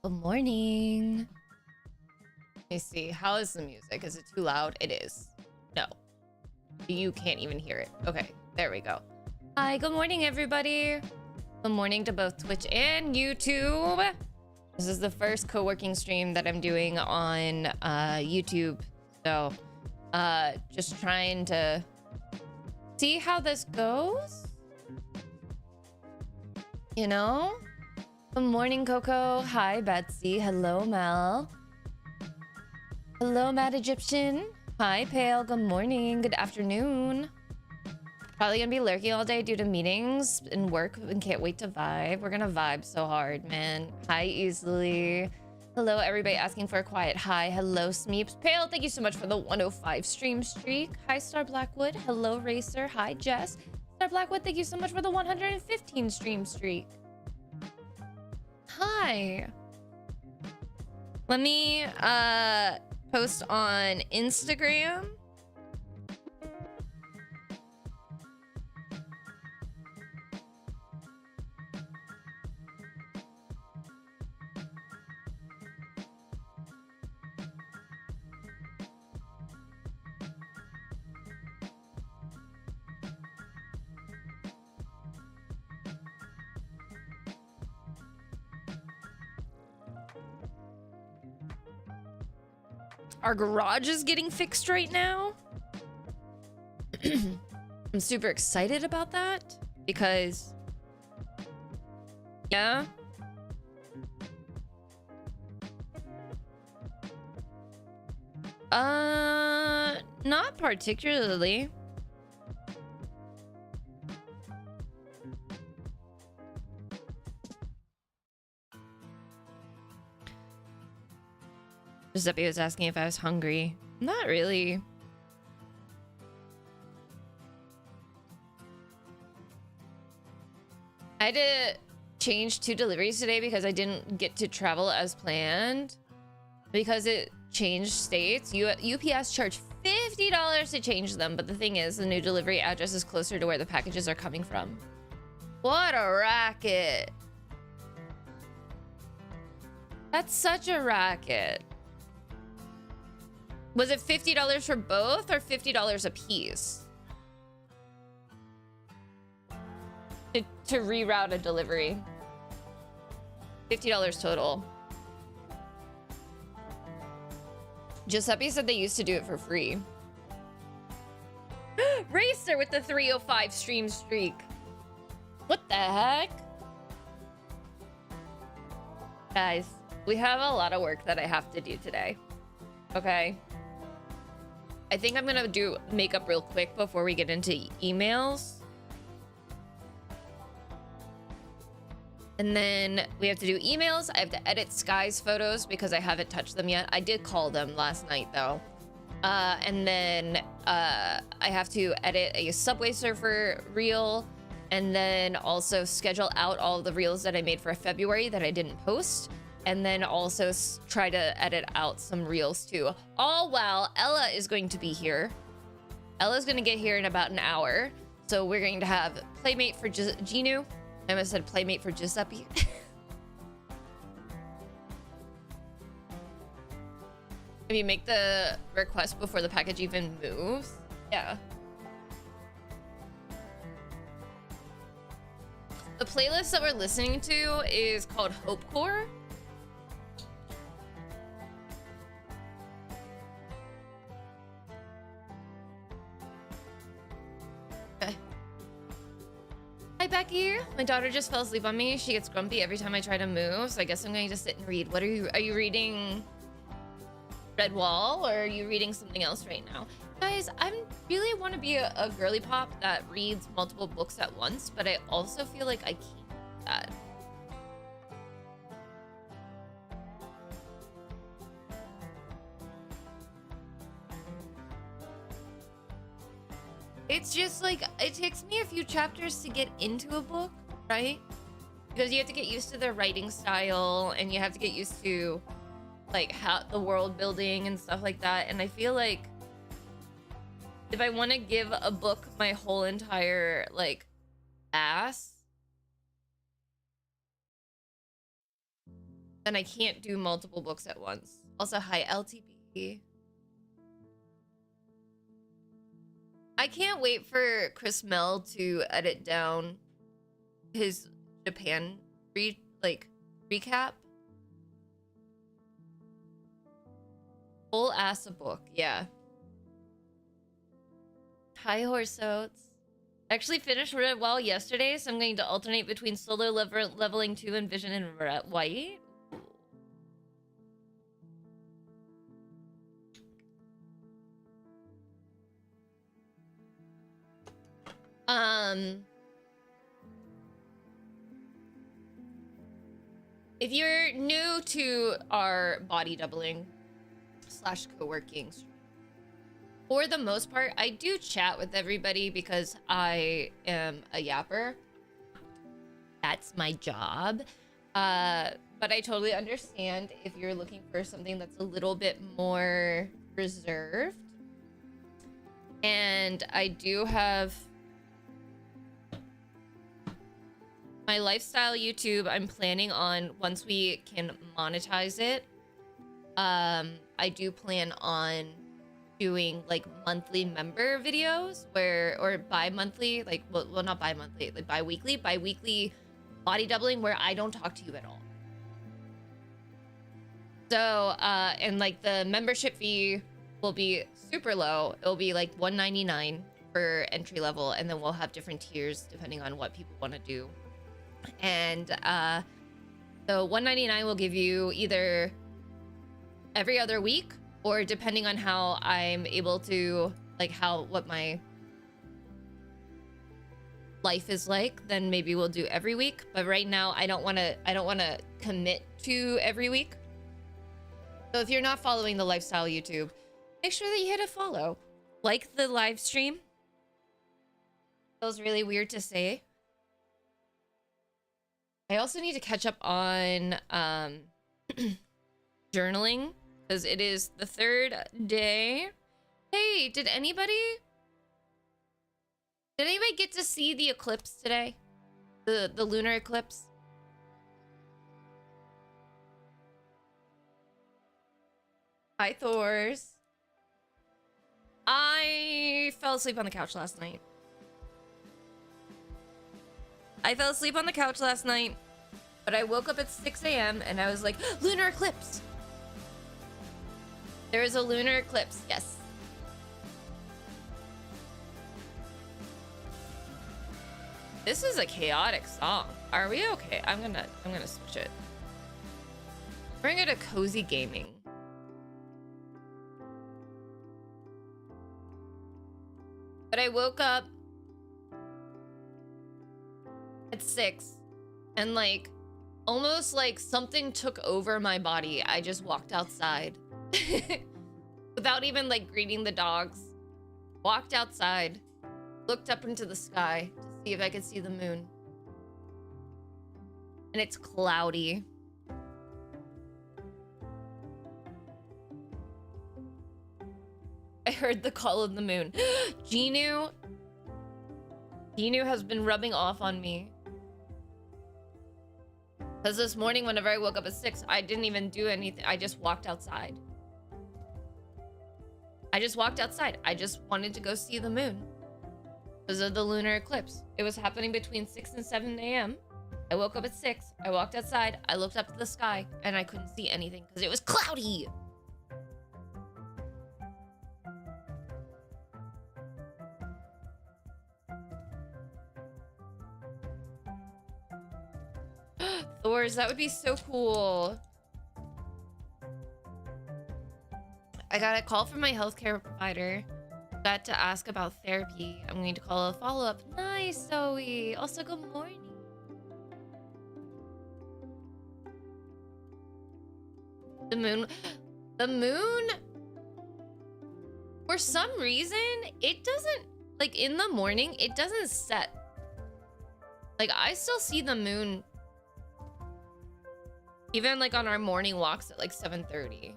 Good morning. Let me see. How is the music? Is it too loud? It is. No. You can't even hear it. Okay, there we go. Hi, good morning, everybody. Good morning to both Twitch and YouTube. This is the first co-working stream that I'm doing on YouTube. So, just trying to see how this goes. You know? Good morning, Coco. Hi, Betsy. Hello, Mel. Hello, Mad Egyptian. Hi, Pale. Good morning. Good afternoon. Probably gonna be lurking all day due to meetings and work and can't wait to vibe. We're gonna vibe so hard, man. Hi, Easily. Hello, everybody asking for a quiet hi. Hello, Smeeps. Pale, thank you so much for the 105 stream streak. Hi, Star Blackwood. Hello, Racer. Hi, Jess. Star Blackwood, thank you so much for the 115 stream streak. Hi. Let me post on Instagram. Our garage is getting fixed right now. I'm super excited about that because, yeah. Not particularly. Giuseppe was asking if I was hungry. Not really. I had to change 2 deliveries today because I didn't get to travel as planned. because it changed states. UPS charged $50 to change them, but the thing is, the new delivery address is closer to where the packages are coming from. What a racket. That's such a racket. Was it $50 for both or $50 a piece? To reroute a delivery. $50 total. Giuseppe said they used to do it for free. Racer with the 305 stream streak. What the heck? Guys, we have a lot of work that I have to do today. Okay. I think I'm gonna do makeup real quick before we get into emails. And then we have to do emails. I have to edit Sky's photos because I haven't touched them yet. I did call them last night though. And then I have to edit a Subway Surfer reel, and then also schedule out all of the reels that I made for February that I didn't post. And then also try to edit out some reels too. All while Ella is going to be here. Ella's gonna get here in about an hour. So we're going to have Playmate for Ginu. I almost said Playmate for Giuseppe. If you make the request before the package even moves. Yeah. The playlist that we're listening to is called Hopecore. Okay. Hi Becky. My daughter just fell asleep on me. She gets grumpy every time I try to move, so I guess I'm going to sit and read. What are you reading? Red Wall, or are you reading something else right now? Guys, I really want to be a girly pop that reads multiple books at once, but I also feel like I can't do that. It's just like, it takes me a few chapters to get into a book, right? Because you have to get used to their writing style, and you have to get used to like how the world building and stuff like that. And I feel like if I want to give a book my whole entire like ass, then I can't do multiple books at once. Also, hi LTP. I can't wait for Chris Mel to edit down his Japan recap. Full ass a book, yeah. Hi, Horse Oats. I actually finished Red Wall yesterday, so I'm going to alternate between Solo Leveling 2 and Vision and White. If you're new to our body doubling / co-working, for the most part, I do chat with everybody because I am a yapper. That's my job. But I totally understand if you're looking for something that's a little bit more reserved. And I do have my lifestyle YouTube. I'm planning on, once we can monetize it, I do plan on doing like monthly member videos or bi-monthly, like well not bi-monthly, like bi-weekly body doubling where I don't talk to you at all. So and like the membership fee will be super low. It'll be like $1.99 for entry level, and then we'll have different tiers depending on what people want to do. And so $1.99 will give you either every other week, or depending on how I'm able to, like what my life is like, then maybe we'll do every week. But right now I don't want to commit to every week. So if you're not following the lifestyle YouTube, make sure that you hit a follow. Like the live stream. Feels really weird to say. I also need to catch up on journaling, because it is the third day. Hey, did anybody get to see the eclipse today? The lunar eclipse? Hi, Thors. I fell asleep on the couch last night. But I woke up at 6 a.m. and I was like, lunar eclipse. There is a lunar eclipse, yes. This is a chaotic song. Are we okay? I'm gonna switch it. We're gonna go to cozy gaming. But I woke up at 6 and like almost like something took over my body. I just walked outside without even like greeting the dogs. Walked outside, looked up into the sky to see if I could see the moon. And it's cloudy. I heard the call of the moon. Genu has been rubbing off on me. Because this morning, whenever I woke up at 6, I didn't even do anything. I just walked outside. I just wanted to go see the moon. Because of the lunar eclipse. It was happening between 6 and 7 a.m. I woke up at 6. I walked outside. I looked up to the sky. And I couldn't see anything because it was cloudy. Thors, that would be so cool. I got a call from my healthcare provider. Got to ask about therapy. I'm going to call a follow-up. Nice, Zoe. Also, good morning. The moon, for some reason, it doesn't, like in the morning, it doesn't set. Like I still see the moon even like on our morning walks at like 7:30.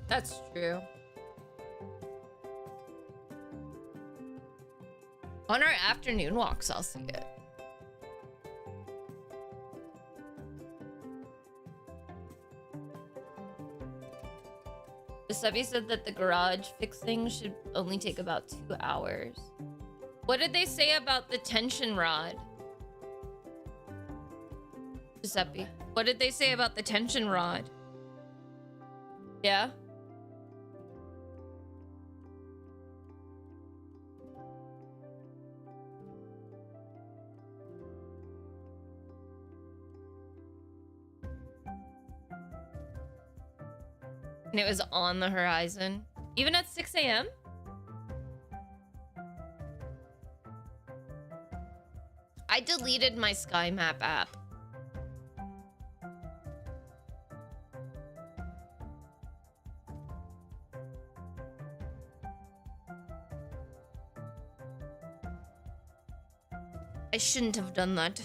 That's true. On our afternoon walks, I'll see it. Giuseppe said that the garage fixing should only take about 2 hours. What did they say about the tension rod? Giuseppe, what did they say about the tension rod? Yeah? And it was on the horizon. Even at 6 a.m.? I deleted my Sky Map app. I shouldn't have done that.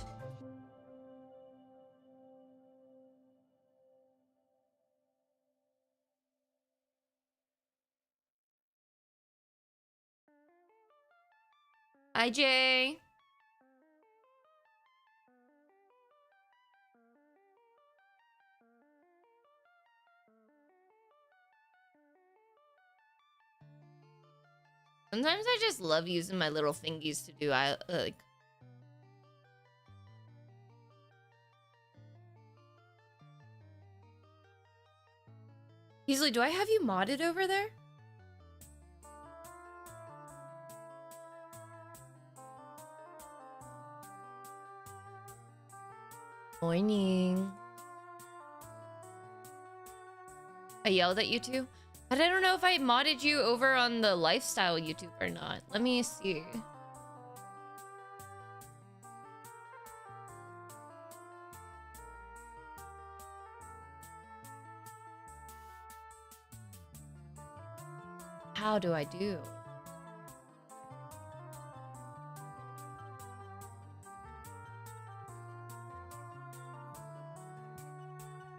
Hi, Jay. Sometimes I just love using my little thingies to do like. Easily, do I have you modded over there? Morning. I yelled at you too, but I don't know if I modded you over on the lifestyle YouTube or not. Let me see. how do I do?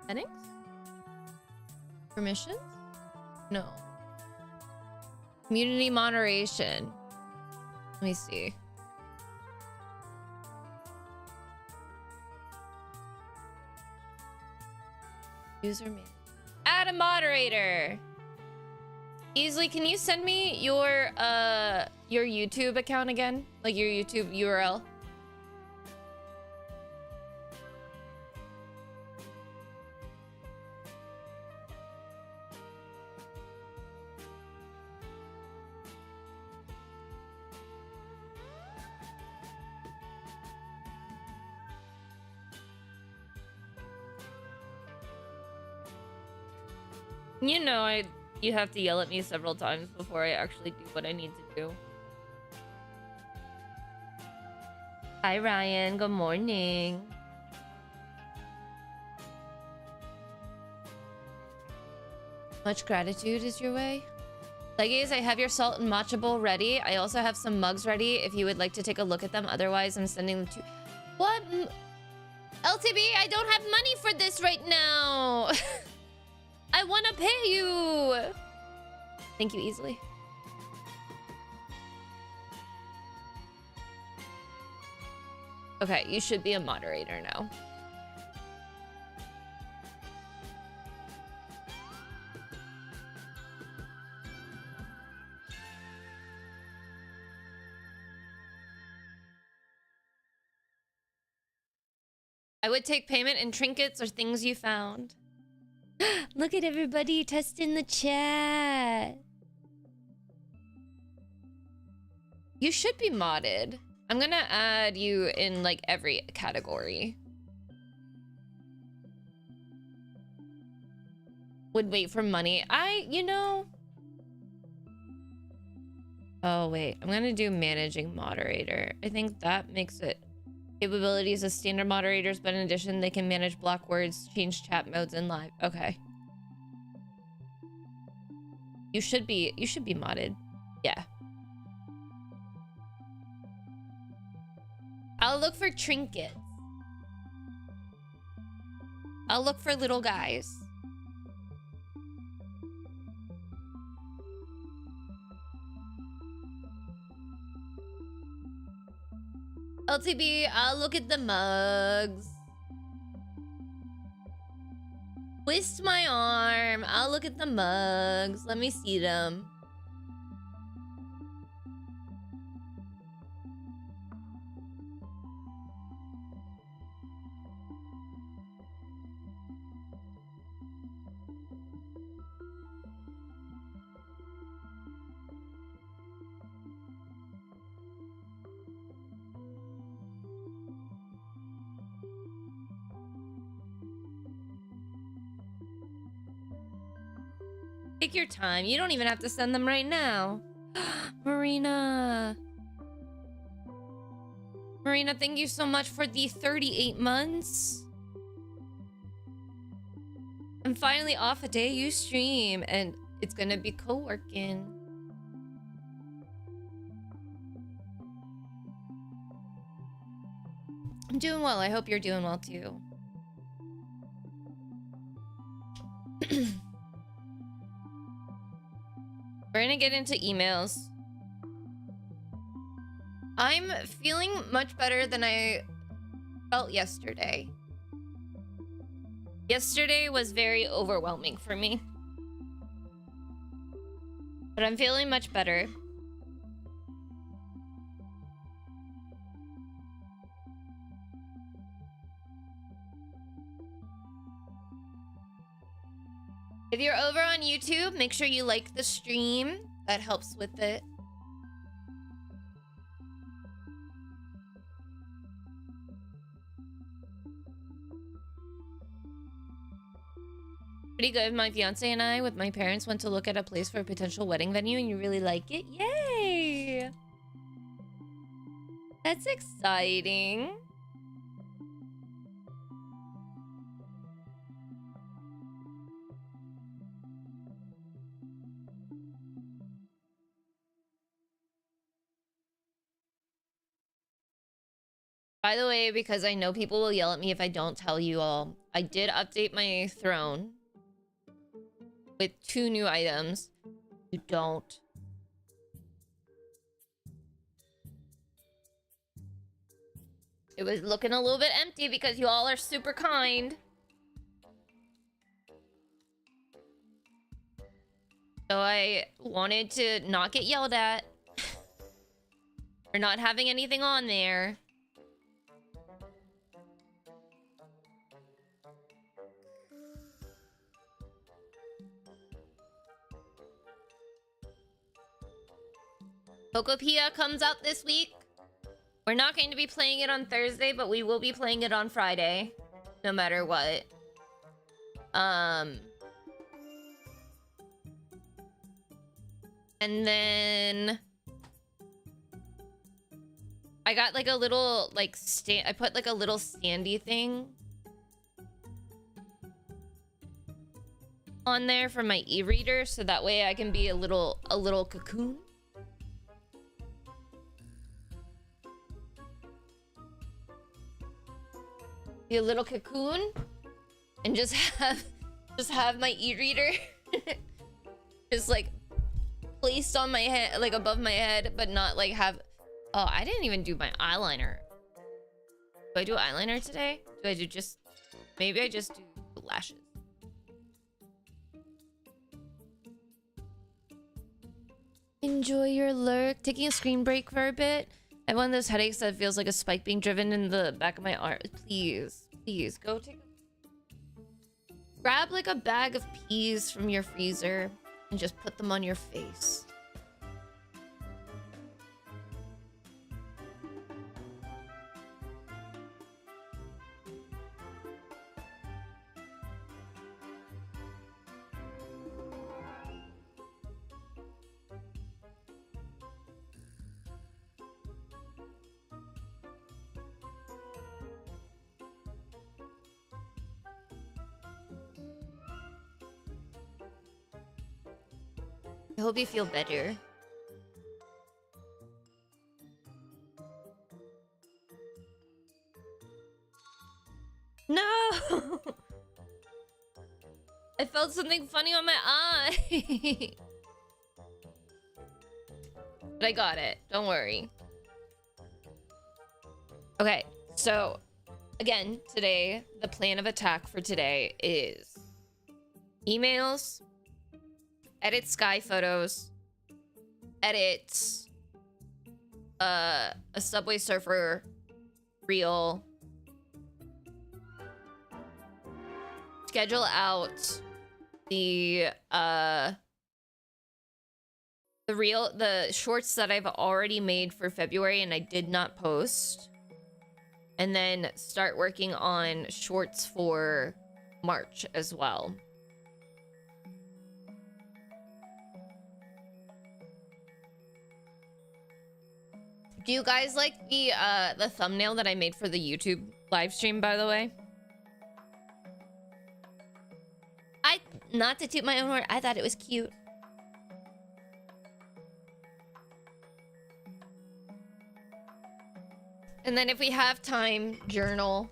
Settings? Permissions? No. Community moderation. Let me see. Username. Add a moderator. Easily, can you send me your YouTube account again? Like your YouTube URL? You know, you have to yell at me several times before I actually do what I need to do. Hi, Ryan. Good morning. Much gratitude is your way. Leggies, I have your salt and matcha bowl ready. I also have some mugs ready if you would like to take a look at them. Otherwise, I'm sending them to... What? LTB, I don't have money for this right now. I want to pay you. Thank you, Easily. Okay, you should be a moderator now. I would take payment in trinkets or things you found. Look at everybody testing the chat. You should be modded. I'm gonna add you in like every category. Would wait for money. You know. Oh, wait. I'm gonna do managing moderator. I think that makes it capabilities as standard moderators, but in addition, they can manage block words, change chat modes, and live. Okay. You should be modded. Yeah. I'll look for trinkets. I'll look for little guys. LTB, I'll look at the mugs. Twist my arm. I'll look at the mugs. Let me see them. Take your time. You don't even have to send them right now. Marina. Marina, thank you so much for the 38 months. I'm finally off a day you stream, and it's gonna be co-working. I'm doing well. I hope you're doing well too. We're gonna get into emails. I'm feeling much better than I felt yesterday. Yesterday was very overwhelming for me. But I'm feeling much better. If you're over on YouTube, make sure you like the stream. That helps with it. Pretty good. My fiance and I, with my parents, went to look at a place for a potential wedding venue, and you really like it? Yay! That's exciting. say, because I know people will yell at me if I don't tell you all, I did update my throne with 2 new items. You don't. It was looking a little bit empty because you all are super kind. So I wanted to not get yelled at for not having anything on there. Cocopia comes out this week. We're not going to be playing it on Thursday, but we will be playing it on Friday, no matter what. And then I got like a little like I put like a little standy thing on there for my e-reader, so that way I can be a little cocoon. Be a little cocoon and just have my e-reader just like placed on my head, like above my head, but not like have... Oh, I didn't even do my eyeliner. Do I do eyeliner today? Do I do just... Maybe I just do lashes. Enjoy your lurk. Taking a screen break for a bit. I have one of those headaches that feels like a spike being driven in the back of my arm. Please, please, go take... Grab like a bag of peas from your freezer and just put them on your face. I hope you feel better. No! I felt something funny on my eye. But I got it. Don't worry. Okay, so again, today, the plan of attack for today is emails, edit Sky photos, edit a Subway Surfer reel, schedule out the shorts that I've already made for February and I did not post, and then start working on shorts for March as well. Do you guys like the thumbnail that I made for the YouTube live stream, by the way? Not to toot my own horn, I thought it was cute. And then if we have time, journal.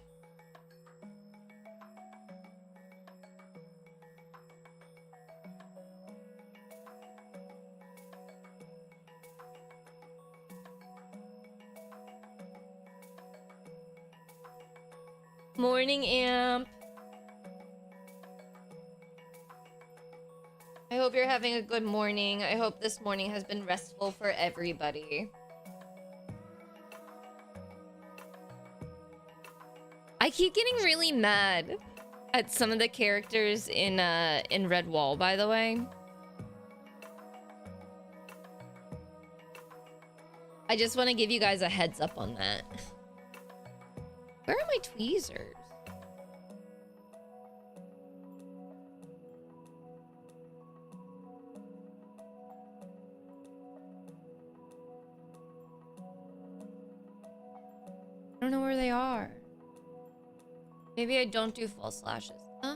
Morning, Amp. I hope you're having a good morning. I hope this morning has been restful for everybody. I keep getting really mad at some of the characters in Redwall, by the way. I just want to give you guys a heads up on that. Where are my tweezers? I don't know where they are. Maybe I don't do false lashes. Huh?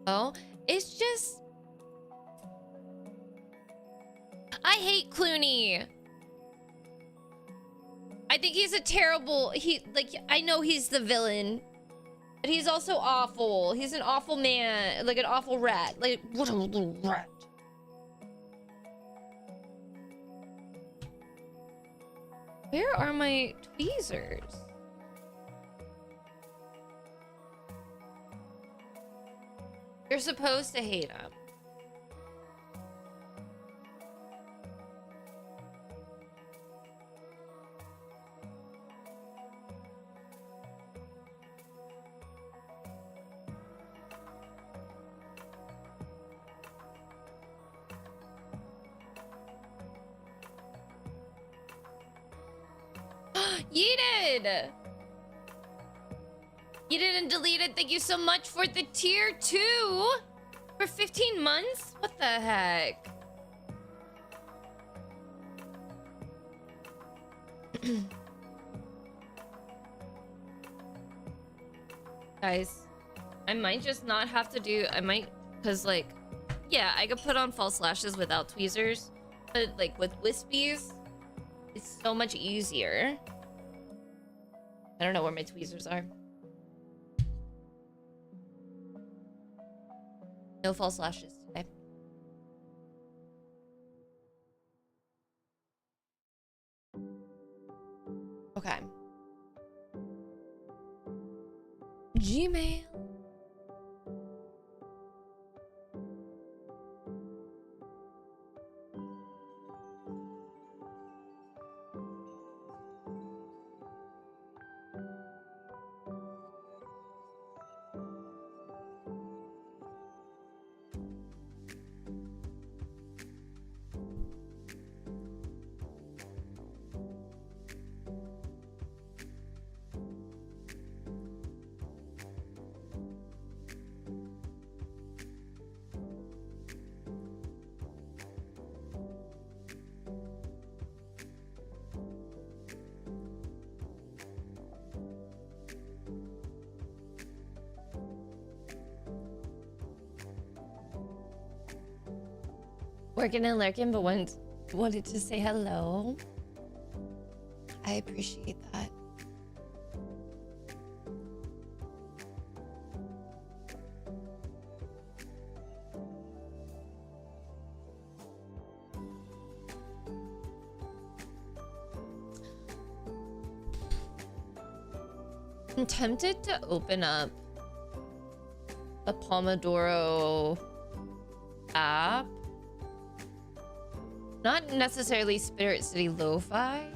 Oh, it's just... I hate Clooney. I think he's a terrible... I know he's the villain. But he's also awful. He's an awful man. Like an awful rat. Like, what a little rat. Where are my tweezers? You're supposed to hate him. Yeeted! You didn't delete it. Thank you so much for the tier 2 for 15 months. What the heck? Guys, I might just not have to do... I might... Because, like... Yeah, I could put on false lashes without tweezers. But, like, with wispies, it's so much easier. I don't know where my tweezers are. No false lashes today. Okay. Gmail. Working and lurking, but wanted to say hello. I appreciate that. I'm tempted to open up the Pomodoro app. Not necessarily Spirit City Lo-Fi.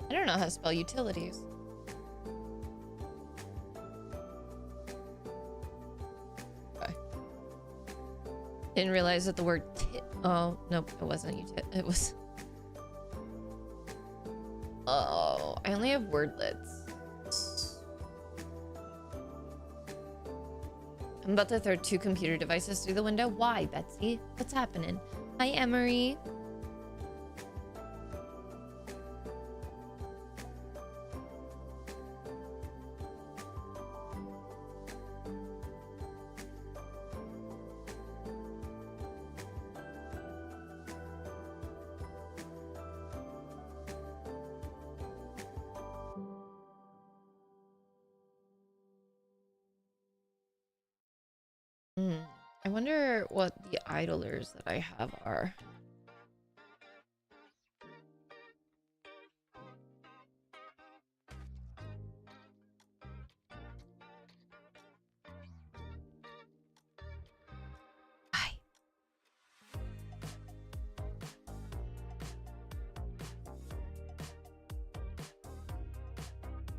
I don't know how to spell utilities. Okay. Didn't realize that the word oh, nope, it wasn't it was... Oh, I only have wordlets. I'm about to throw 2 computer devices through the window. Why, Betsy? What's happening? Hi, Emery. I wonder what the idlers that I have are. Hi.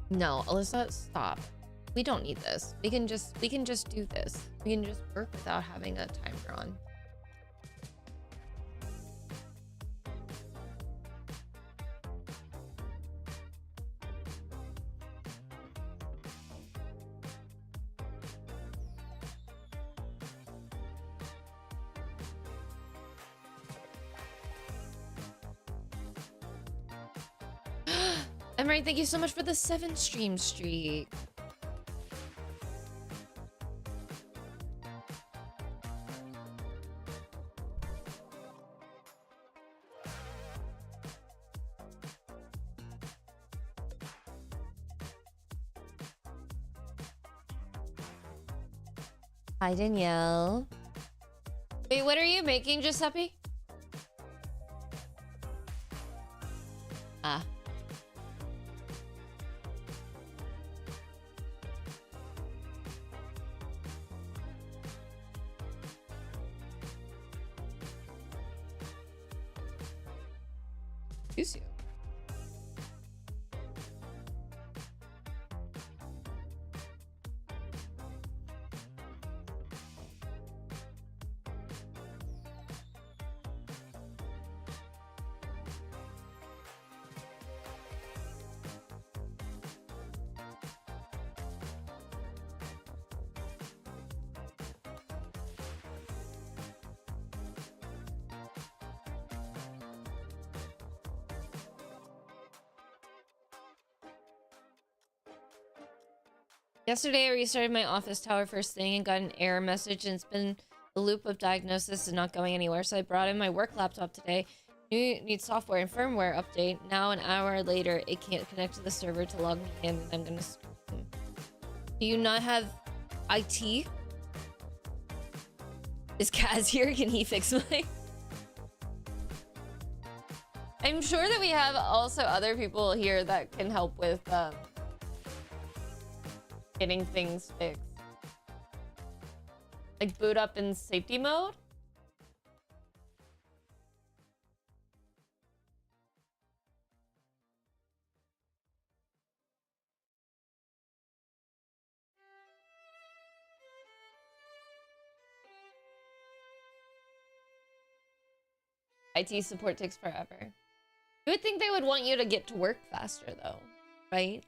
No, Alyssa, stop. We don't need this. We can just do this. We can just work without having a timer on. Emery, thank you so much for the 7 stream streak. Hi, Danielle. Wait, what are you making, Giuseppe? Ah. Excuse you. Yesterday, I restarted my office tower first thing and got an error message, and it's been a loop of diagnosis and not going anywhere. So I brought in my work laptop today. Need software and firmware update. Now, an hour later, it can't connect to the server to log me in, and I'm gonna scream. Do you not have IT? Is Kaz here? Can he fix my... I'm sure that we have also other people here that can help with getting things fixed. Like boot up in safety mode? IT support takes forever. You would think they would want you to get to work faster though, right?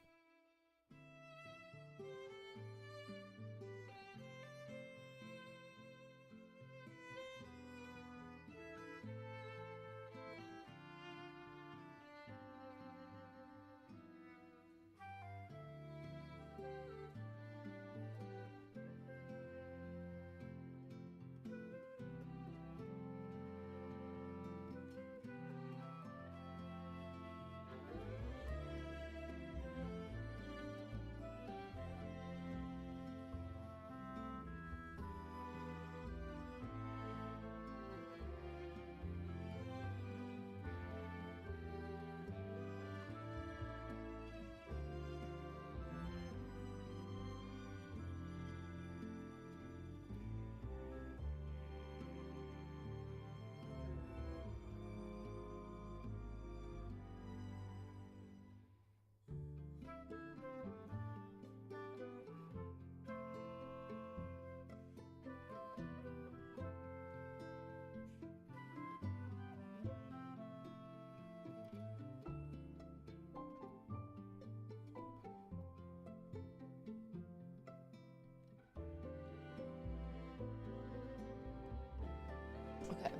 Okay.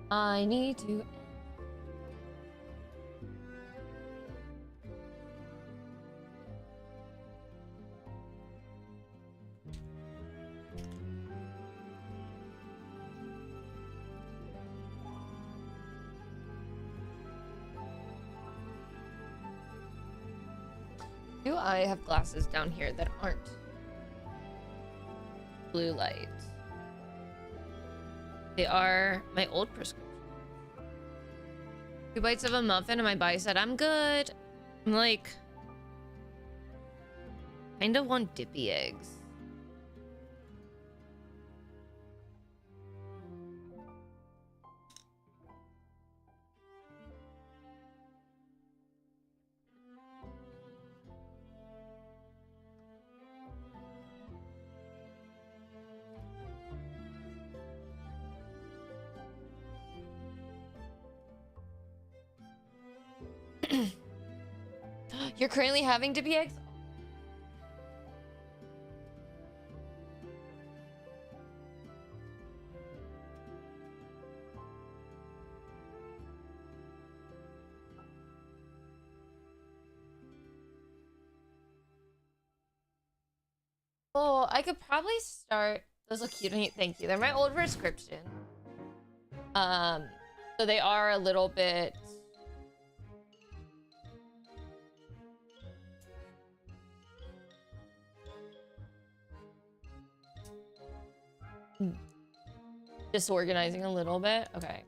I need to... Do I have glasses down here that aren't blue light? They are my old prescription. 2 bites of a muffin and my body said, I'm good. I'm like, kind of want dippy eggs. You're currently having dippy eggs? Oh, I could probably start. Those look cute. Thank you. They're my old prescription. Um, so they are a little bit. Disorganizing a little bit. Okay.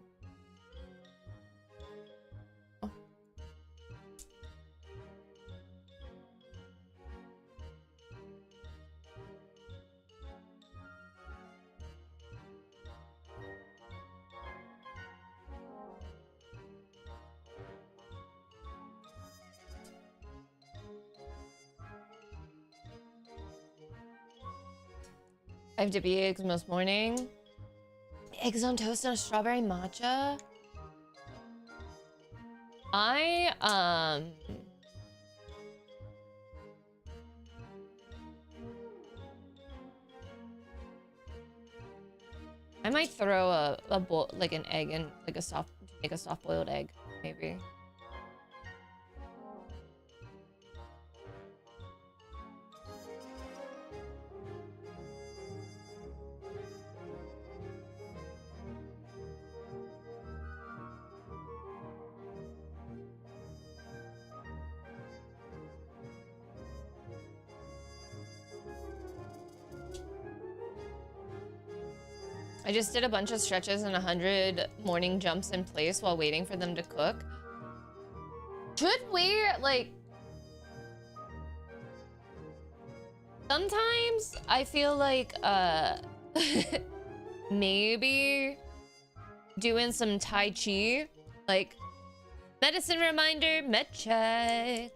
I have dippy eggs most morning. Eggs on toast and a strawberry matcha. I might throw a bowl, like an egg in, like make a soft boiled egg, maybe. I just did a bunch of stretches and 100 morning jumps in place while waiting for them to cook. Should we, like... Sometimes I feel like, maybe doing some Tai Chi. Like, medicine reminder, med check.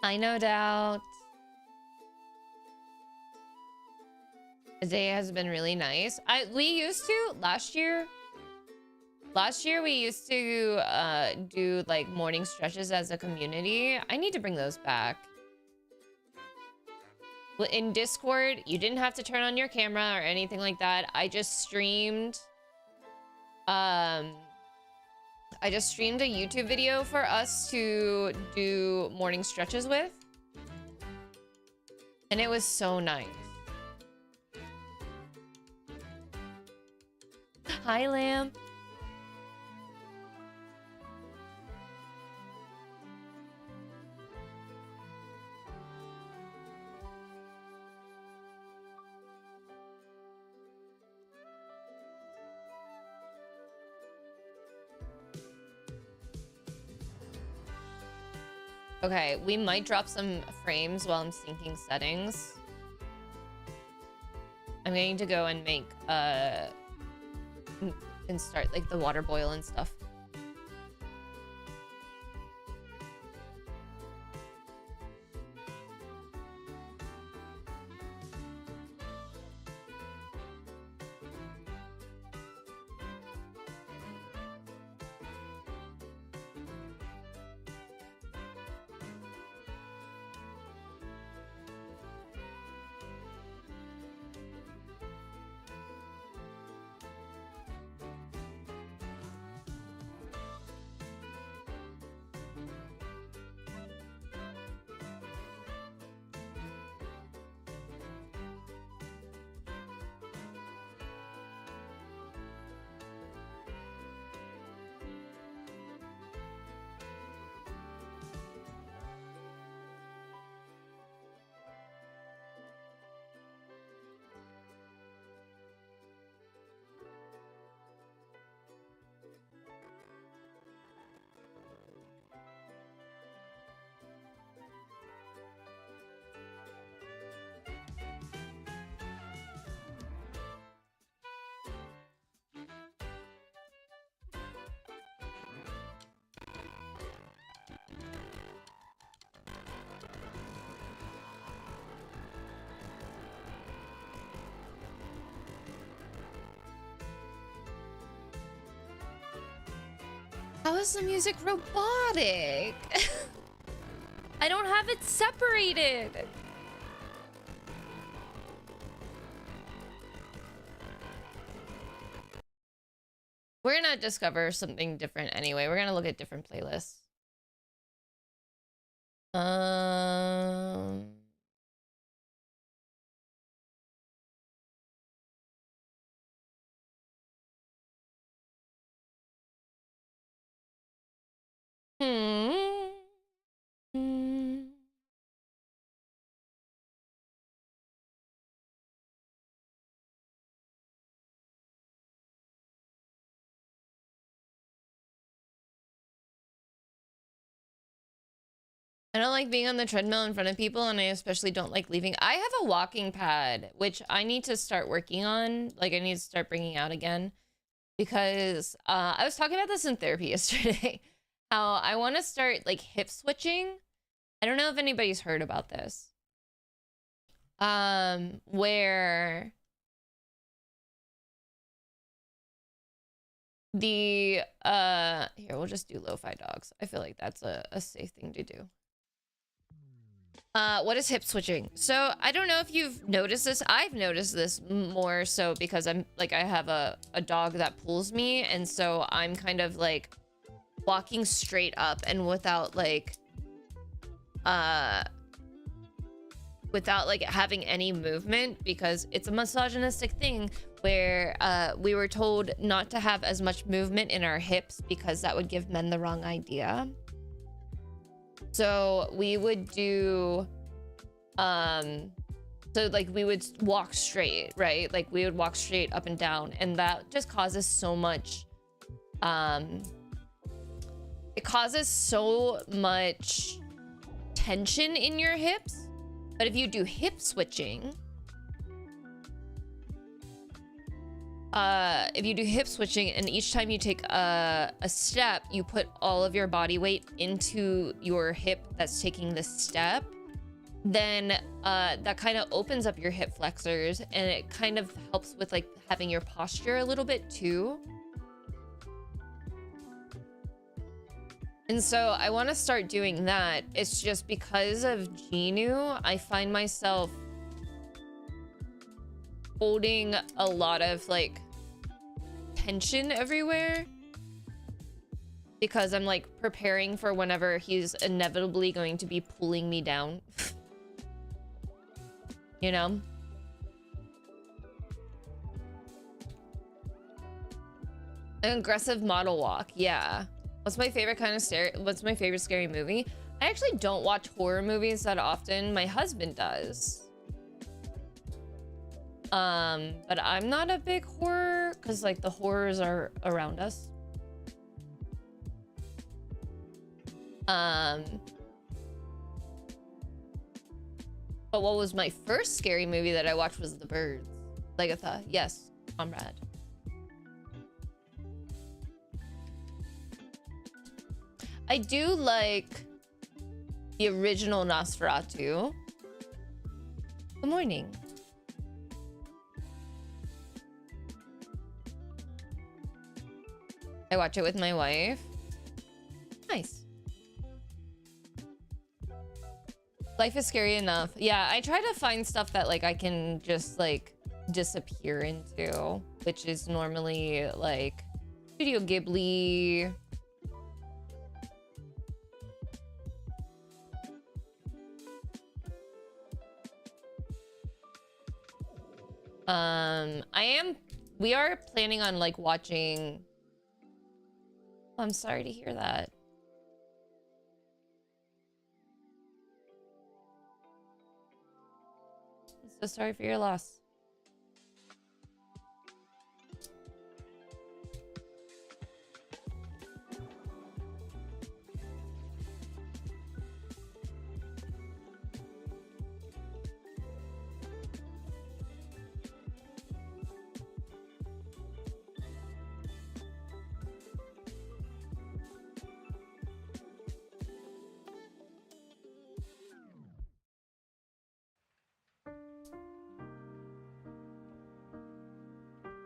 I no doubt. The day has been really nice. We used to last year we used to do like morning stretches as a community. I need to bring those back. In Discord, you didn't have to turn on your camera or anything like that. I just streamed a YouTube video for us to do morning stretches with. And it was so nice. Hi, Lamb. Okay, we might drop some frames while I'm syncing settings. I'm going to go and make and start like the water boil and stuff. How is the music robotic? I don't have it separated. We're gonna discover something different anyway. We're gonna look at different playlists. Um... Hmm. Hmm. I don't like being on the treadmill in front of people, and I especially don't like leaving. I have a walking pad, which I need to start working on. Like, I need to start bringing out again. Because I was talking about this in therapy yesterday. How I want to start, like, hip switching. I don't know if anybody's heard about this. Where the here, we'll just do lo-fi dogs. I feel like that's a safe thing to do. What is hip switching? So I don't know if you've noticed this. I've noticed this more so because I'm like, I have a dog that pulls me, and so I'm kind of like walking straight up and without like having any movement, because it's a misogynistic thing where we were told not to have as much movement in our hips because that would give men the wrong idea. So we would do so like we would walk straight, right? Like we would walk straight up and down, and that just causes so much it causes so much tension in your hips. But if you do hip switching, and each time you take a step, you put all of your body weight into your hip that's taking the step, then that kind of opens up your hip flexors, and it kind of helps with like having your posture a little bit too. And so I want to start doing that. It's just because of Genu, I find myself holding a lot of like tension everywhere, because I'm like preparing for whenever he's inevitably going to be pulling me down. You know? An aggressive model walk, yeah. What's my favorite scary movie? I actually don't watch horror movies that often. My husband does. But I'm not a big horror, because like the horrors are around us. But what was my first scary movie that I watched was The Birds. Lagatha, yes, comrade. I do like the original Nosferatu. Good morning. I watch it with my wife. Nice. Life is scary enough. Yeah, I try to find stuff that like I can just like disappear into, which is normally like Studio Ghibli. We are planning on like watching. Oh, I'm sorry to hear that. I'm so sorry for your loss.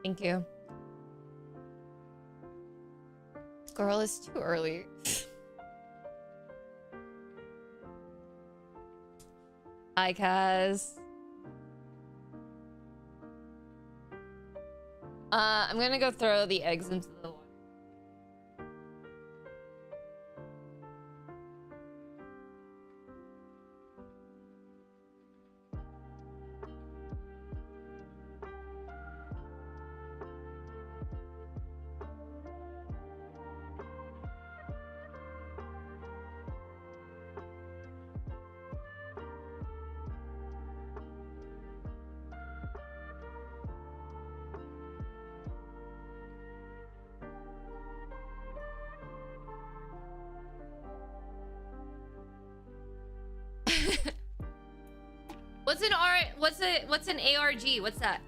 Thank you. Girl, it's too early. Hi, Kaz. I'm gonna go throw the eggs into the water. What's an ARG? What's that?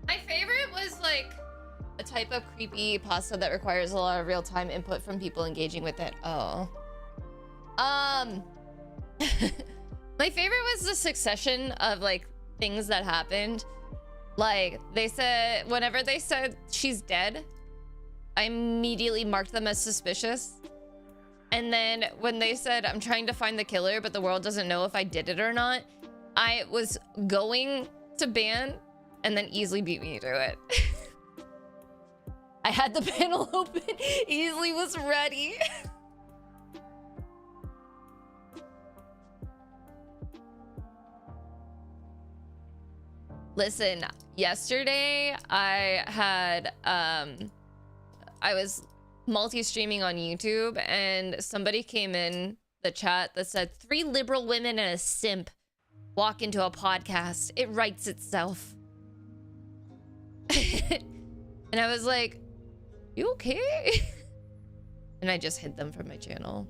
My favorite was like a type of creepy pasta that requires a lot of real-time input from people engaging with it. Oh. My favorite was the succession of like things that happened. Like they said, whenever they said she's dead, I immediately marked them as suspicious. And then when they said I'm trying to find the killer, but the world doesn't know if I did it or not, I was going to ban and then easily beat me to it. I had the panel open, easily was ready. Listen, yesterday I had I was multi-streaming on YouTube and somebody came in the chat that said 3 liberal women and a simp walk into a podcast. It writes itself. And I was like, you okay? And I just hid them from my channel.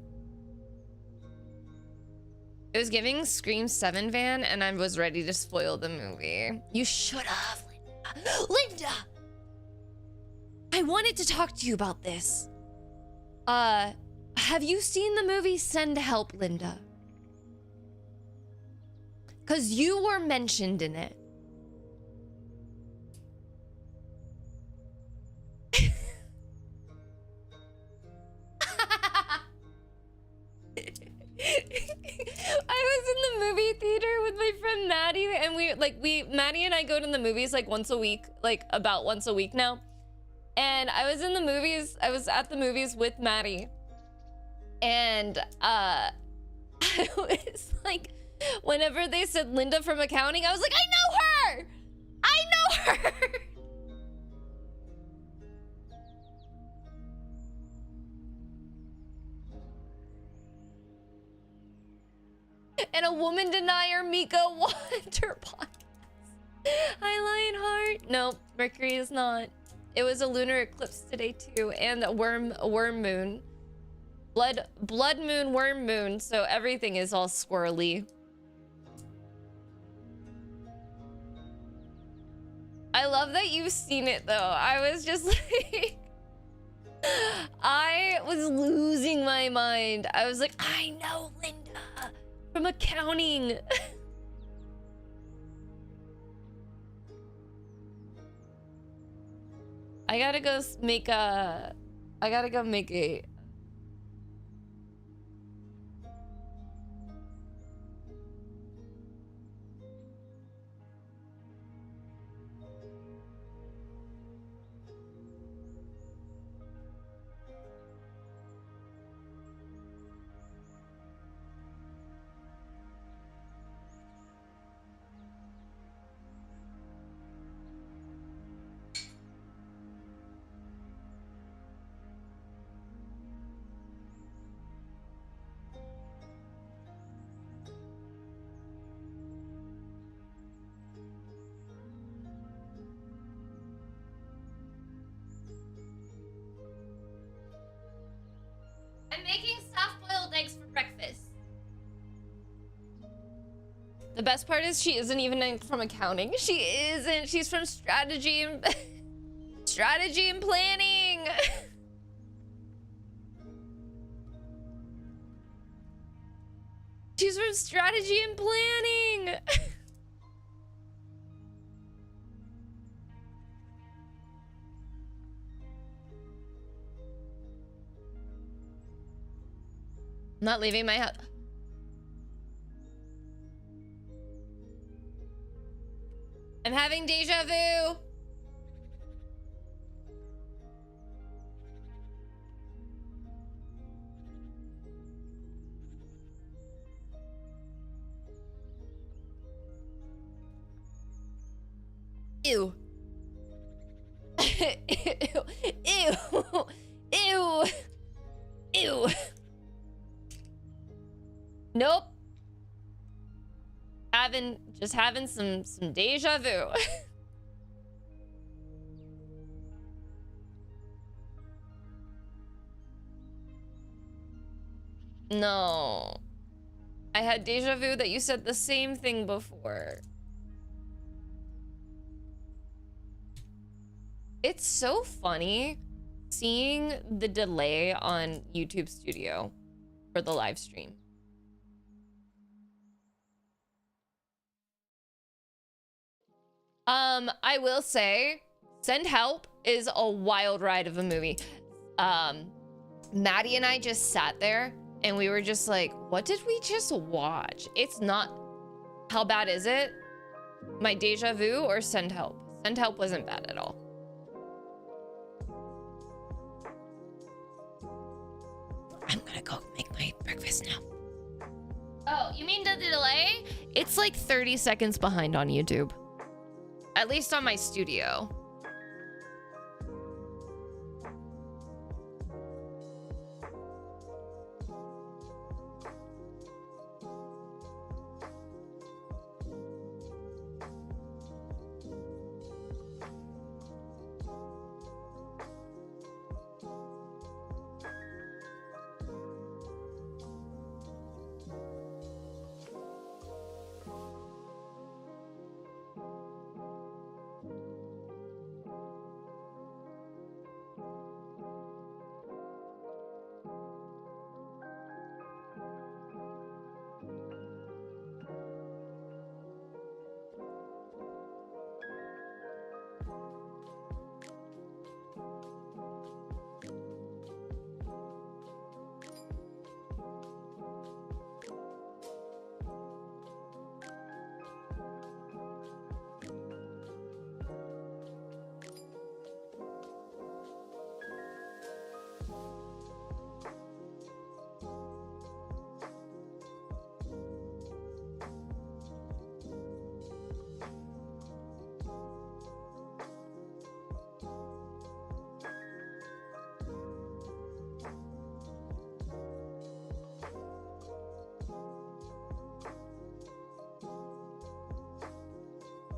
It was giving Scream 7 van and I was ready to spoil the movie. You should have, Linda. Linda! I wanted to talk to you about this. Have you seen the movie Send Help, Linda? Because you were mentioned in it. I was in the movie theater with my friend Maddie, and Maddie and I go to the movies like once a week, like about once a week now. And I was at the movies with Maddie. And I was like, whenever they said Linda from accounting, I was like, I know her! I know her! And a woman denier, Mika, watched her podcast. Hi, Lionheart. No, Mercury is not. It was a lunar eclipse today too, and a worm moon. Blood moon, worm moon, so everything is all squirrely. I love that you've seen it though. I was just like, I was losing my mind. I was like, I know Linda from accounting. I gotta go make a The best part is she isn't even from accounting. She isn't. She's from strategy and strategy and planning. She's from strategy and planning. I'm not leaving my house. I'm having deja vu. Ew. Ew. Ew. Ew. Ew. Nope. Just having some deja vu. No. I had deja vu that you said the same thing before. It's so funny seeing the delay on YouTube Studio for the live stream. I will say, Send Help is a wild ride of a movie. Maddie and I just sat there and we were just like, what did we just watch? It's not, how bad is it? My Deja Vu or Send Help? Send Help wasn't bad at all. I'm gonna go make my breakfast now. Oh, you mean the delay? It's like 30 seconds behind on YouTube. At least on my studio.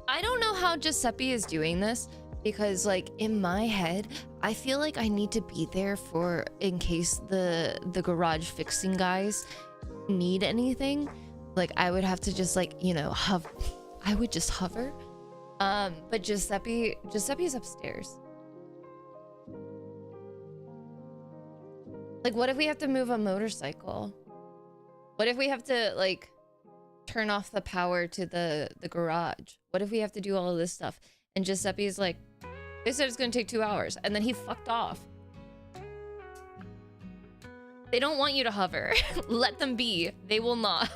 I don't know how Giuseppe is doing this because, like, in my head, I feel like I need to be there for in case the garage fixing guys need anything. Like, I would have to just, like, you know, I would just hover. But Giuseppe's upstairs. Like, what if we have to move a motorcycle? What if we have to, like, turn off the power to the garage? What if we have to do all of this stuff? And Giuseppe's like, they said it's gonna take 2 hours, and then he fucked off. They don't want you to hover. Let them be. They will not.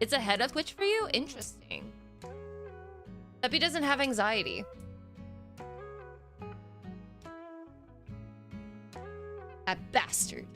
It's a head of Twitch for you? Interesting. Giuseppe doesn't have anxiety. That bastard.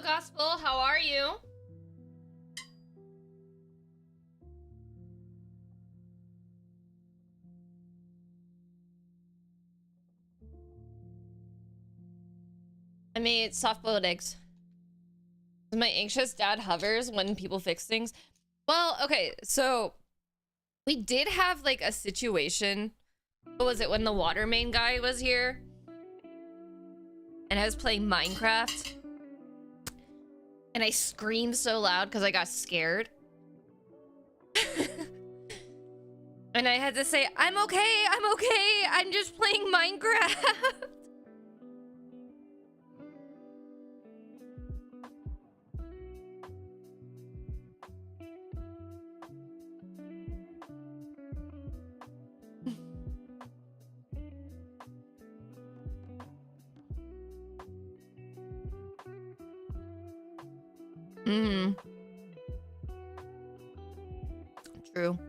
Hello, Gospel. How are you? I made soft-boiled eggs. My anxious dad hovers when people fix things. Well, okay, so we did have like a situation. What was it, when the water main guy was here? And I was playing Minecraft. And I screamed so loud because I got scared. And I had to say, I'm okay, I'm just playing Minecraft. True.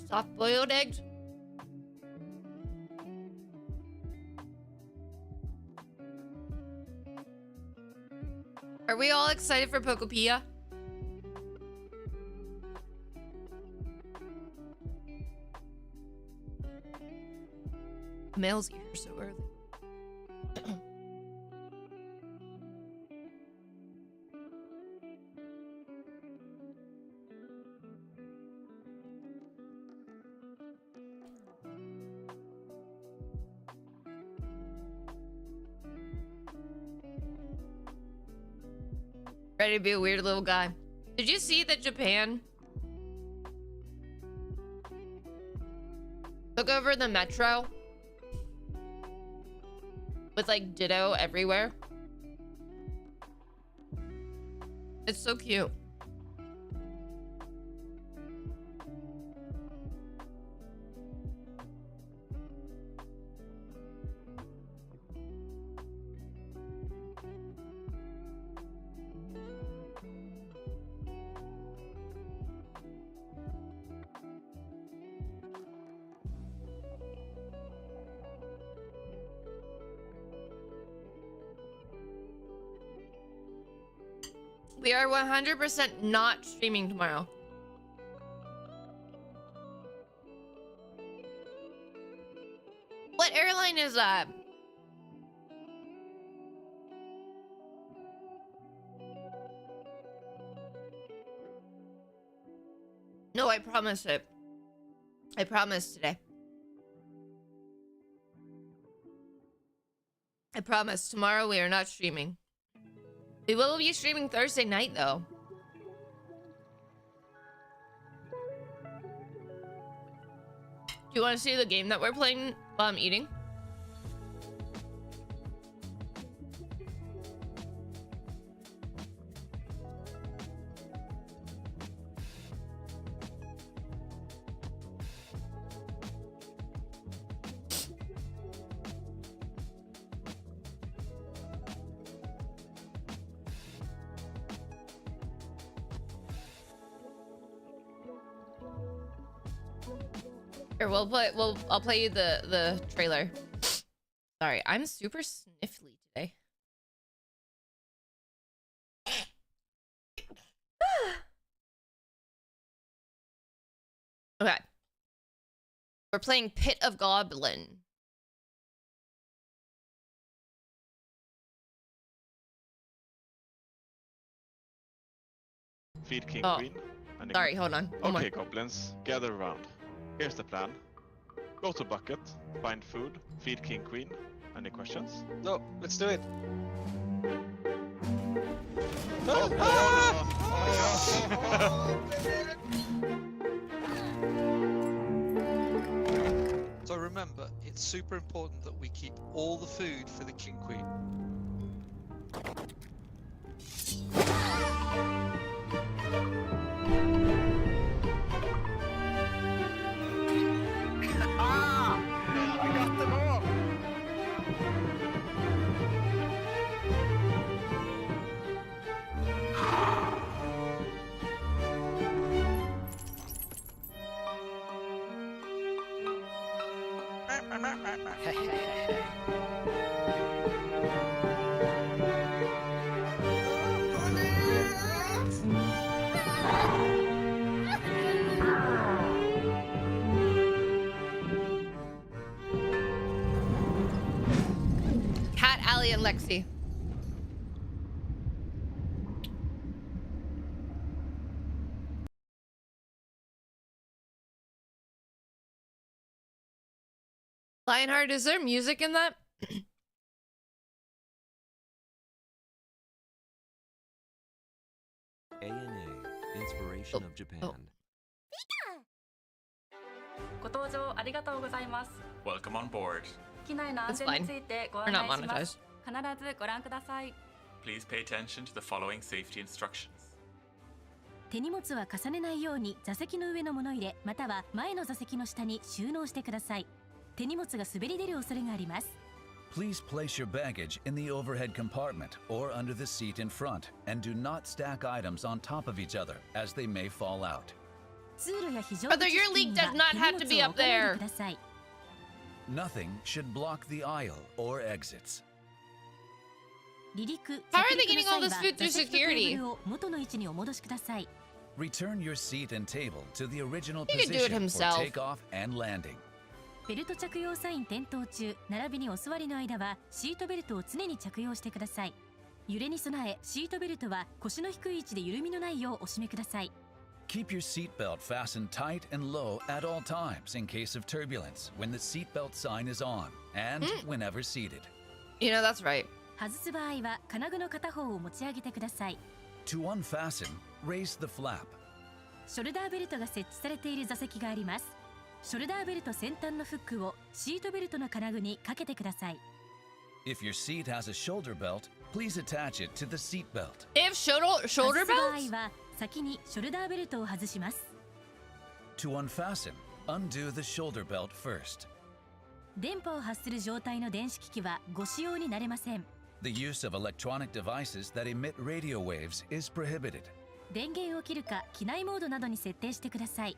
Soft-boiled eggs. Are we all excited for Pokopia? Mail's here so early. Ready to be a weird little guy. Did you see that Japan took over the metro with like Ditto everywhere? It's so cute. We are 100% not streaming tomorrow. What airline is that? No, I promise it. I promise today. I promise tomorrow we are not streaming. We will be streaming Thursday night, though. Do you want to see the game that we're playing while I'm eating? Here, I'll play you the trailer. Sorry, I'm super sniffly today. Okay. We're playing Pit of Goblin. Feed King Queen. And Sorry, hold on. Okay, goblins, gather around. Here's the plan. Go to bucket, find food, feed King Queen. Any questions? No, let's do it. Oh, So remember, it's super important that we keep all the food for the King Queen. I got them all! Cat, Allie, and Lexi. Lionheart, is there music in that? ANA, Inspiration of Japan. Welcome on board. That's fine. We're not monetized. Please pay attention to the following safety instructions. 手荷物は重ねないように座席の上の物入れまたは前の座席の下に収納してください。手荷物が滑り出る恐れがあります。 Please place your baggage in the overhead compartment or under the seat in front, and do not stack items on top of each other, as they may fall out. 通路や非常口 Brother, 付 your 近 leak に does は not 手 have 荷 to 物 be を up 置かないで there. ください。 Nothing should block the aisle or exits. 離陸、 How are they 着陸 getting の all 際 this は food through 座席とテー security? ブルを元の位置にお戻しください。 Return your seat and table to the original He could do it position for himself. takeoff and landing. ベルト着用サイン点灯中、並びにお座りの間はシートベルトを常に着用してください。揺れに備え、シートベルトは腰の低い位置で緩みのないようお締めください。 Keep your seatbelt fastened tight and low at all times in case of turbulence when the seatbelt sign is on and whenever seated. You know, that's right. 外す場合は金具の片方を持ち上げてください。 To unfasten, raise the flap. ショルダーベルトが設置されている座席があります。ショルダーベルト先端のフックをシートベルトの金具にかけてください。 If your seat has a shoulder belt, please attach it to the seat belt. They have shoulder 外す場 belts? 合は先にショルダーベルトを外します。 To unfasten, undo the shoulder belt first. 電波を発する状態の電子機器はご使用になれません。 The use of electronic devices that emit radio waves is prohibited. 電源を切るか機内モードなどに設定してください。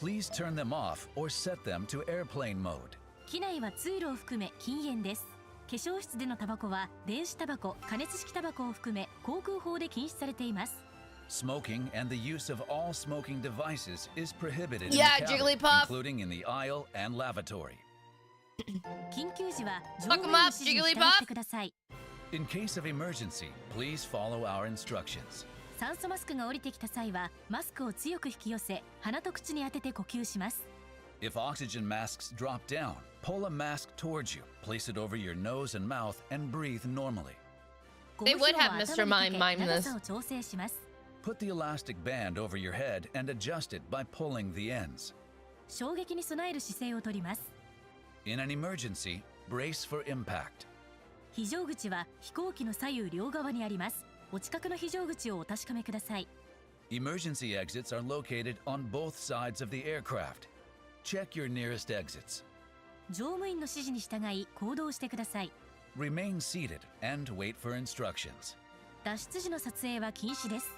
Please turn them off or set them to airplane mode. 機内は通路を含め禁煙です。化粧室でのタバコは電子タバコ、加熱式タバコを含め航空法で禁止されています。 Smoking and the use of all smoking devices is prohibited Yeah, in the cabin, Jigglypuff. including in the aisle and lavatory. 緊急時は乗 Fuck 務 'em 員の up, 指示に従 Jigglypuff. ってください。 In case of emergency, please follow our instructions. 酸素マスクが降りてきた際はマスクを強く引き寄せ鼻と口に当てて呼吸します。 If oxygen masks drop down, pull a mask towards you, place it over your nose and mouth, and breathe normally. They would have Mr. Mime mime 長 this. さを調整します。 Put the elastic band over your head and adjust it by pulling the ends. 衝撃に備える姿勢をとります。 In an emergency, brace for impact. 非常口は飛行機の左右両側にあります。お近くの非常口をお確かめください。 Emergency exits are located on both sides of the aircraft. Check your nearest exits. 乗務員の指示に従い行動してください。 Remain seated and wait for instructions. 脱出時の撮影は禁止です。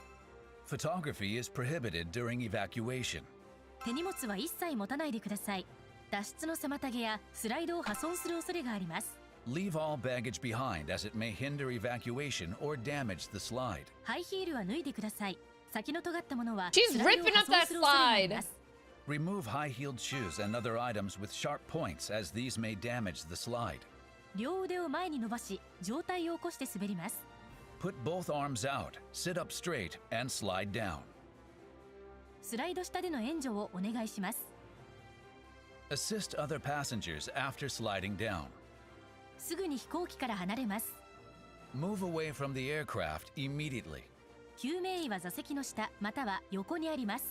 Photography is prohibited during evacuation. 手荷物は一切持たないでください。脱出の妨げやスライドを破損する恐れがあります。 Leave all baggage behind as it may hinder evacuation or damage the slide. ハイヒールは脱いでください。先の尖ったものは She's スライドを ripping 破 up 損 that する恐れがあり slide. ます。 Remove high-heeled shoes and other items with sharp points as these may damage the slide. 両腕を前に伸ばし上体を起こして滑ります。 Put both arms out, sit up straight, and slide down. スライド下での援助をお願いします。 Assist other passengers after sliding down. すぐに飛行機から離れます。 Move away from the aircraft immediately. 救命医は座席の下または横にあります。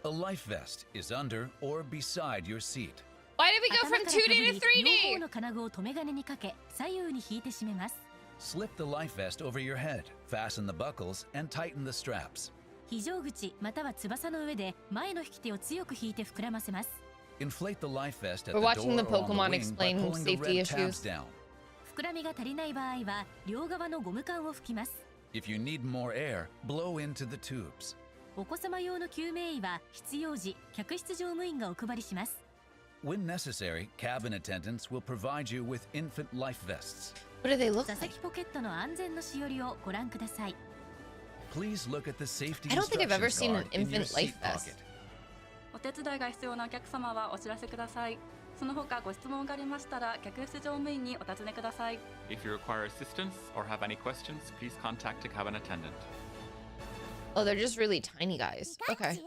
A life vest is under or beside your seat. Why did we go 頭 from から 2D かぶ to り両方 3D? の金具を留め金にかけ左右に引いて締めます。 Slip the life vest over your head, fasten the buckles, and tighten the straps. 非常口または翼の上で前の引き手を強く引いて膨らませます。 Inflate the life vest at We're the watching the door or on the Pokemon wing by explain pulling the safety red tabs issues. down. 膨らみが足りない場合は両側のゴム管を吹きます。 If you need more air, blow into the tubes. お子様用の救命医は必要時客室乗務員がお配りします。When necessary, cabin attendants will provide you with infant life vests. What do they look 座 like? 席ポケットの安全のしおりをご覧ください。 Please look at the safety I don't think I've ever instructions seen an card in your infant life seat vest. pocket. お手伝いが必要なお客様はお知らせください。その他ご質問がありましたら客室乗務員にお尋ねください。 If you require assistance or have any questions, please contact a cabin attendant. Oh, they're just really tiny guys. Okay.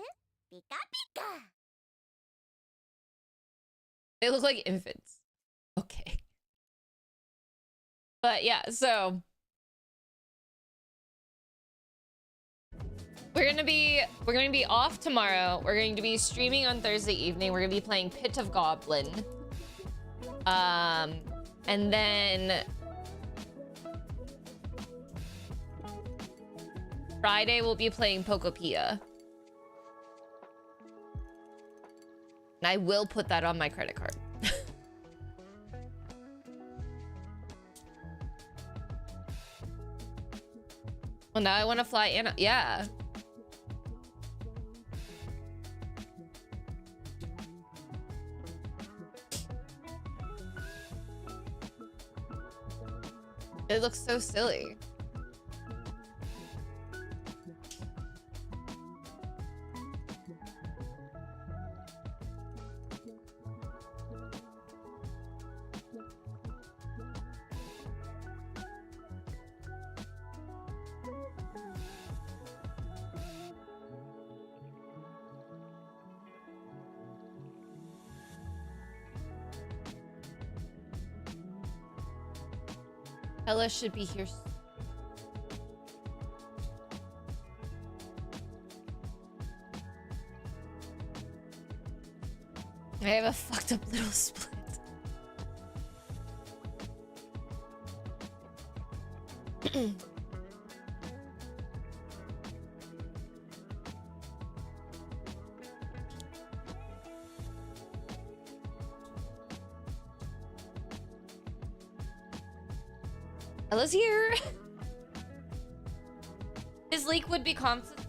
They look like infants. Okay. But yeah, so we're gonna be off tomorrow. We're going to be streaming on Thursday evening. We're gonna be playing Pit of Goblin. And then Friday we'll be playing Pokopia. And I will put that on my credit card. Well, now I want to fly in. Yeah. It looks so silly. Ella should be here. I have a fucked up little split. Ella's here. His leak would be constant.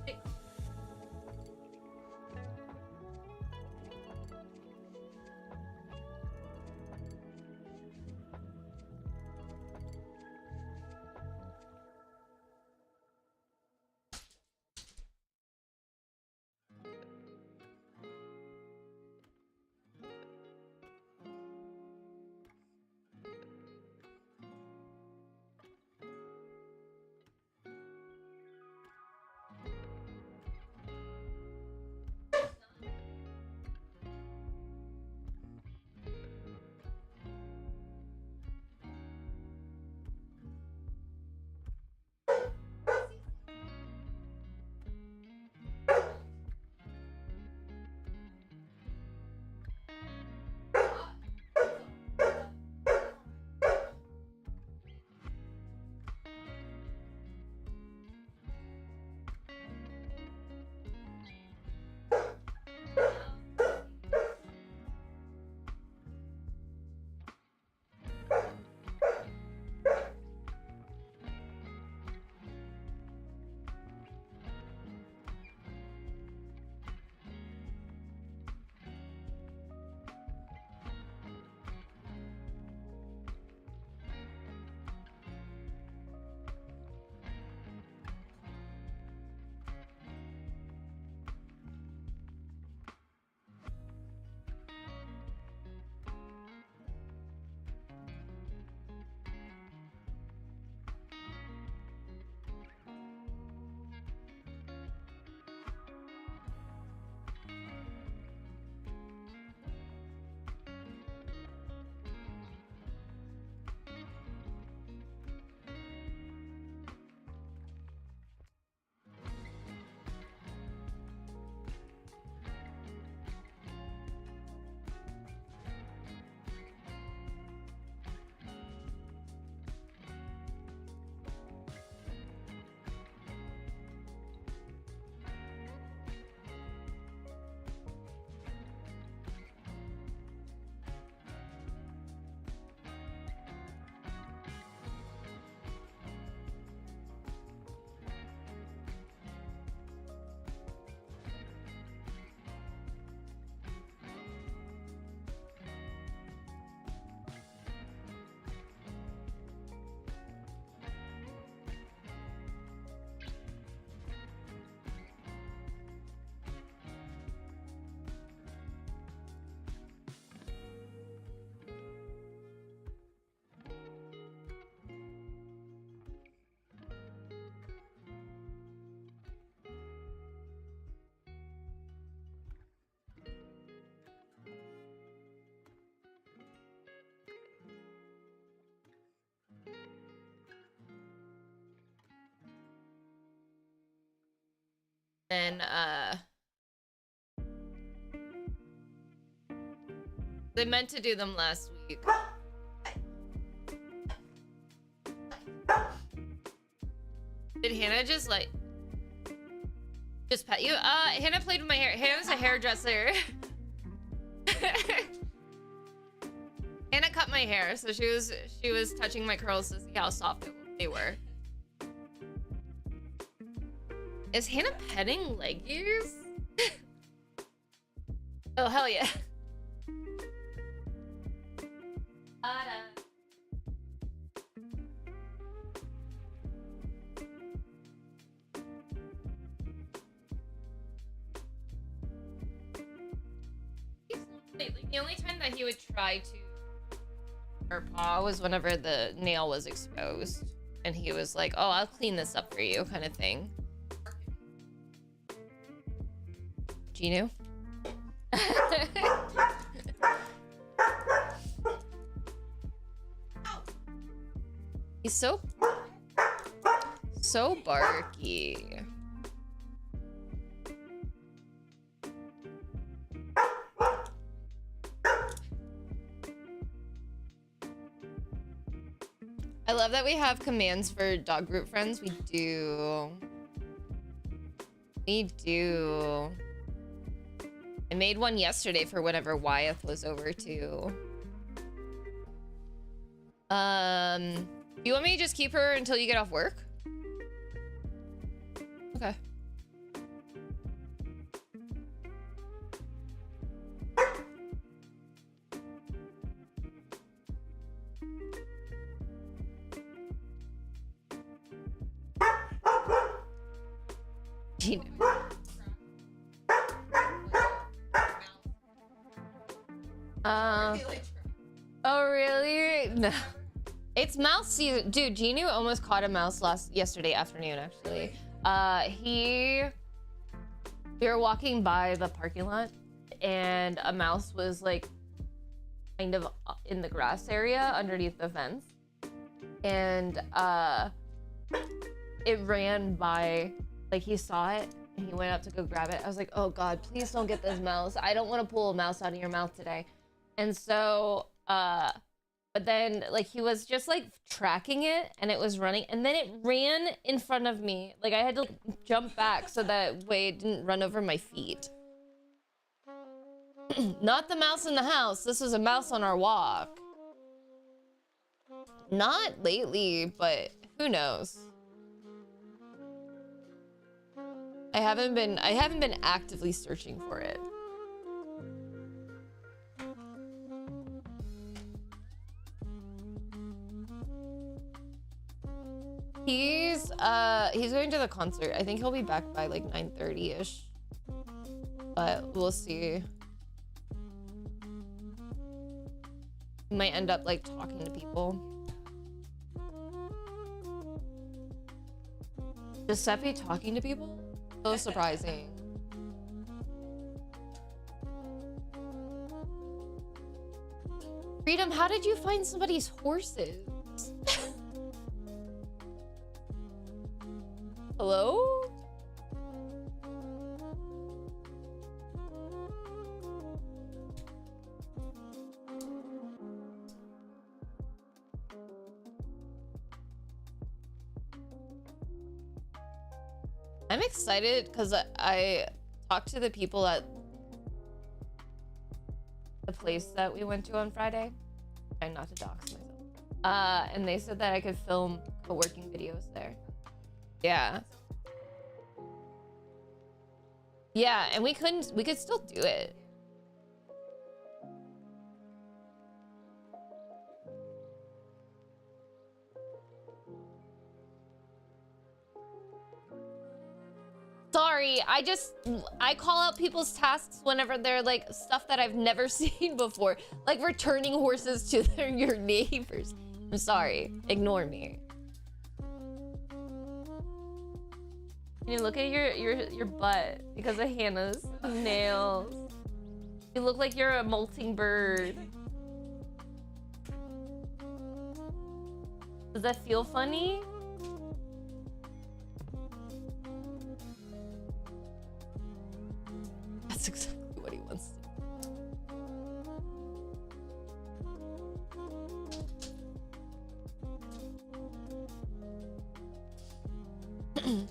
And they meant to do them last week. Did Hannah just like just pet you? Hannah played with my hair. Hannah's a hairdresser. Hannah cut my hair, so she was touching my curls to see how soft they were. Is Hannah petting leg ears? Oh hell yeah. Like, the only time that he would try to her paw was whenever the nail was exposed, and he was like, "Oh, I'll clean this up for you," kind of thing. Ginu? He's so barky. I love that we have commands for dog group friends. We do. We do. I made one yesterday for whenever Wyeth was over too. Do you want me to just keep her until you get off work? Okay. Oh really? No. It's mouse season. Dude, Genu almost caught a mouse yesterday afternoon, actually. We were walking by the parking lot and a mouse was like kind of in the grass area underneath the fence. And it ran by, like he saw it and he went up to go grab it. I was like, oh God, please don't get this mouse. I don't want to pull a mouse out of your mouth today. And so, but then like he was just like tracking it and it was running and then it ran in front of me. Like I had to like, jump back so that way it didn't run over my feet. Not the mouse in the house. This was a mouse on our walk. Not lately, but who knows? I haven't been actively searching for it. He's going to the concert. I think he'll be back by like 9:30ish. But we'll see. He might end up like talking to people. Giuseppe talking to people? So surprising. Freedom, how did you find somebody's horses? Hello? I'm excited because I talked to the people at the place that we went to on Friday. Trying not to dox myself. And they said that I could film co-working videos there. Yeah. Yeah, and we could still do it. Sorry, I call out people's tasks whenever they're like stuff that I've never seen before. Like returning horses to your neighbors. I'm sorry, ignore me. You look at your butt because of Hannah's nails. You look like you're a molting bird. Does that feel funny? Good.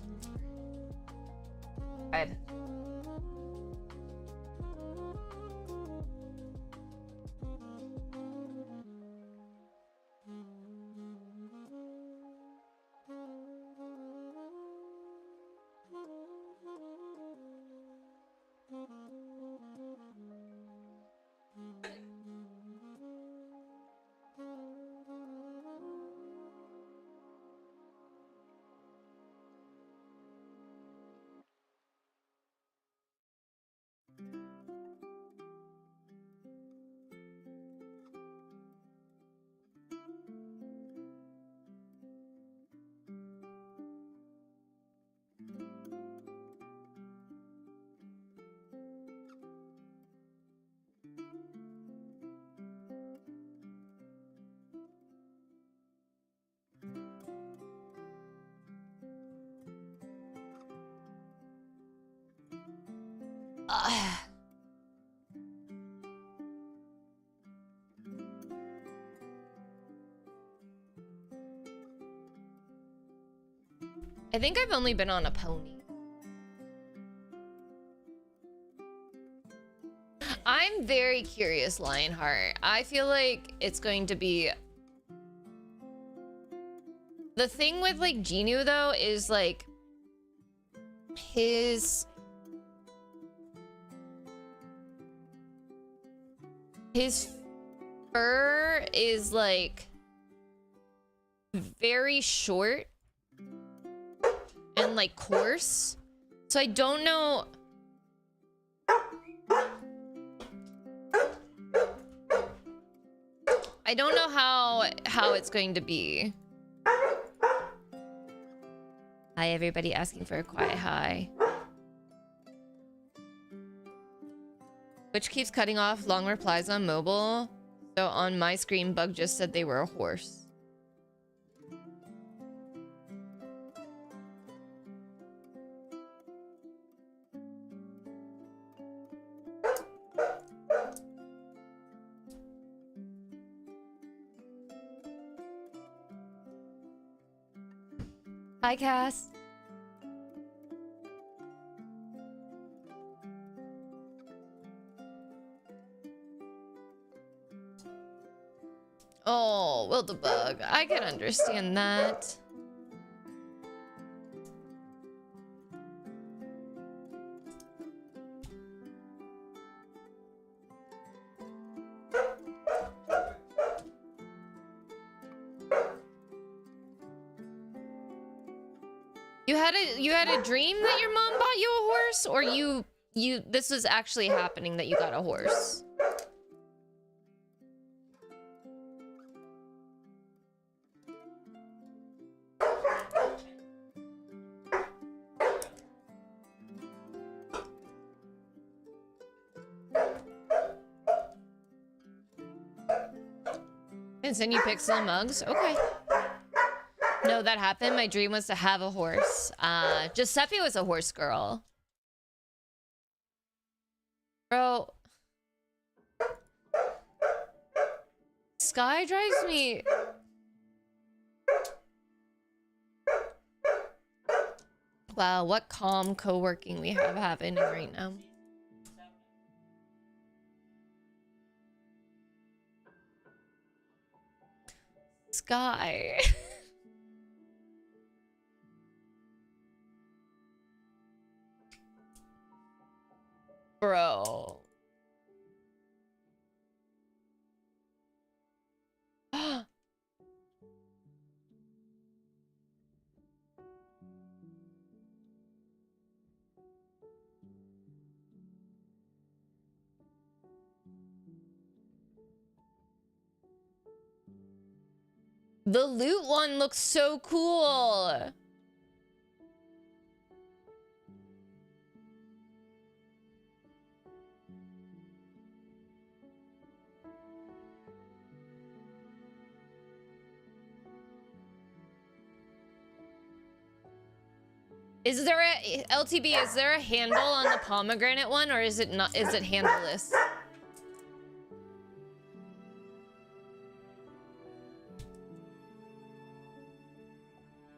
I think I've only been on a pony. I'm very curious, Lionheart. I feel like it's going to be... The thing with, like, Genu, though, is, like... His fur is, like... very short. And, like, coarse. So I don't know... I don't know how it's going to be. Hi, everybody asking for a quiet hi. Which keeps cutting off long replies on mobile. So on my screen, Bug just said they were a horse. Hi, Cass. Oh, well, the bug. I can understand that. You had a dream that your mom bought you a horse, or this was actually happening that you got a horse? And then you pixel mugs? Okay. No, that happened. My dream was to have a horse. Giuseppe was a horse girl. Bro. Sky drives me... Wow, what calm co-working we have happening right now. Sky. Bro. The loot one looks so cool. Is there a LTB? Is there a handle on the pomegranate one, or is it not? Is it handleless?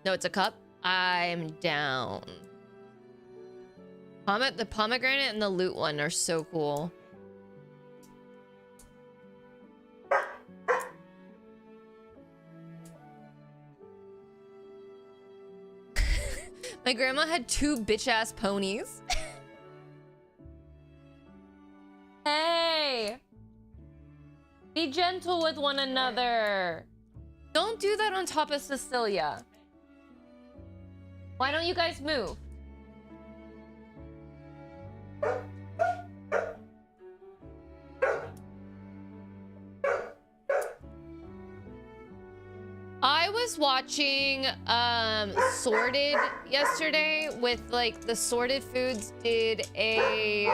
No, it's a cup. I'm down. The pomegranate and the loot one are so cool. My grandma had 2 bitch-ass ponies. Hey! Be gentle with one another. Don't do that on top of Cecilia. Why don't you guys move? I was watching Sorted yesterday with like the Sorted Foods did a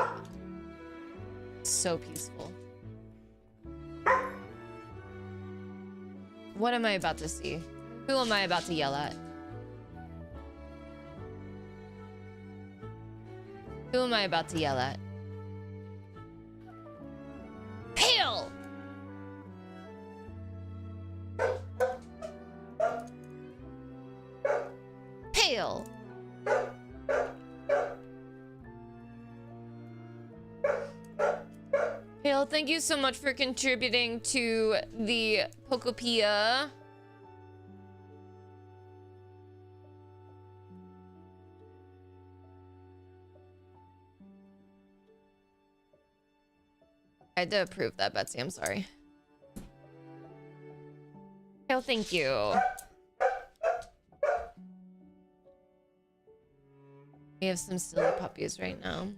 so peaceful. What am I about to see? Who am I about to yell at? Who am I about to yell at? Pale! Pale! Pale, thank you so much for contributing to the Pokopia. I had to approve that, Betsy. I'm sorry. Pale, thank you. We have some silly puppies right now.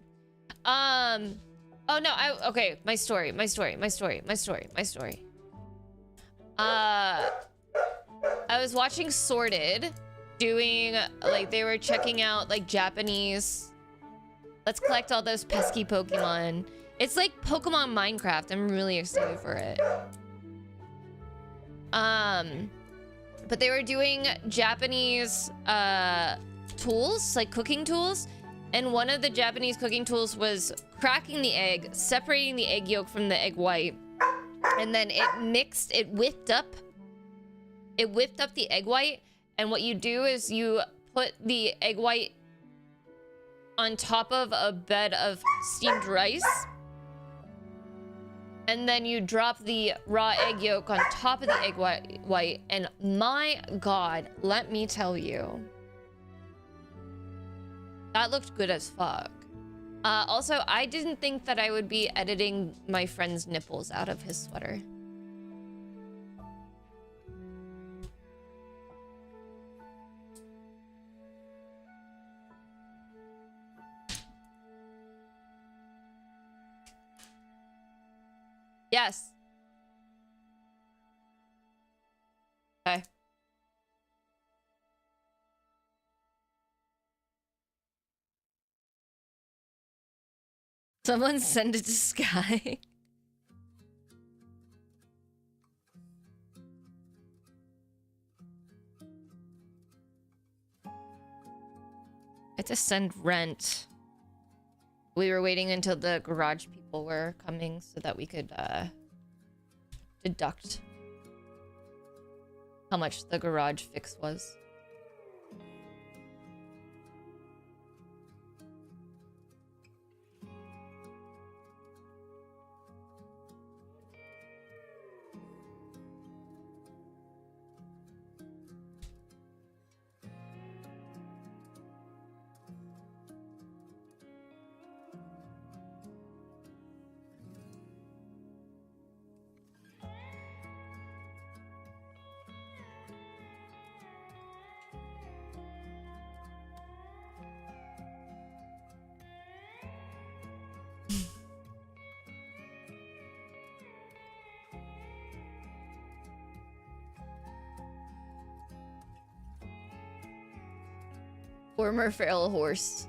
Oh no, okay, my story. I was watching Sorted doing, like, they were checking out, like, Japanese. Let's collect all those pesky Pokemon. It's like Pokemon Minecraft. I'm really excited for it. But they were doing Japanese, tools, like cooking tools. And one of the Japanese cooking tools was cracking the egg, separating the egg yolk from the egg white. And then it whipped up the egg white. And what you do is you put the egg white on top of a bed of steamed rice. And then you drop the raw egg yolk on top of the egg white. And my God, let me tell you. That looked good as fuck. Also, I didn't think that I would be editing my friend's nipples out of his sweater. Yes. Okay. Someone send it to Sky. I had to send rent. We were waiting until the garage people were coming so that we could deduct how much the garage fix was. Former feral horse.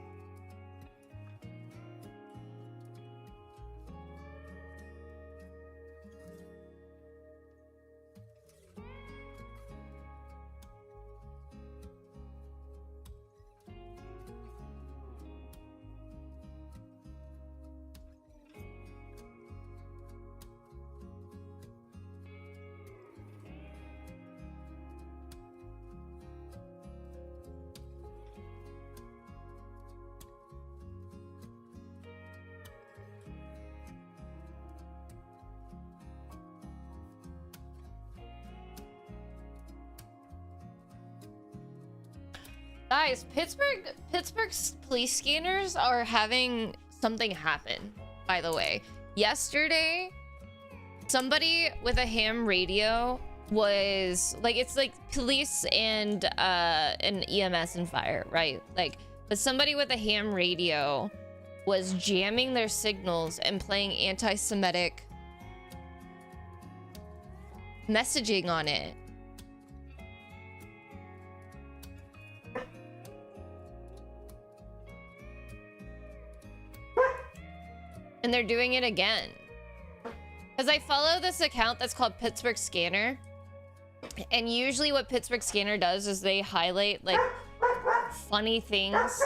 Guys, Pittsburgh's police scanners are having something happen, by the way. Yesterday, somebody with a ham radio was like, it's like police and an EMS and fire, right? Like, but somebody with a ham radio was jamming their signals and playing anti-Semitic messaging on it. And they're doing it again. Because I follow this account that's called Pittsburgh Scanner. And usually what Pittsburgh Scanner does is they highlight like funny things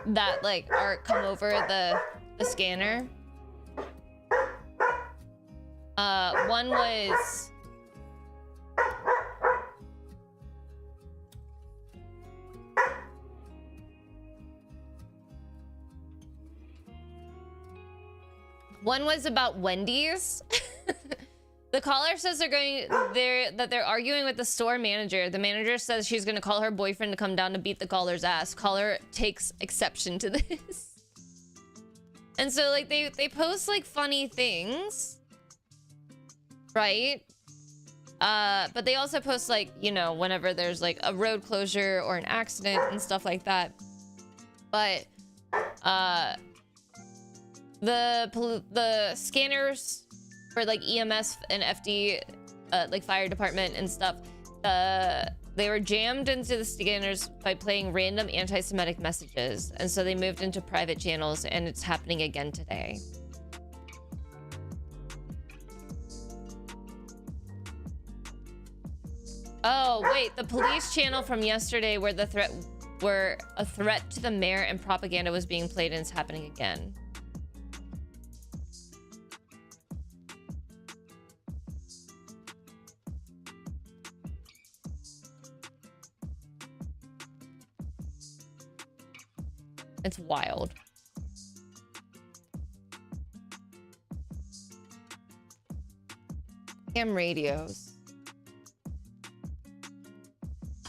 that like come over the scanner. One was about Wendy's. The caller says they're arguing with the store manager. The manager says she's gonna call her boyfriend to come down to beat the caller's ass. Caller takes exception to this. And so like they post like funny things, right? But they also post like, you know, whenever there's like a road closure or an accident and stuff like that. But the scanners for like EMS and FD, like fire department and stuff, they were jammed into the scanners by playing random anti-Semitic messages, and so they moved into private channels, and it's happening again today. Oh wait, the police channel from yesterday where a threat to the mayor and propaganda was being played, and it's happening again. It's wild. Ham radios.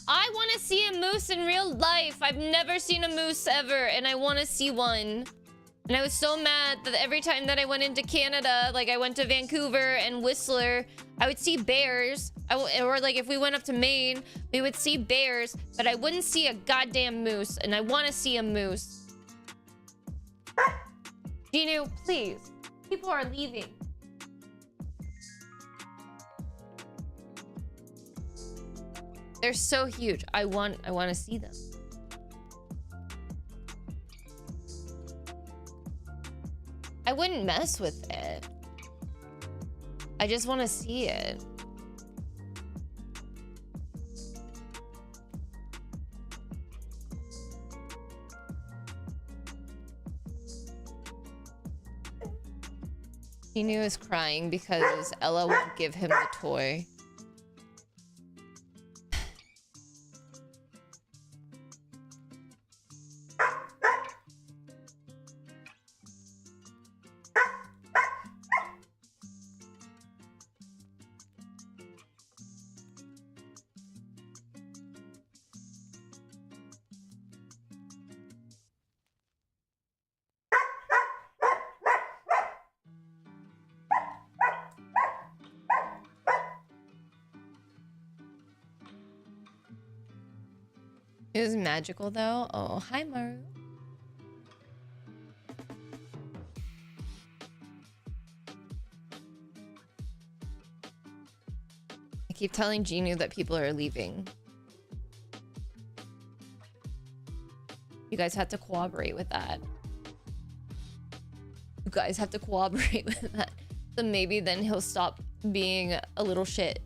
I want to see a moose in real life. I've never seen a moose ever, and I want to see one. And I was so mad that every time that I went into Canada, like I went to Vancouver and Whistler, I would see bears. Or like if we went up to Maine, we would see bears, but I wouldn't see a goddamn moose, and I want to see a moose. Ginu, please. People are leaving. They're so huge. I want to see them. I wouldn't mess with it. I just want to see it. Ginu is crying because Ella won't give him the toy. It was magical though. Oh, hi Maru. I keep telling Ginu that people are leaving. You guys have to cooperate with that. You guys have to cooperate with that. So maybe then he'll stop being a little shit.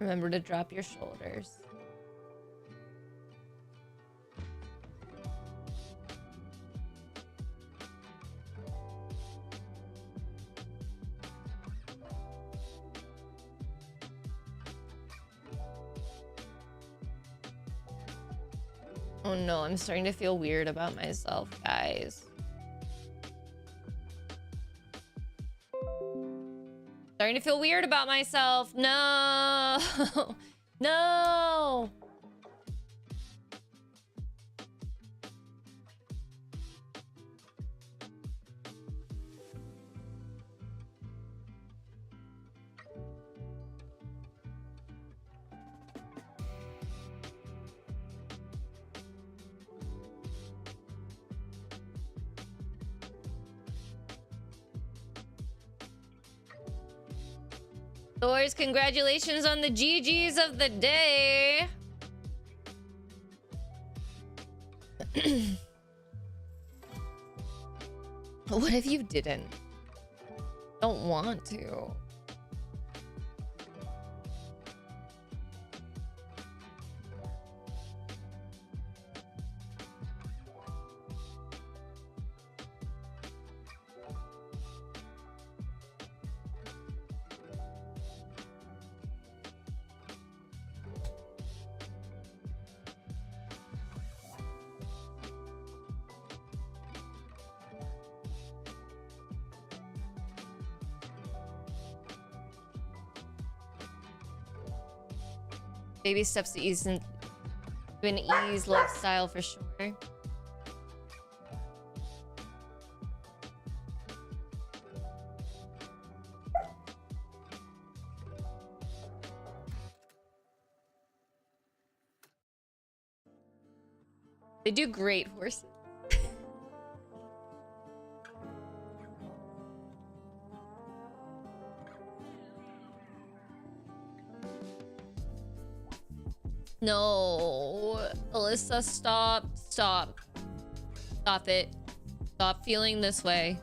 Remember to drop your shoulders. Oh no, I'm starting to feel weird about myself, guys. Starting to feel weird about myself. No. No. Doors, congratulations on the GGs of the day. What if you didn't? Don't want to. Baby steps to ease to an ease lifestyle for sure. They do great, horses. No, Alyssa, stop. Stop it. Stop feeling this way.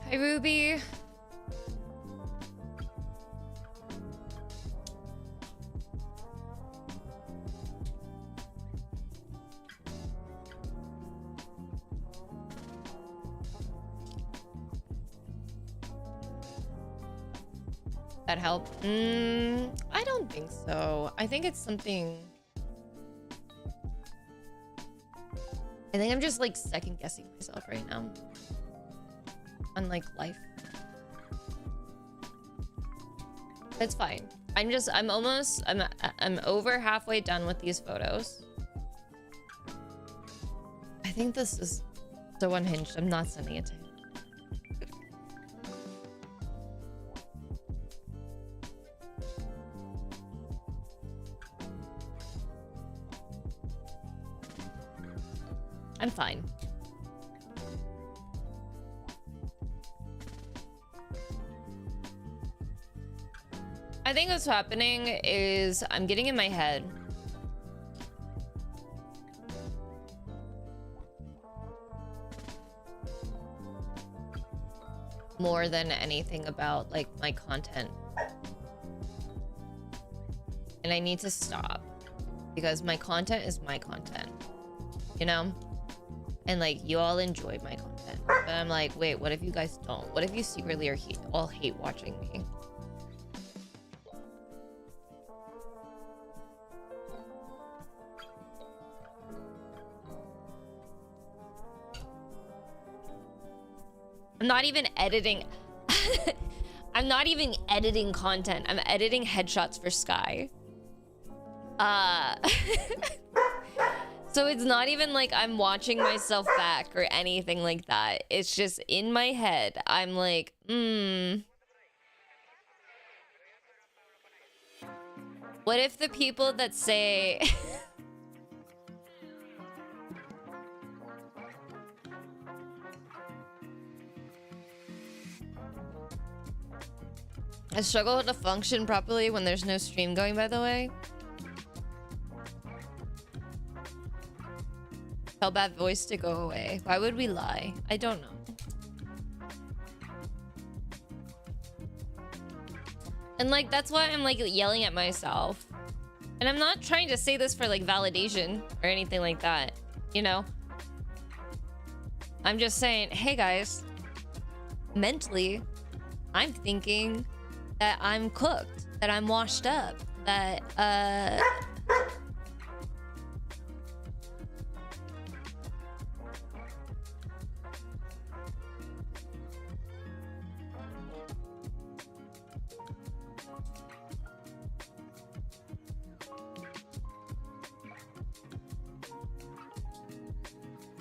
Hi, Ruby. That help? I don't think so. I think it's something. I think I'm just like second guessing myself right now. On like life. It's fine. I'm over halfway done with these photos. I think this is so unhinged. I'm not sending it to him. I'm fine. I think what's happening is I'm getting in my head. More than anything about like my content. And I need to stop because my content is my content, you know? And like you all enjoy my content, but I'm like, wait, what if you guys don't? What if you secretly are all hate watching me? I'm not even editing. I'm not even editing content. I'm editing headshots for Sky. So it's not even like I'm watching myself back or anything like that. It's just in my head. I'm like, what if the people that say... I struggle to function properly when there's no stream going, by the way. Tell bad voice to go away. Why would we lie? I don't know. And like, that's why I'm like yelling at myself. And I'm not trying to say this for like validation or anything like that, you know? I'm just saying, hey guys, mentally, I'm thinking that I'm cooked, that I'm washed up, that,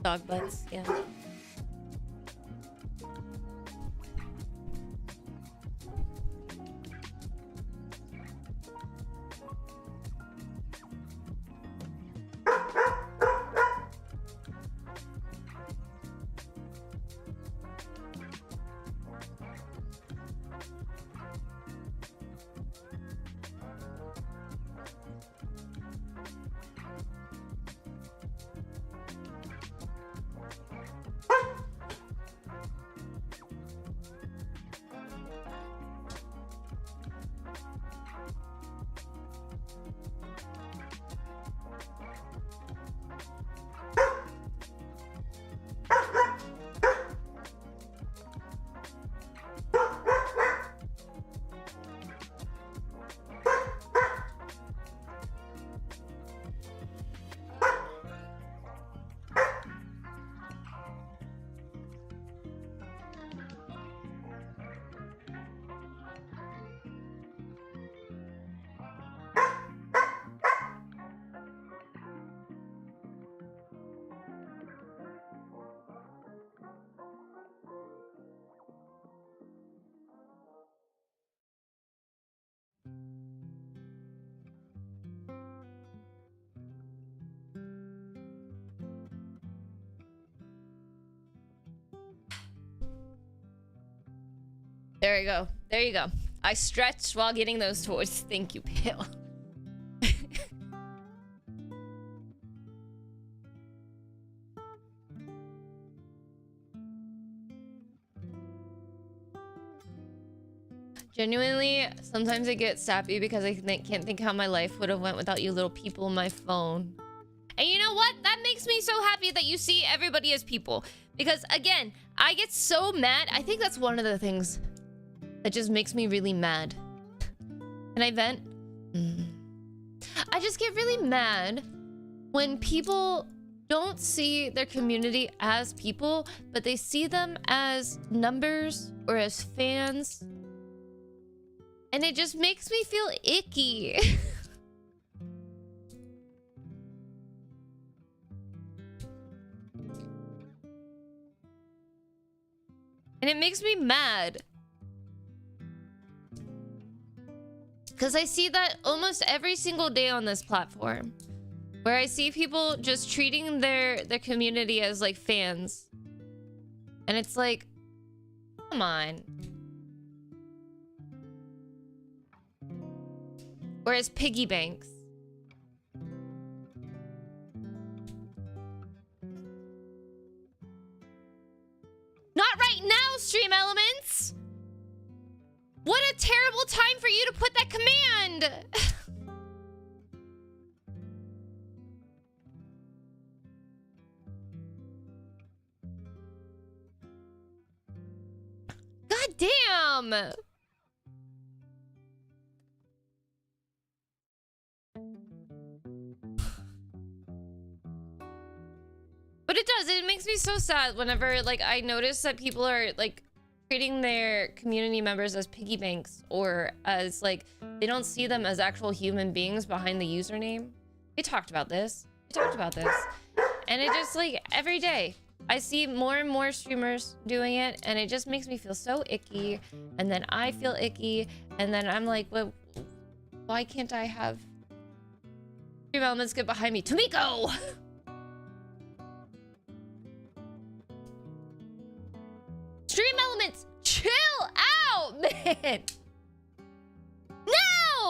dog butts, yeah. There you go. There you go. I stretched while getting those toys. Thank you, Pale. Genuinely, sometimes I get sappy because I can't think how my life would have went without you little people on my phone. And you know what? That makes me so happy that you see everybody as people. Because again, I get so mad. I think that's one of the things that just makes me really mad. Can I vent? I just get really mad when people don't see their community as people, but they see them as numbers or as fans. And it just makes me feel icky. And it makes me mad. Because I see that almost every single day on this platform. Where I see people just treating their community as like fans. And it's like, come on. Or as piggy banks. Not right now, Stream Elements! What a terrible time for you to put that command! God damn! But it does, it makes me so sad whenever like I notice that people are like treating their community members as piggy banks or as like they don't see them as actual human beings behind the username. We talked about this. And it just like every day I see more and more streamers doing it and it just makes me feel so icky, and then I feel icky, and then I'm like, well, why can't I have Stream Elements get behind me? Tomiko! Stream Elements, chill out, man!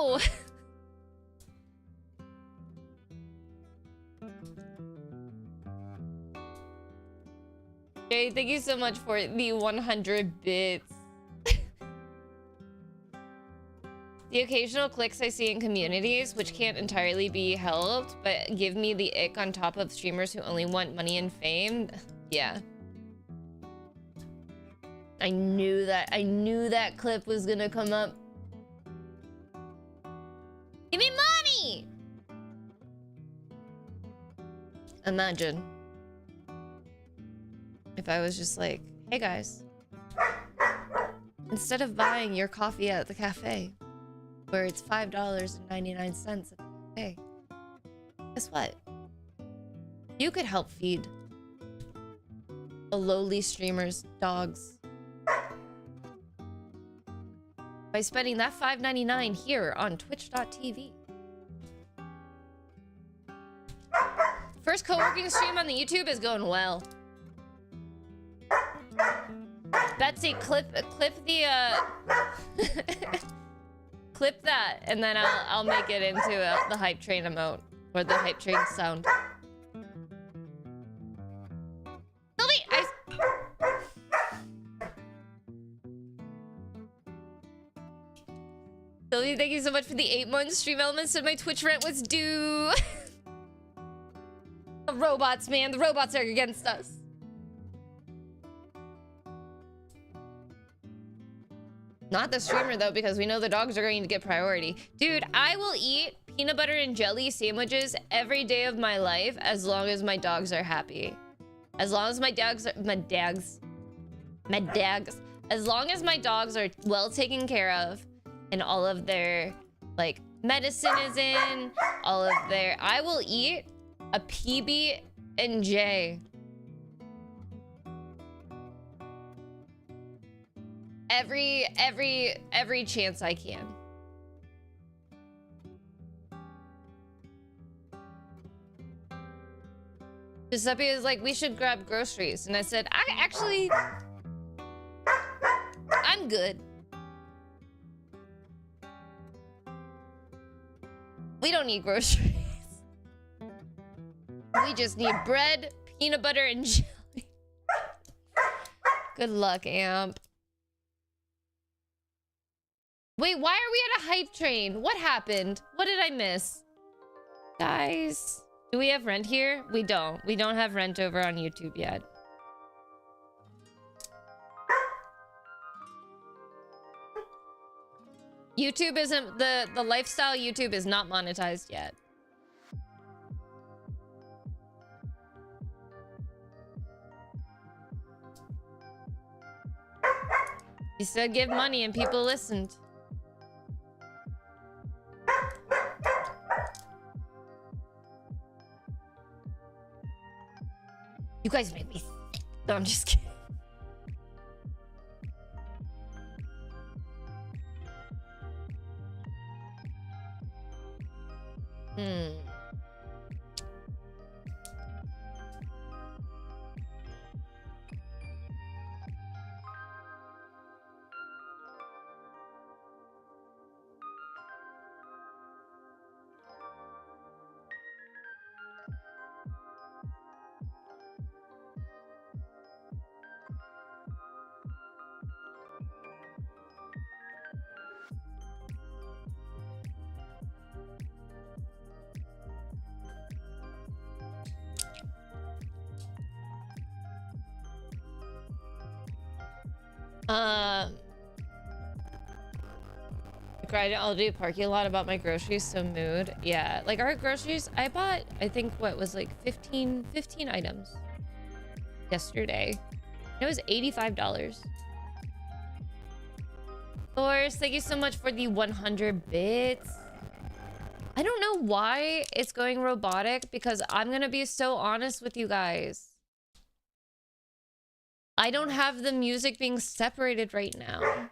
No! Jay, thank you so much for the 100 bits. The occasional clicks I see in communities, which can't entirely be helped, but give me the ick on top of streamers who only want money and fame. Yeah. I knew that clip was gonna come up. Give me money! Imagine if I was just like, hey guys, instead of buying your coffee at the cafe, where it's $5.99 a day, guess what? You could help feed the lowly streamers' dogs by spending that $5.99 here on twitch.tv. First co-working stream on the YouTube is going well. Betsy, clip the clip that, and then I'll make it into the hype train emote or the hype train sound. Sylvie, thank you so much for the 8 months. Stream Elements said my Twitch rent was due. The robots, man. The robots are against us. Not the streamer, though, because we know the dogs are going to get priority. Dude, I will eat peanut butter and jelly sandwiches every day of my life as long as my dogs are happy. As long as my dogs are... As long as my dogs are well taken care of and all of their, like, medicine is in, all of their... I will eat a PB&J. Every chance I can. Giuseppe is like, we should grab groceries. And I said, I'm good. We don't need groceries. We just need bread, peanut butter, and jelly. Good luck, Amp. Wait, why are we at a hype train? What happened? What did I miss? Guys, do we have rent here? We don't. We don't have rent over on YouTube yet. YouTube isn't... The lifestyle YouTube is not monetized yet. You said give money and people listened. You guys make me sick. No, I'm just kidding. I'll do parking lot about my groceries, so mood. Yeah, like our groceries, I bought, I think, what was like 15 items yesterday. It was $85. Thors, thank you so much for the 100 bits. I don't know why it's going robotic, because I'm gonna be so honest with you guys. I don't have the music being separated right now.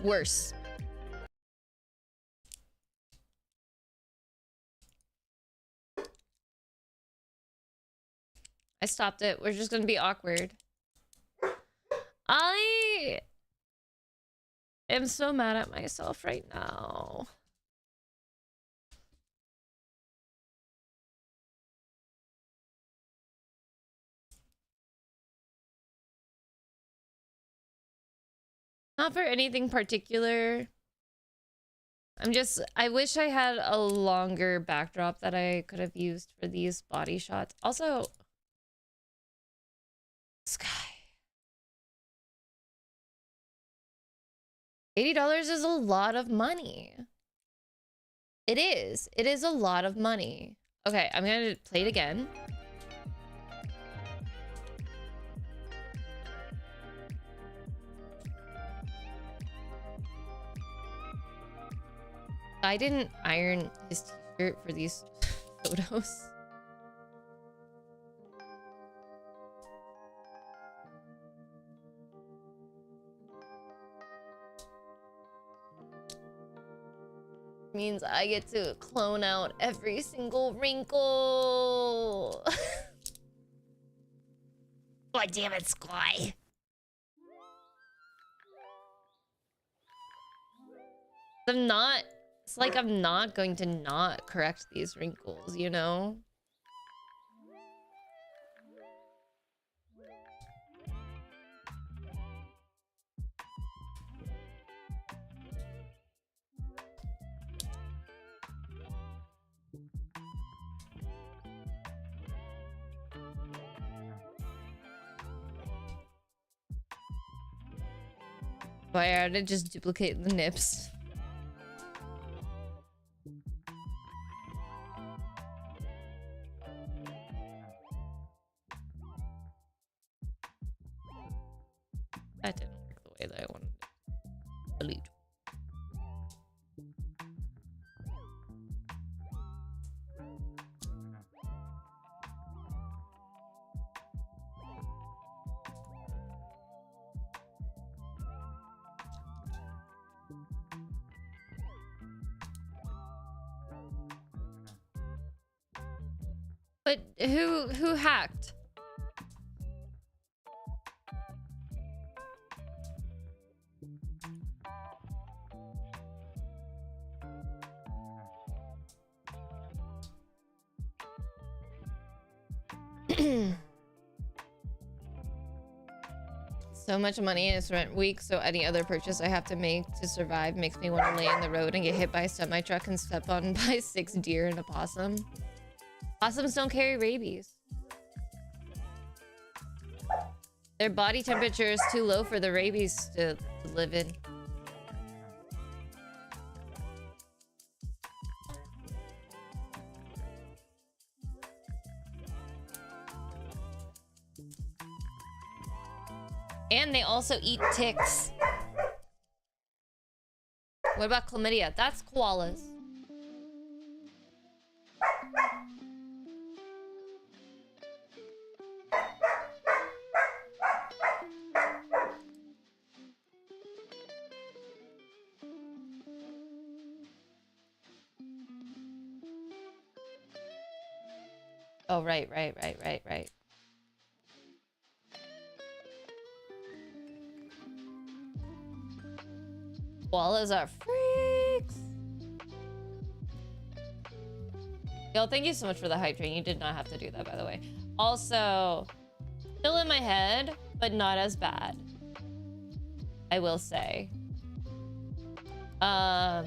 Worse. I stopped it. We're just gonna be awkward. I am so mad at myself right now. Not for anything particular. I wish I had a longer backdrop that I could have used for these body shots. Also, Sky. $80 is a lot of money. It is. It is a lot of money. Okay, I'm gonna play it again. I didn't iron his t-shirt for these photos. Means I get to clone out every single wrinkle. God damn it, Sky. It's like I'm not going to not correct these wrinkles, you know? Why are they just duplicate the nips? That didn't work the way that I wanted it. Delete. But who hacked? So much money and it's rent week, so any other purchase I have to make to survive makes me want to lay in the road and get hit by a semi-truck and step on by 6 deer and a possum. Possums don't carry rabies. Their body temperature is too low for the rabies to live in. And they also eat ticks. What about chlamydia? That's koalas. Oh, right. Koalas are freaks. Yo, thank you so much for the hype train. You did not have to do that, by the way. Also, still in my head, but not as bad, I will say. I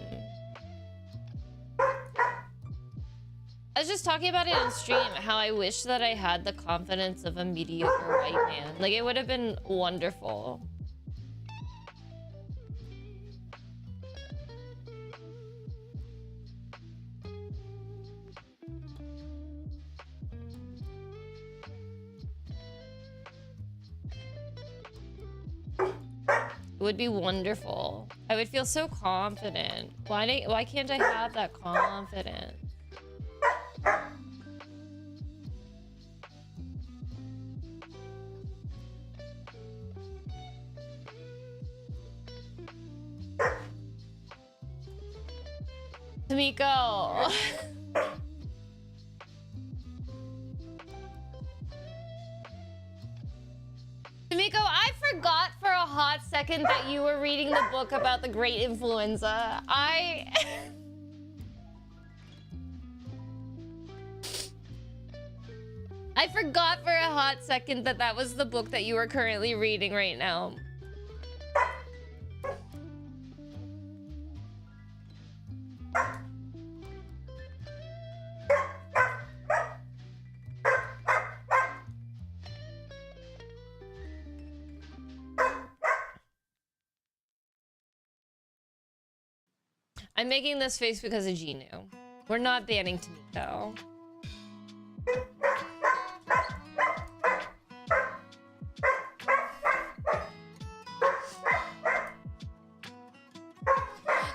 was just talking about it on stream, how I wish that I had the confidence of a mediocre white man. Like, it would have been wonderful. It would be wonderful. I would feel so confident. Why can't I have that confidence? Tamiko. Tamiko, I forgot for a hot second that you were reading the book about the great influenza. I forgot for a hot second that that was the book that you were currently reading right now. I'm making this face because of Genu. We're not banning Tamiko.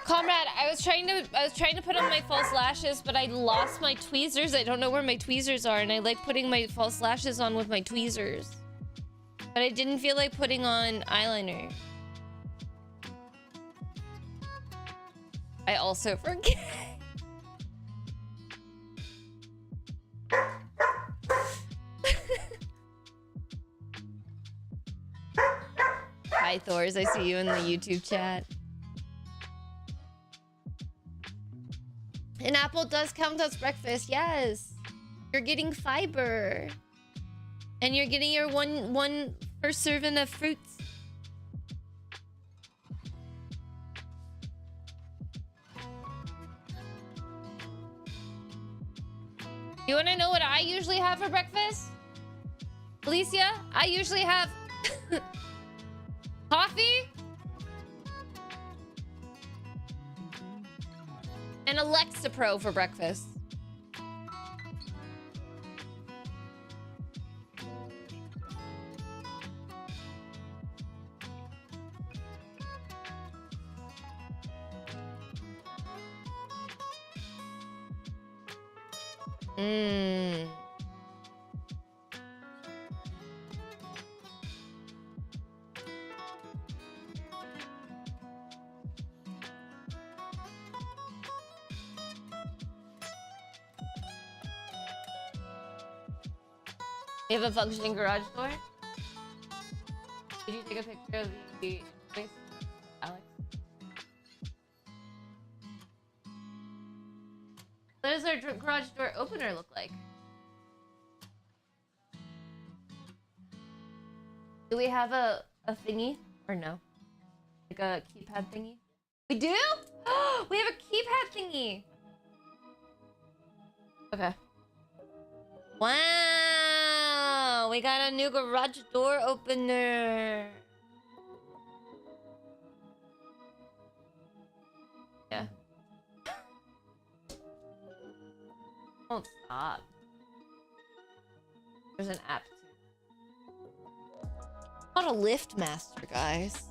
Comrade, I was trying to put on my false lashes, but I lost my tweezers. I don't know where my tweezers are, and I like putting my false lashes on with my tweezers. But I didn't feel like putting on eyeliner. I also forget. Hi, Thors. I see you in the YouTube chat. An apple does count as breakfast. Yes. You're getting fiber. And you're getting your one first serving of fruits. You want to know what I usually have for breakfast? Alicia, I usually have coffee and Alexa Pro for breakfast. You have a functioning garage door? Did you take a picture of the place, Alex? What does our garage door opener look like? Do we have a thingy or no? Like a keypad thingy? We do? We have a keypad thingy. Okay. Wow, we got a new garage door opener. Yeah. Don't stop. There's an app too. Not a lift master, guys.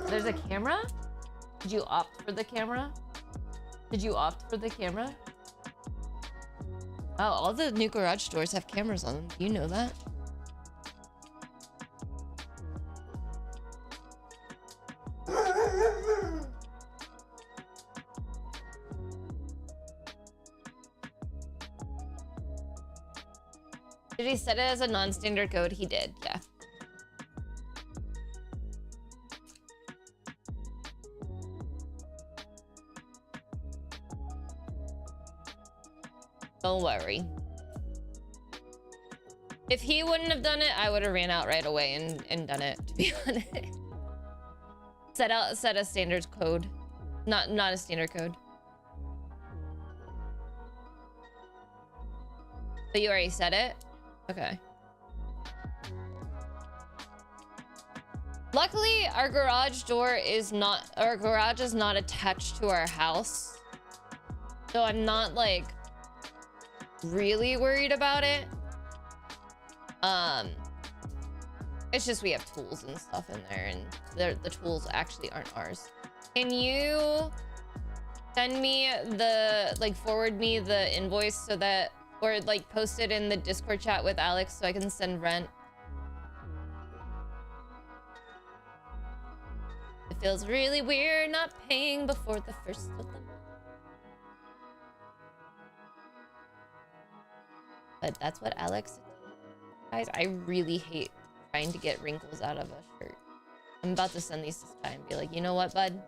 There's a camera? Did you opt for the camera? Did you opt for the camera? Oh, all the new garage doors have cameras on them. You know that. Did he set it as a non-standard code? He did, yeah. Don't worry. If he wouldn't have done it, I would have ran out right away and done it, to be honest. Set a standard code. Not a standard code. But you already set it? Okay. Luckily, our garage is not attached to our house. So I'm not like really worried about it. It's just we have tools and stuff in there, and the tools actually aren't ours. Can you send me forward me the invoice so that, or like post it in the Discord chat with Alex so I can send rent? It feels really weird not paying before the first of the month. But that's what Alex did. Guys, I really hate trying to get wrinkles out of a shirt. I'm about to send these to Sky and be like, you know what, bud?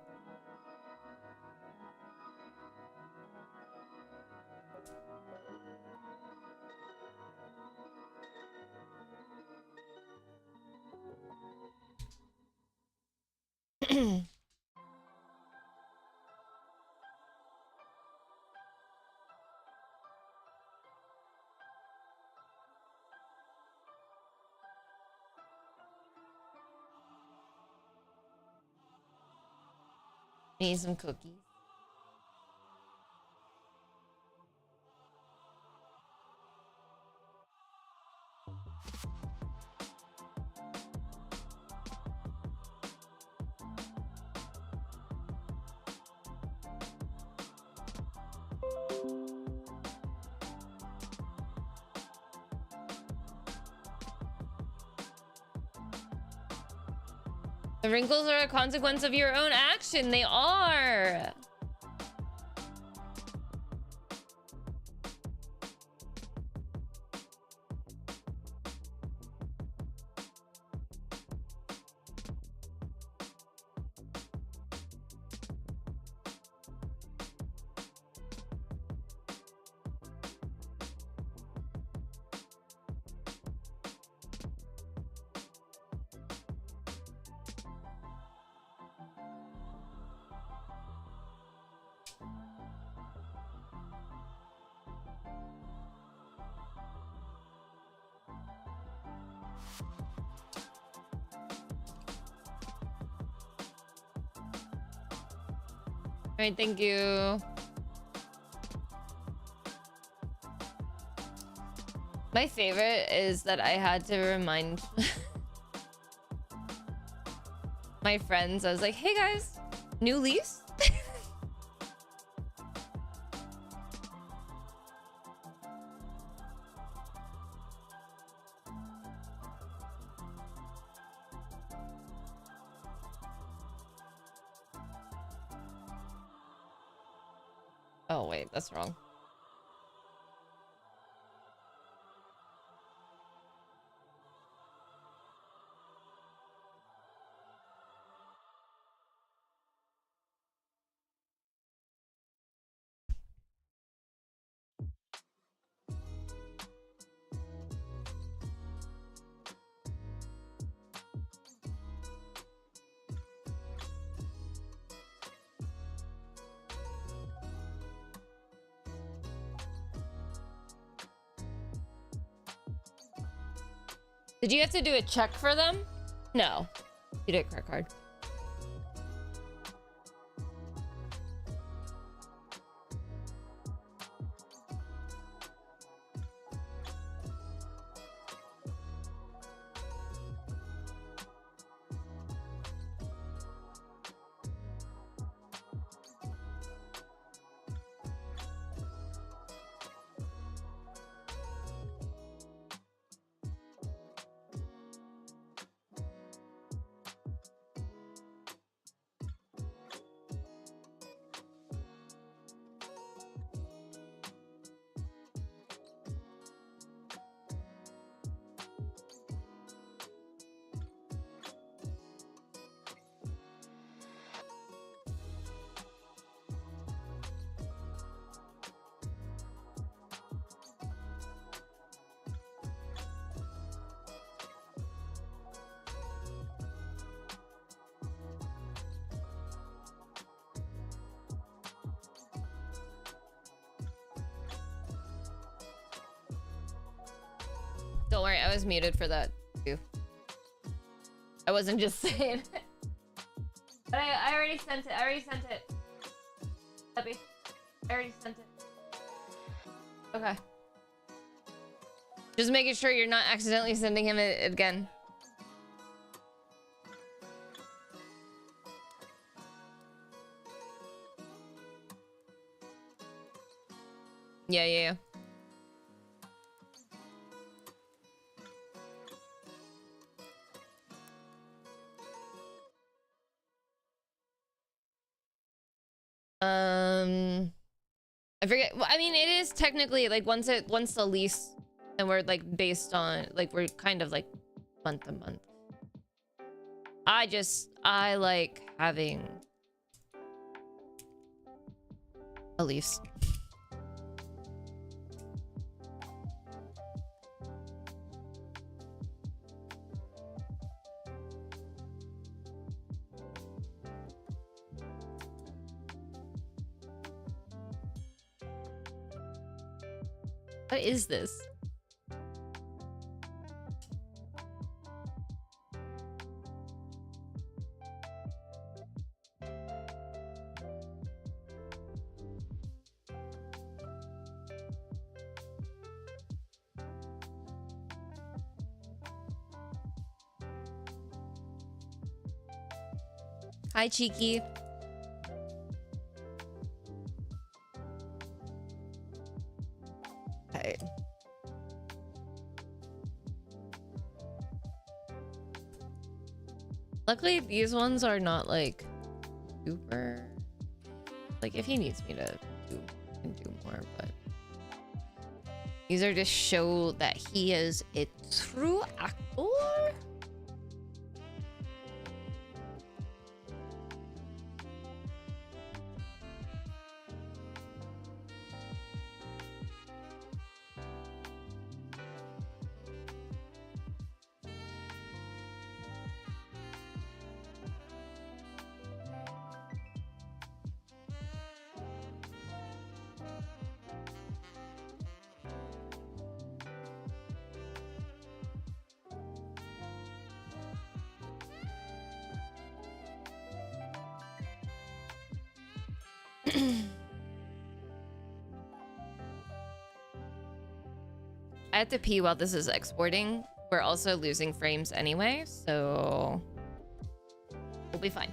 Need some cookies. The wrinkles are a consequence of your own action. They are. All right, thank you. My favorite is that I had to remind my friends. I was like, hey guys, new lease? Oh wait, that's wrong. Did you have to do a check for them? No. You did a credit card. Don't worry, I was muted for that too. I wasn't just saying it. But I already sent it. I already sent it. Happy. I already sent it. Okay. Just making sure you're not accidentally sending him it again. Yeah. I forget. Well, I mean, it is technically like once the lease, and we're like based on like we're kind of like month to month. I like having a lease. What is this? Hi, Cheeky. Hey. Luckily, these ones are not like super. Like, if he needs me to do, I can do more, but these are just show that he is a true actor. I have to pee while this is exporting. We're also losing frames anyway, so we'll be fine.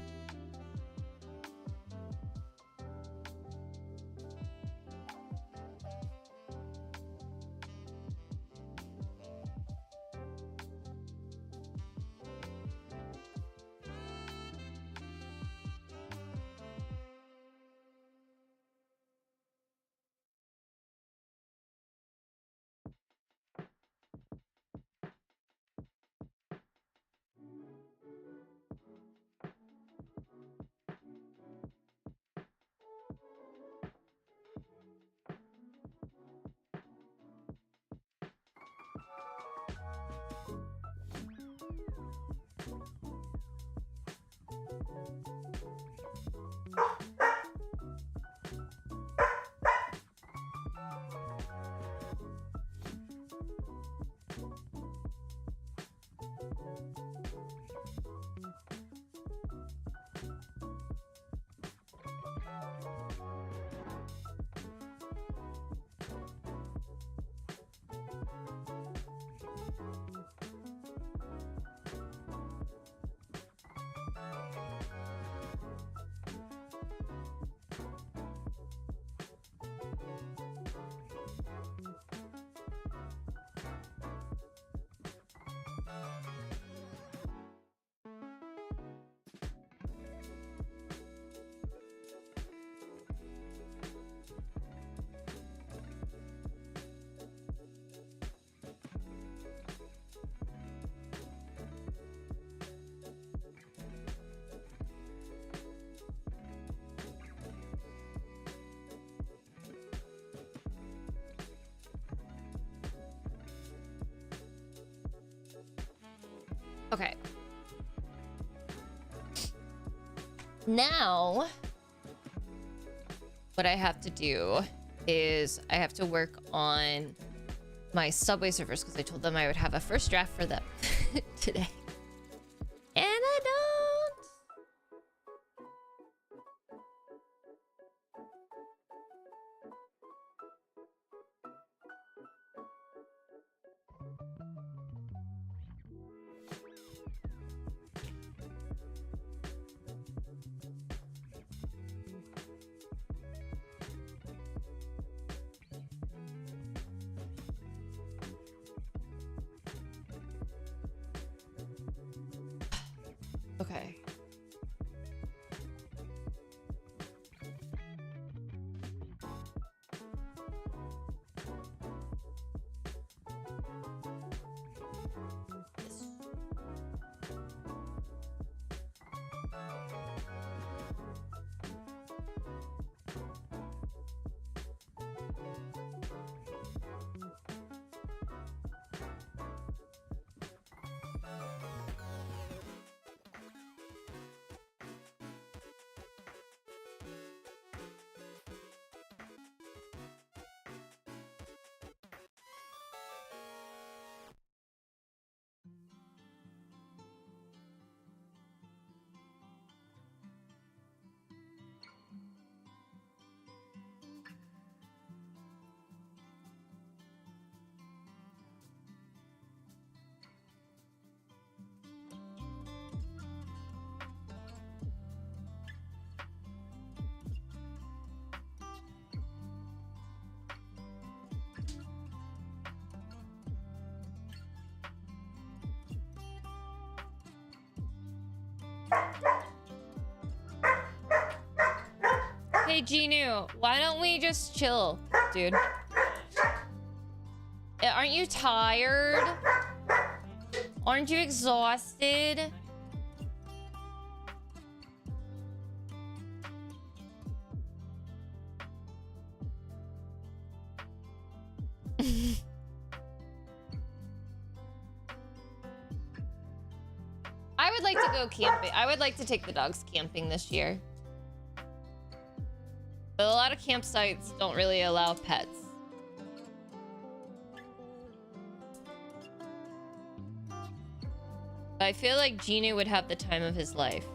Okay. Now, what I have to do is I have to work on my Subway servers because I told them I would have a first draft for them today. And I don't. Hey, Genu, why don't we just chill, dude? Aren't you tired? Aren't you exhausted? I would like to go camping. I would like to take the dogs camping this year. But a lot of campsites don't really allow pets. But I feel like Genu would have the time of his life.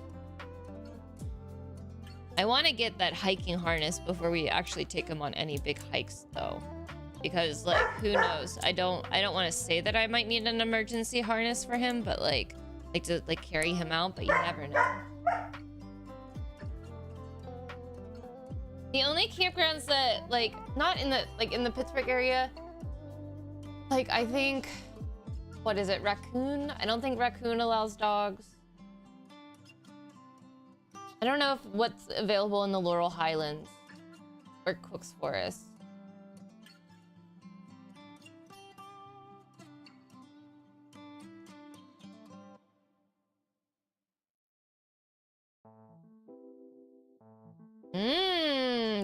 I want to get that hiking harness before we actually take him on any big hikes, though. Because, like, who knows? I don't want to say that I might need an emergency harness for him, but like to carry him out, but you never know. The only campgrounds that, like, not in the Pittsburgh area, like, I think, what is it, Raccoon? I don't think Raccoon allows dogs. I don't know if what's available in the Laurel Highlands or Cook's Forest.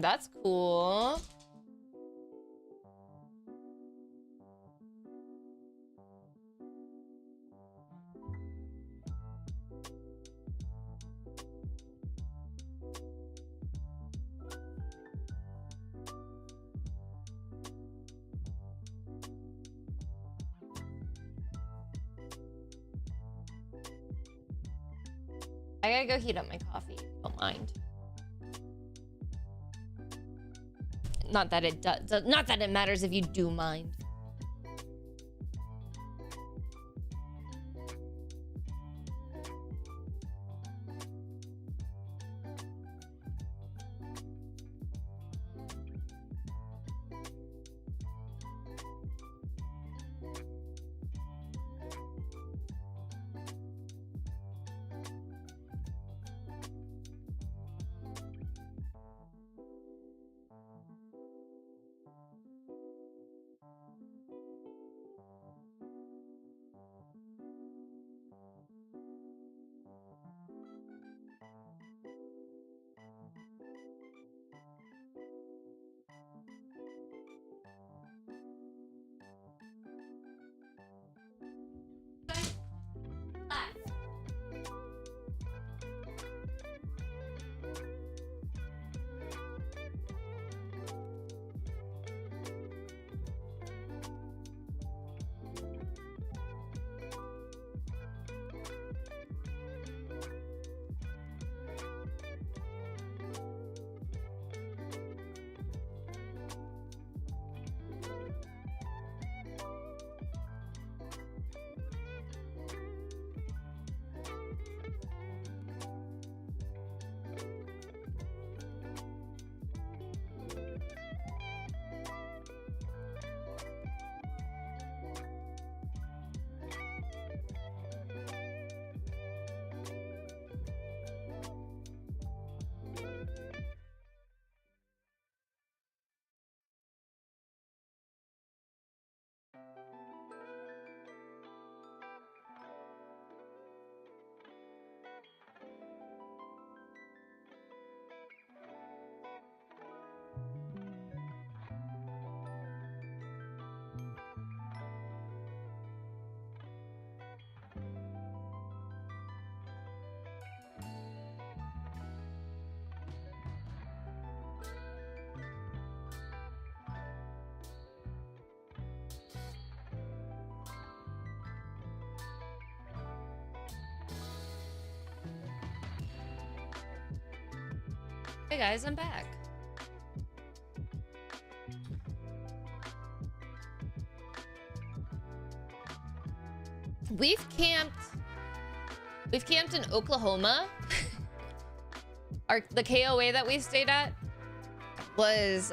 That's cool. I gotta go heat up my coffee. Don't mind. Not that it does. Not that it matters if you do mind. Hey guys, I'm back. We've camped in Oklahoma. The KOA that we stayed at was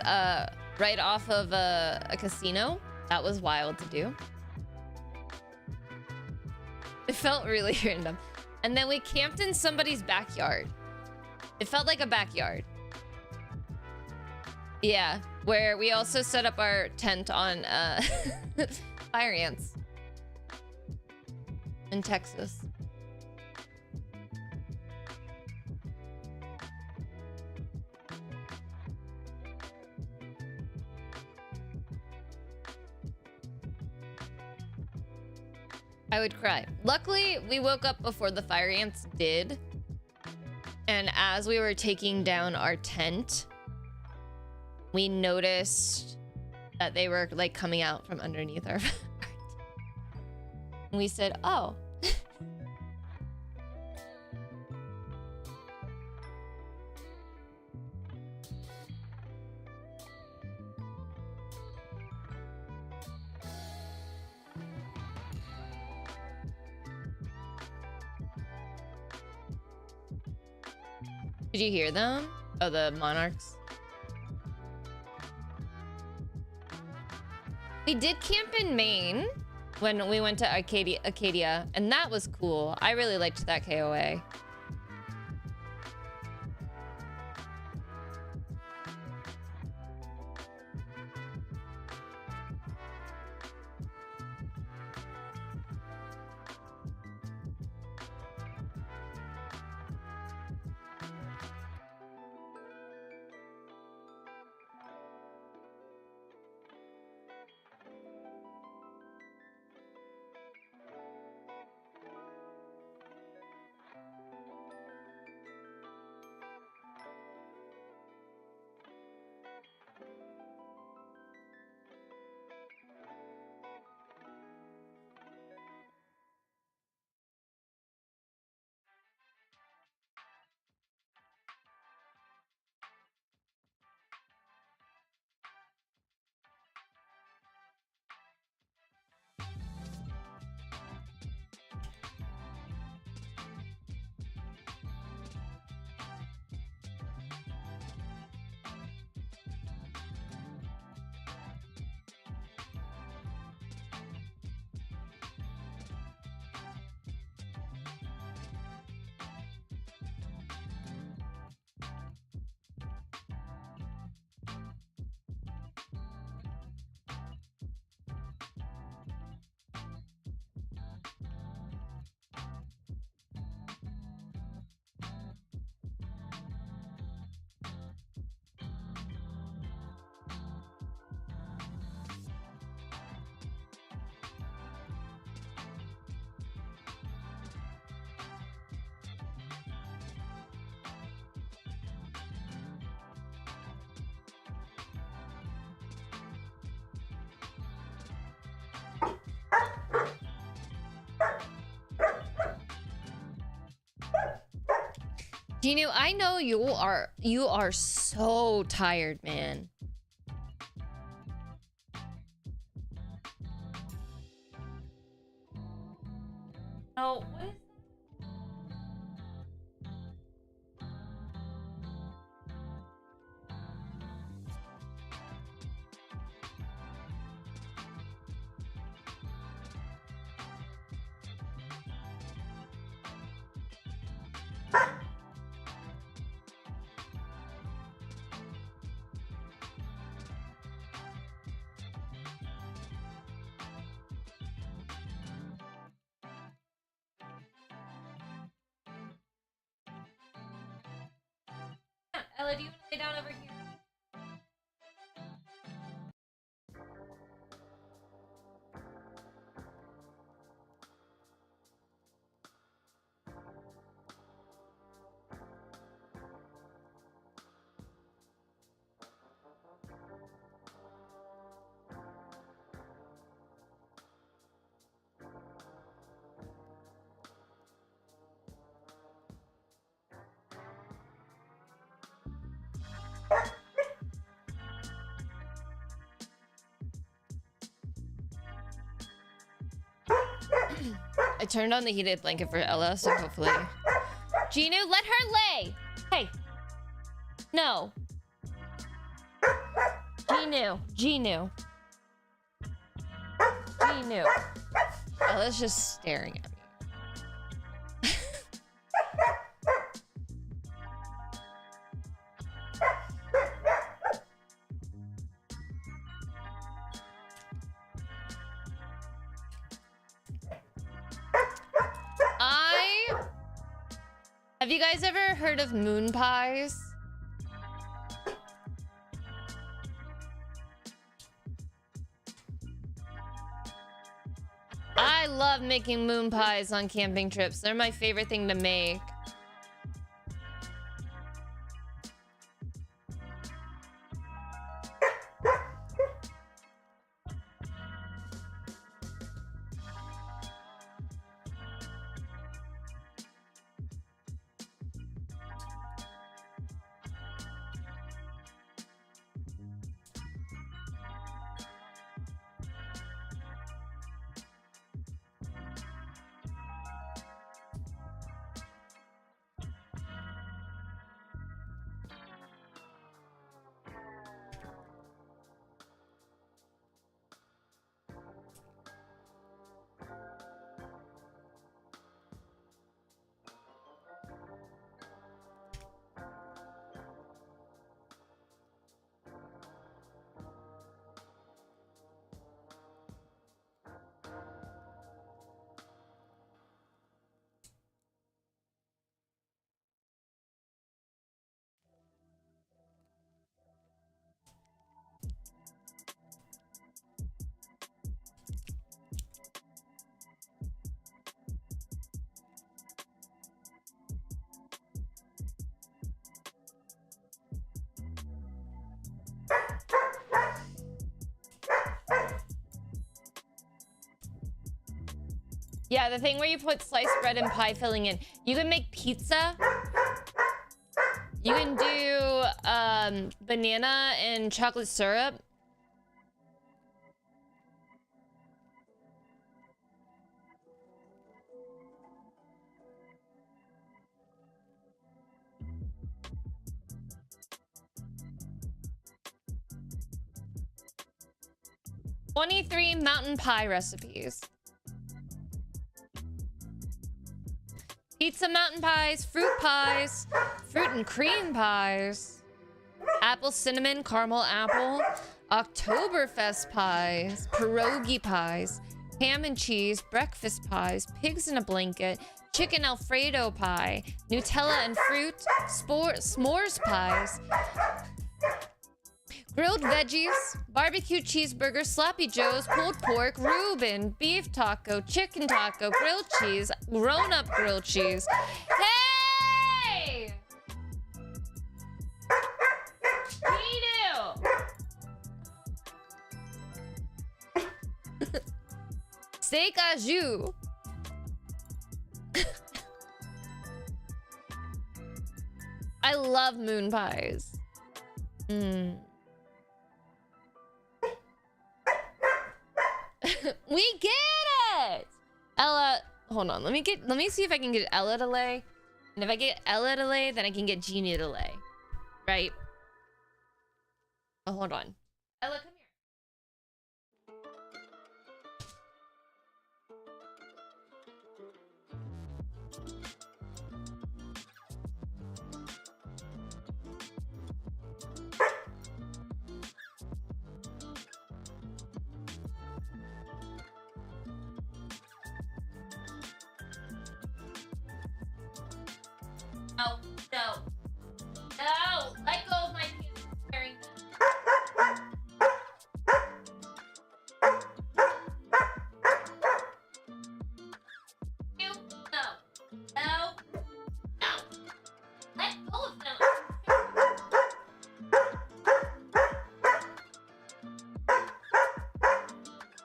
right off of a casino. That was wild to do. It felt really random. And then we camped in somebody's backyard. It felt like a backyard. Yeah, where we also set up our tent on fire ants in Texas. I would cry. Luckily, we woke up before the fire ants did. And as we were taking down our tent, we noticed that they were like coming out from underneath our tent. And we said, oh. Did you hear them? Oh, the monarchs. We did camp in Maine when we went to Acadia, and that was cool. I really liked that KOA. Ginu, I know you are so tired, man. Oh, what is Ella, do you want to lay down over here? I turned on the heated blanket for Ella, so hopefully... Ginu, let her lay! Hey! No. Ginu. Ella's just staring at me. Have you guys ever heard of moon pies? I love making moon pies on camping trips. They're my favorite thing to make. Yeah, the thing where you put sliced bread and pie filling in. You can make pizza. You can do banana and chocolate syrup. $23 mountain pie recipes. Pizza mountain pies, fruit and cream pies, apple cinnamon caramel apple, Oktoberfest pies, pierogi pies, ham and cheese breakfast pies, pigs in a blanket, chicken Alfredo pie, Nutella and fruit, s'mores pies, grilled veggies, barbecue cheeseburger, sloppy joes, pulled pork, Reuben, beef taco, chicken taco, grilled cheese, grown-up grilled cheese. Hey! Pidu! Steak au jus. I love moon pies. We get it! Ella, hold on. Let me see if I can get Ella to lay. And if I get Ella to lay, then I can get Genie to lay. Right? Oh, hold on. Ella, come No, no. No! Let go of my kids wearing them. You, no. No. No. Let go of them.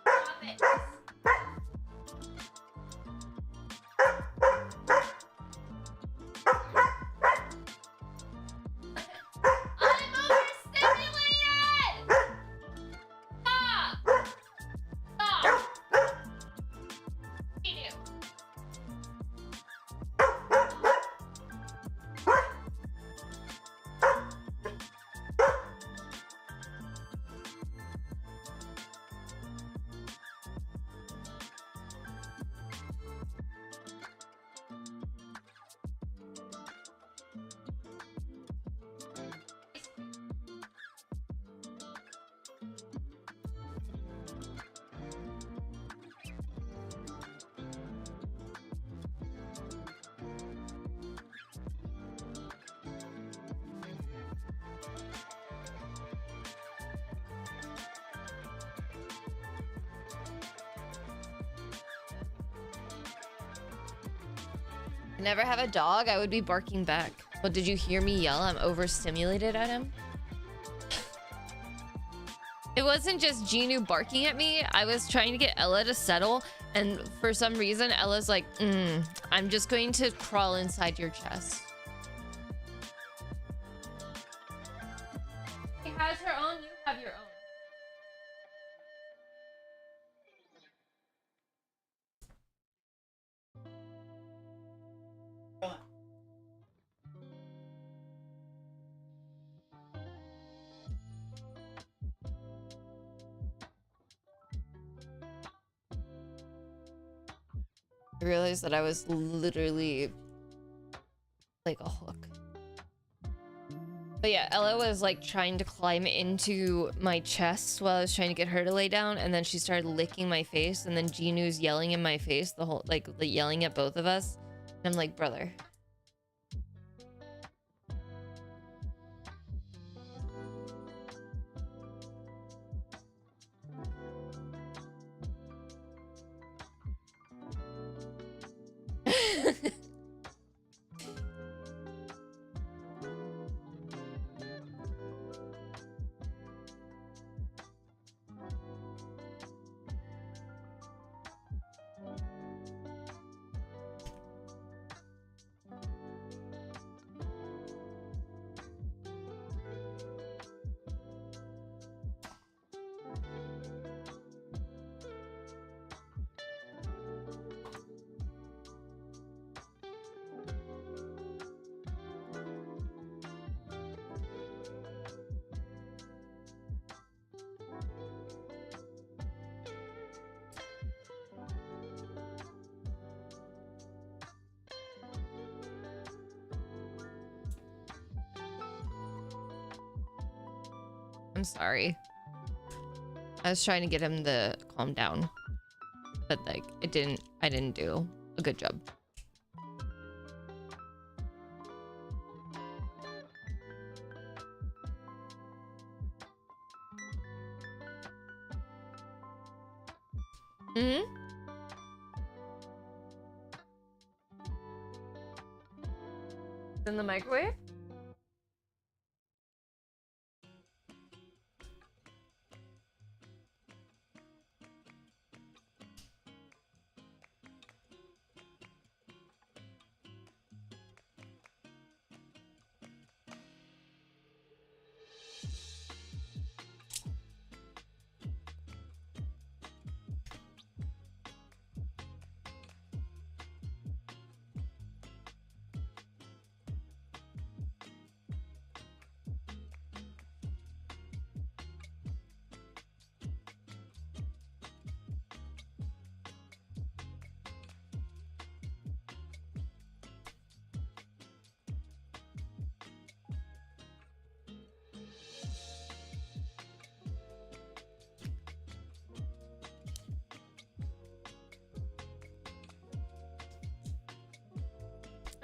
Stop it. I never have a dog, I would be barking back. But did you hear me yell? I'm overstimulated at him. It wasn't just Genu barking at me. I was trying to get Ella to settle, and for some reason, Ella's like, I'm just going to crawl inside your chest. She has her own, you have your own. I realized that I was literally like a hook. But yeah, Ella was like trying to climb into my chest while I was trying to get her to lay down, and then she started licking my face, and then Genu's yelling in my face the whole like yelling at both of us. And I'm like, brother. I'm sorry. I was trying to get him to calm down, but like I didn't do a good job. Mm-hmm. In the microwave?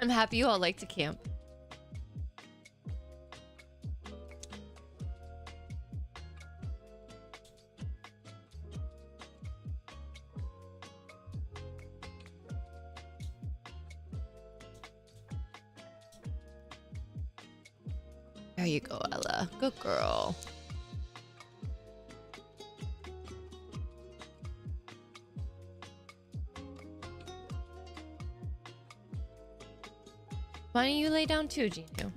I'm happy you all like to camp. There you go, Ella. Good girl. Why don't you lay down too, Genu?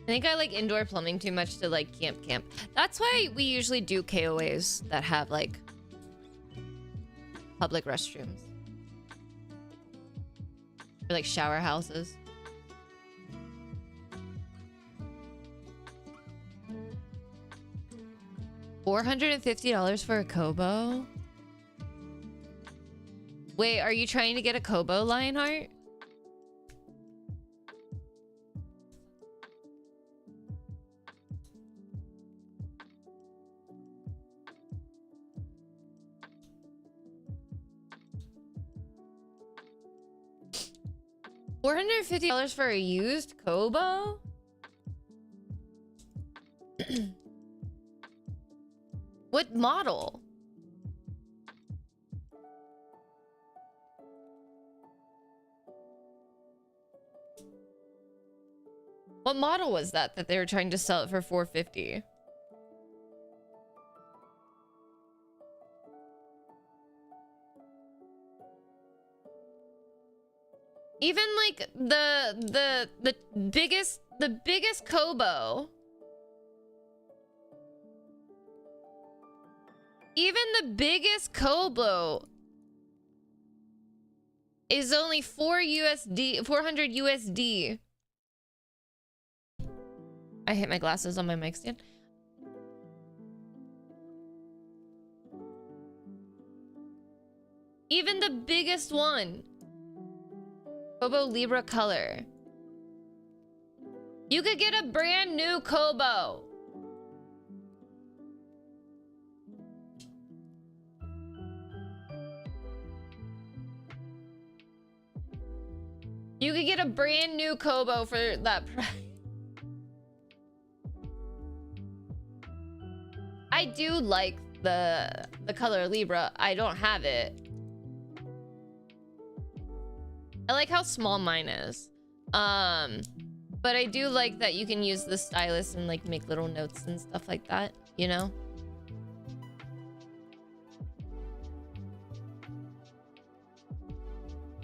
think I like indoor plumbing too much to like camp. That's why we usually do KOAs that have like public restrooms. Or like shower houses. $450 for a Kobo? Wait, are you trying to get a Kobo, Lionheart? $450 for a used Kobo? What model? What model was that they were trying to sell it for $450? Even like the biggest Kobo. Even the biggest Kobo is only 400 USD. I hit my glasses on my mic stand. Even the biggest one. Kobo Libra color. You could get a brand new Kobo. You could get a brand new Kobo for that price. I do like the color Libra. I don't have it. I like how small mine is. But I do like that you can use the stylus and like make little notes and stuff like that, you know?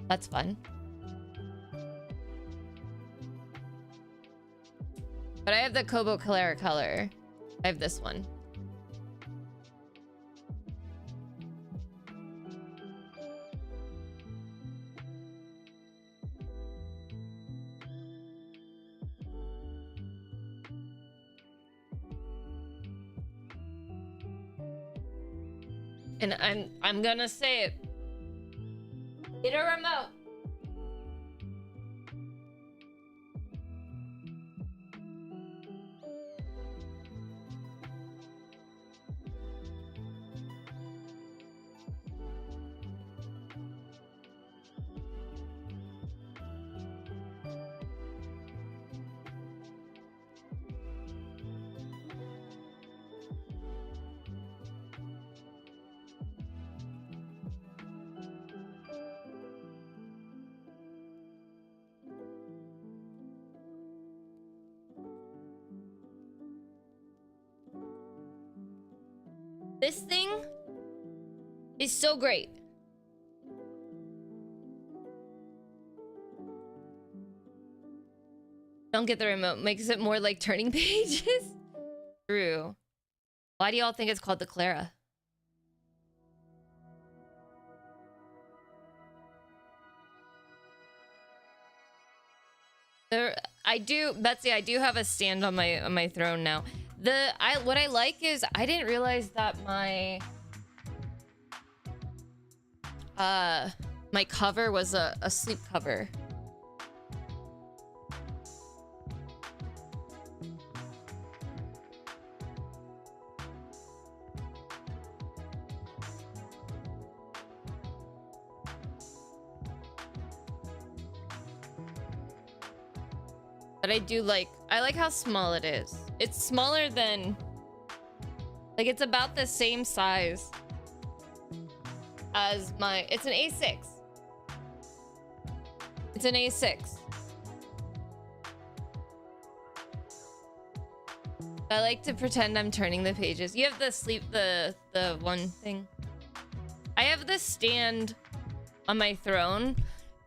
That's fun. But I have the Kobo Clara color. I have this one. And I'm gonna say it. Get a remote. This thing is so great. Don't get the remote. Makes it more like turning pages. True. Why do y'all think it's called the Clara? Betsy, I do have a stand on my throne now. What I like is I didn't realize that my cover was a sleep cover. But I like how small it is. It's smaller than, like, it's about the same size as it's an A6. It's an A6. I like to pretend I'm turning the pages. You have the one thing. I have the stand on my throne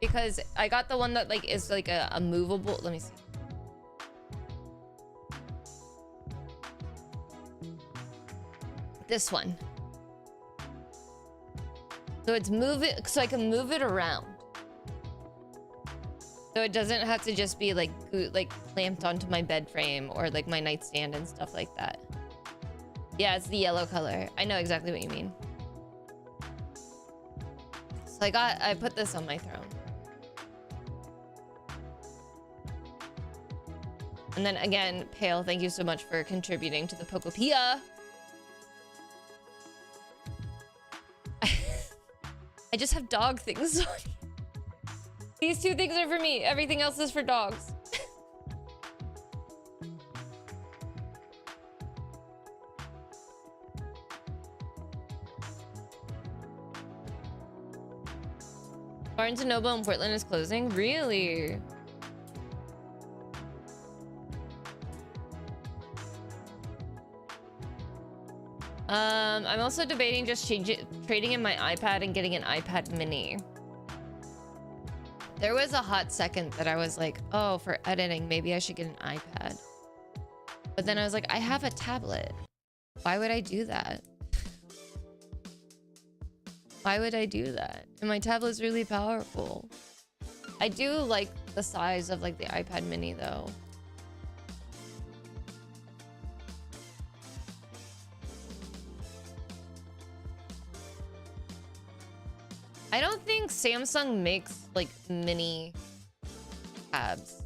because I got the one that like is like a movable. Let me see. this one. So it's so I can move it around. So it doesn't have to just be like clamped onto my bed frame or like my nightstand and stuff like that. Yeah, it's the yellow color. I know exactly what you mean. So I put this on my throne. And then again, Pale, thank you so much for contributing to the Pokopia. I just have dog things on. These two things are for me. Everything else is for dogs. Barnes & Noble in Portland is closing? Really? I'm also debating just trading in my iPad and getting an iPad mini. There was a hot second that I was like, oh, for editing, maybe I should get an iPad. But then I was like, I have a tablet. Why would I do that? Why would I do that? And my tablet's really powerful. I do like the size of like the iPad mini though. I don't think Samsung makes like mini tabs.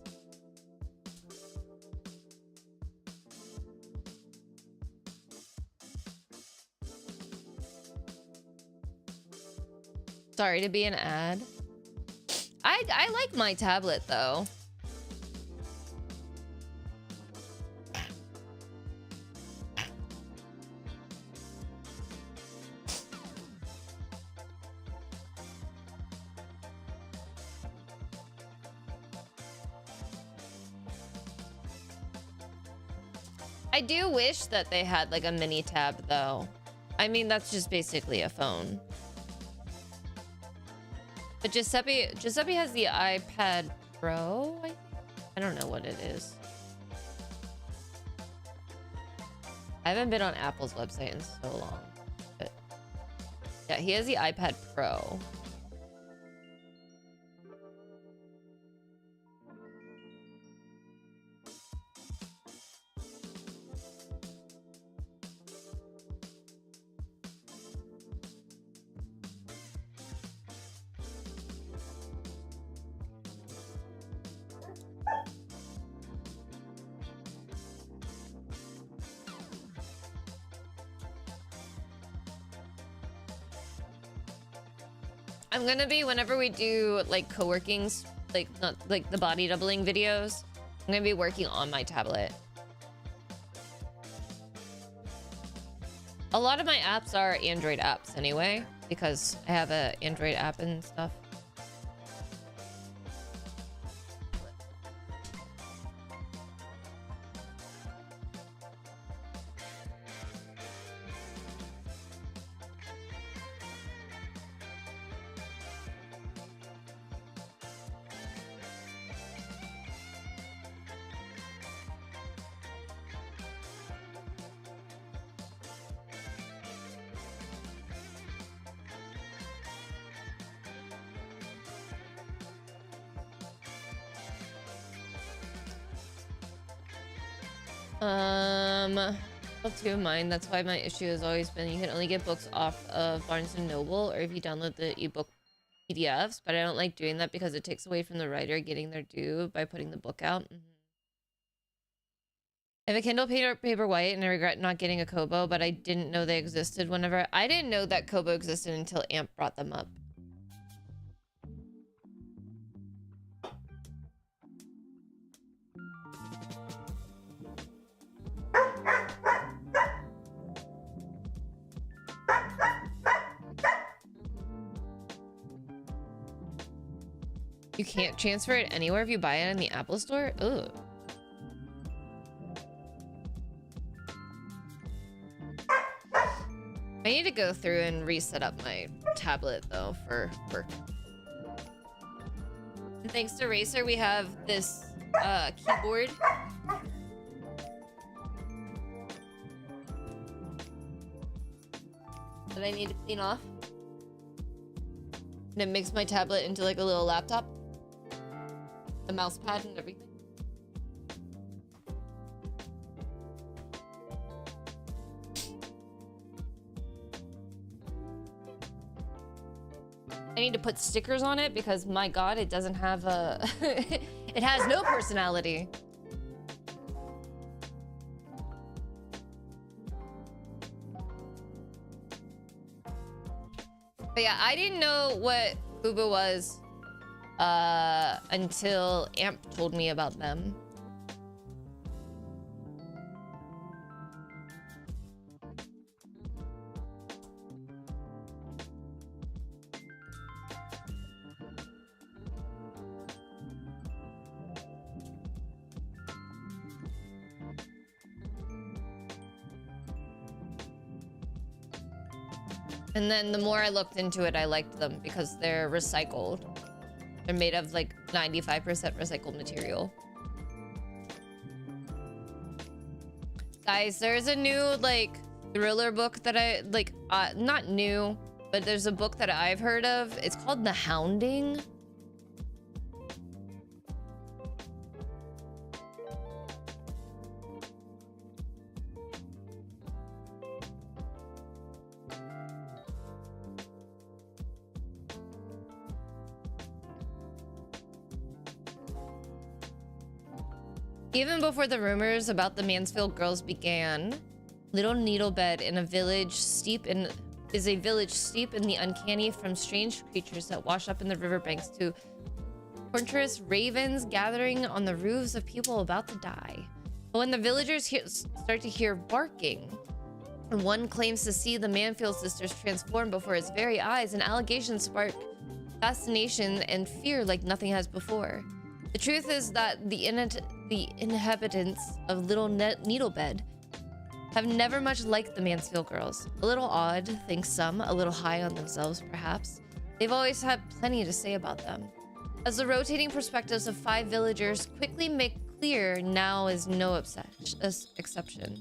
Sorry to be an ad. I like my tablet though. I do wish that they had like a mini tab though. I mean, that's just basically a phone. But Giuseppe has the iPad Pro, I think? I don't know what it is. I haven't been on Apple's website in so long. But yeah, he has the iPad Pro. I'm gonna be, whenever we do like co-workings, like not like the body doubling videos, I'm gonna be working on my tablet. A lot of my apps are Android apps anyway, because I have an Android app and stuff. Well, two of mine. That's why my issue has always been you can only get books off of Barnes & Noble or if you download the ebook PDFs, but I don't like doing that because it takes away from the writer getting their due by putting the book out. I have a Kindle Paperwhite and I regret not getting a Kobo, but I didn't know they existed whenever... I didn't know that Kobo existed until Amp brought them up. You can't transfer it anywhere if you buy it in the Apple Store? Ugh. I need to go through and reset up my tablet though for work. And thanks to Racer, we have this keyboard. that I need to clean off. And it makes my tablet into like a little laptop. The mouse pad and everything. I need to put stickers on it because my god, it doesn't have a... it has no personality. But yeah, I didn't know what Fubo was until Amp told me about them. And then the more I looked into it, I liked them because they're recycled. They're made of like 95% recycled material. Guys, there's a new like thriller book that I like, not new, but there's a book that I've heard of. It's called The Hounding. Even before the rumors about the Mansfield girls began, Little Needlebed in a village steep in is a village steep in the uncanny, from strange creatures that wash up in the riverbanks to torturous ravens gathering on the roofs of people about to die. But when the villagers start to hear barking, and one claims to see the Mansfield sisters transform before his very eyes, and allegations spark fascination and fear like nothing has before. The truth is that the inhabitants of Little Needlebed have never much liked the Mansfield girls. A little odd, think some, a little high on themselves, perhaps. They've always had plenty to say about them. As the rotating perspectives of 5 villagers quickly make clear, now is no exception.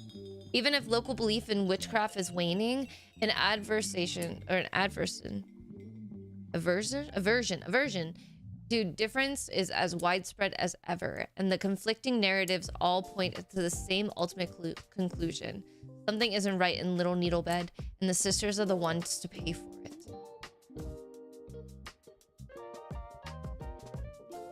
Even if local belief in witchcraft is waning, aversion to difference is as widespread as ever, and the conflicting narratives all point to the same ultimate conclusion. Something isn't right in Little Needlebed, and the sisters are the ones to pay for it.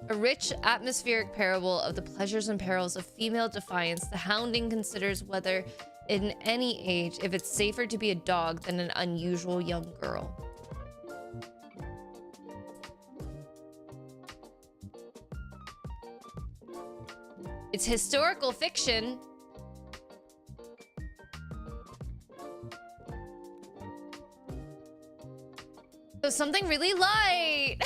A rich, atmospheric parable of the pleasures and perils of female defiance, The Hounding considers whether, in any age, if it's safer to be a dog than an unusual young girl. It's historical fiction. So something really light.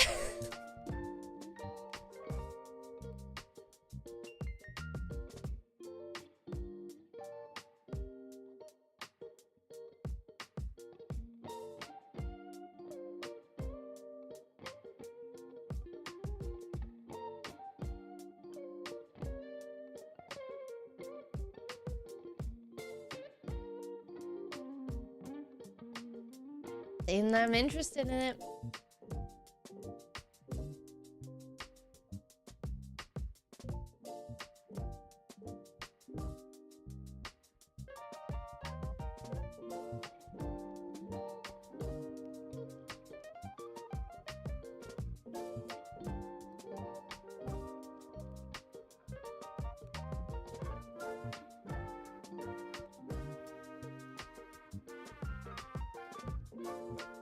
And I'm interested in it.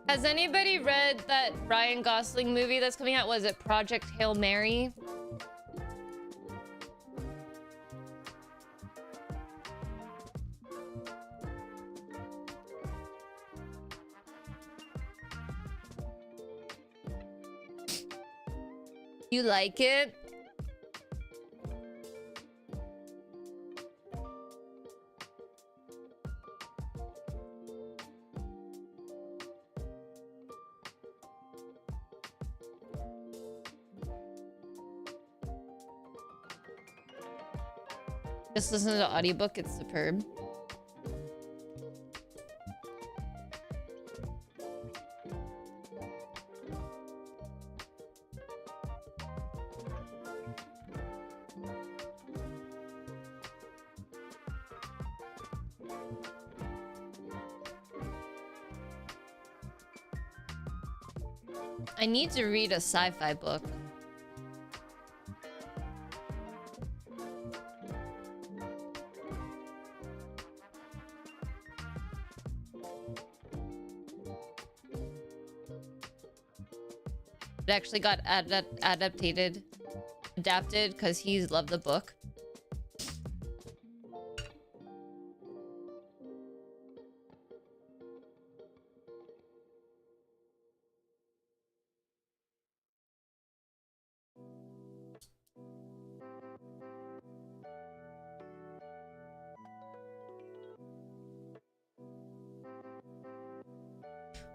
Has anybody read that Ryan Gosling movie that's coming out? Was it Project Hail Mary? You like it? Just listen to the audiobook, it's superb. I need to read a sci-fi book. It actually got adapted because he's loved the book.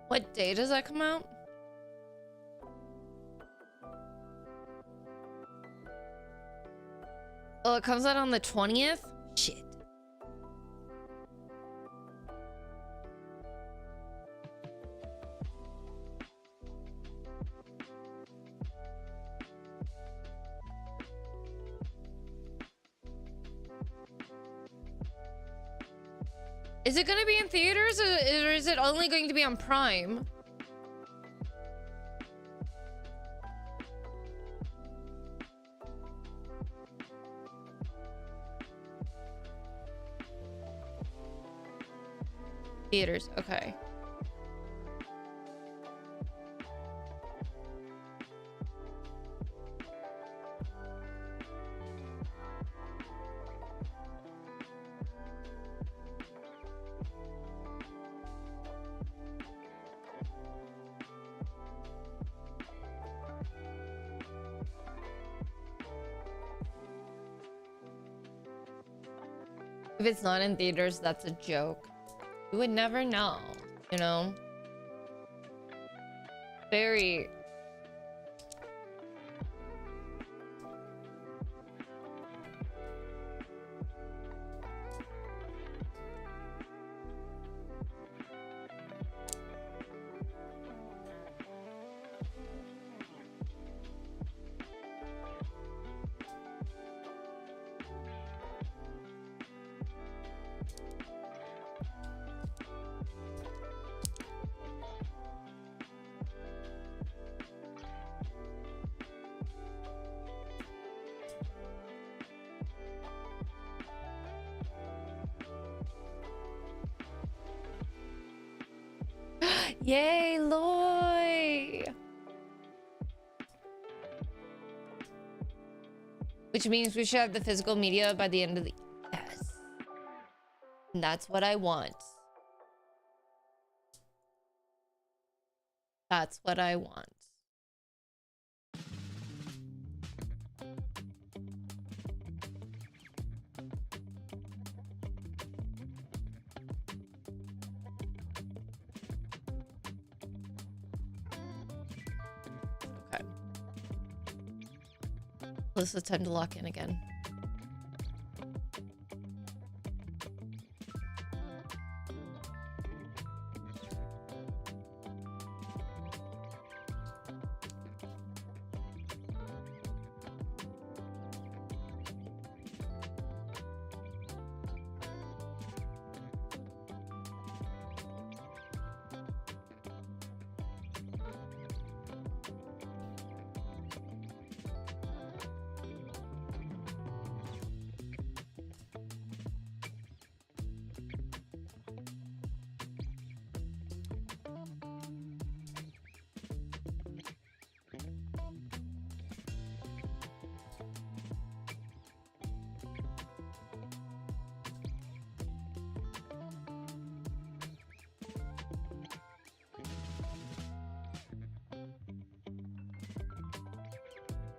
What day does that come out? Oh, it comes out on the 20th? Shit. Is it going to be in theaters or is it only going to be on Prime? Theaters, okay. If it's not in theaters, that's a joke. You would never know, you know? Very... Yay, Loy! Which means we should have the physical media by the end of the... Yes. And that's what I want. That's what I want. This is time to lock in again.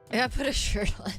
I gotta put a shirt on.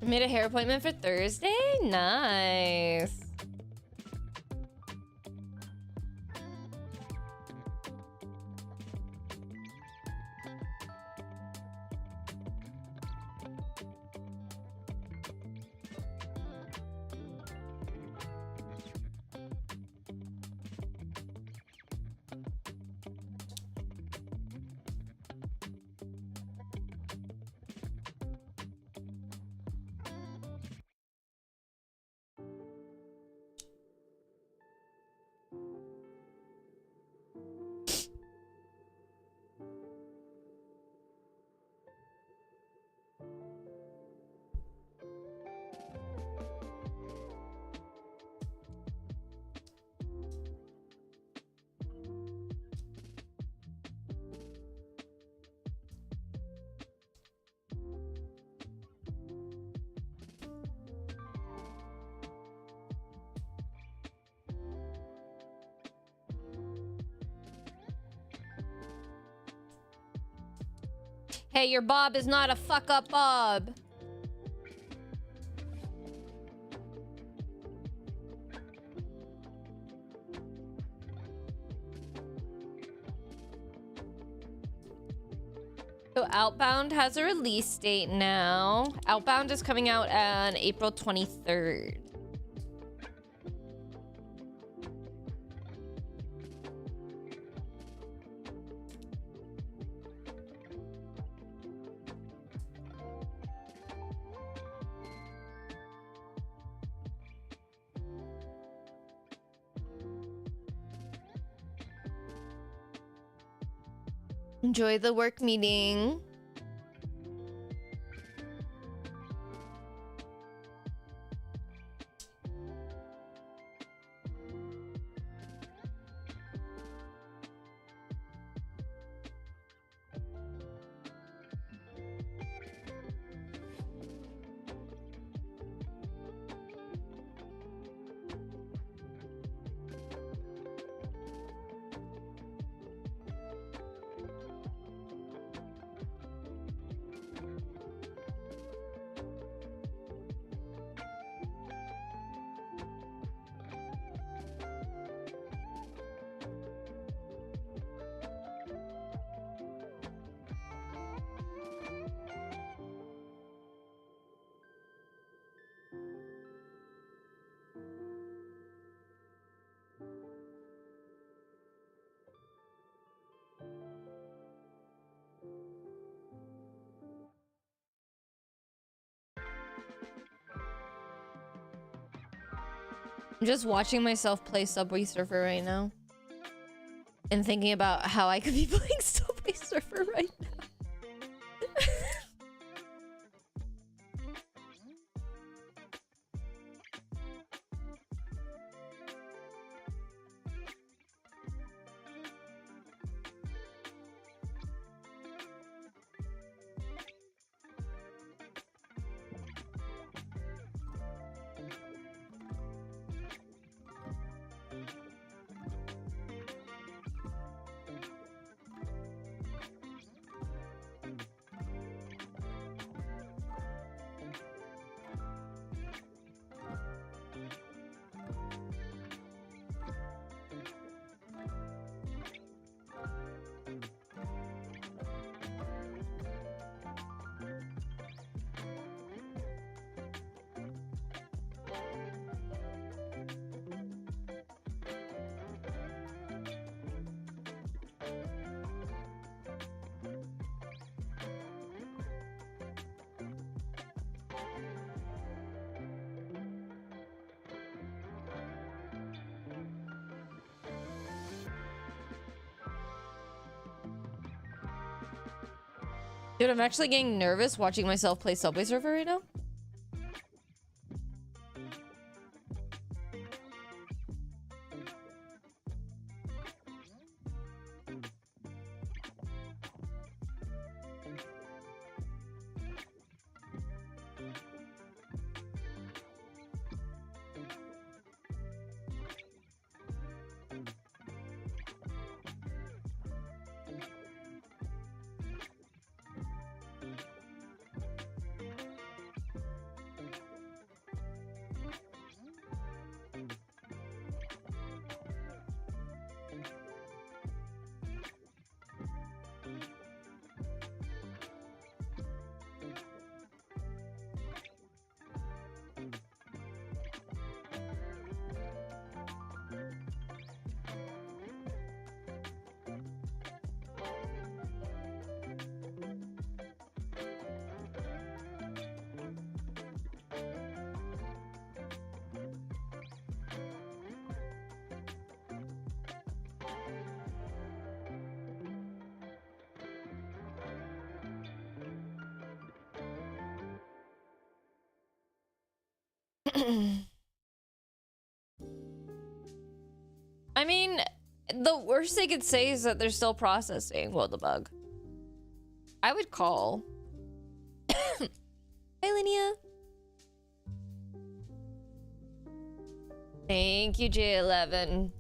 Made a hair appointment for Thursday? Nice. Hey, your Bob is not a fuck up Bob. So Outbound has a release date now. Outbound is coming out on April 23rd. Enjoy the work meeting. I'm just watching myself play Subway Surfer right now. And thinking about how I could be playing Subway Surfer right now. Dude, I'm actually getting nervous watching myself play Subway Surfer right now. I mean, the worst they could say is that they're still processing. Well, the bug. I would call. Hi, Linnea. Thank you, J11.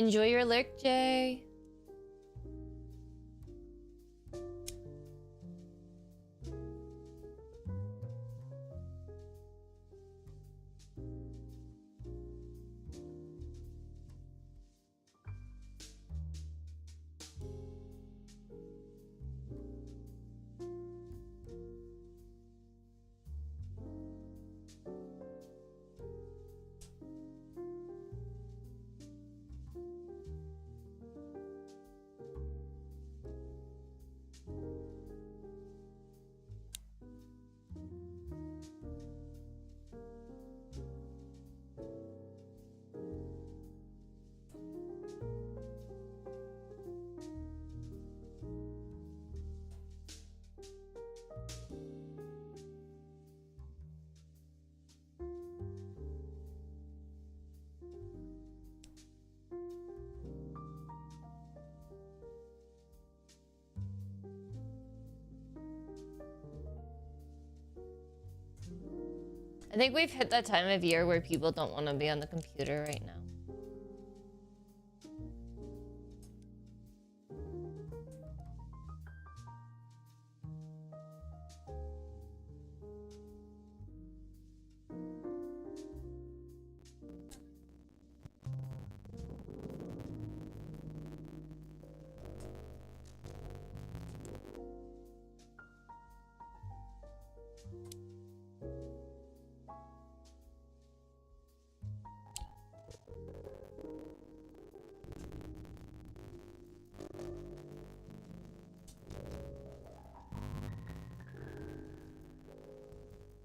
Enjoy your lick, Jay. I think we've hit that time of year where people don't want to be on the computer right now.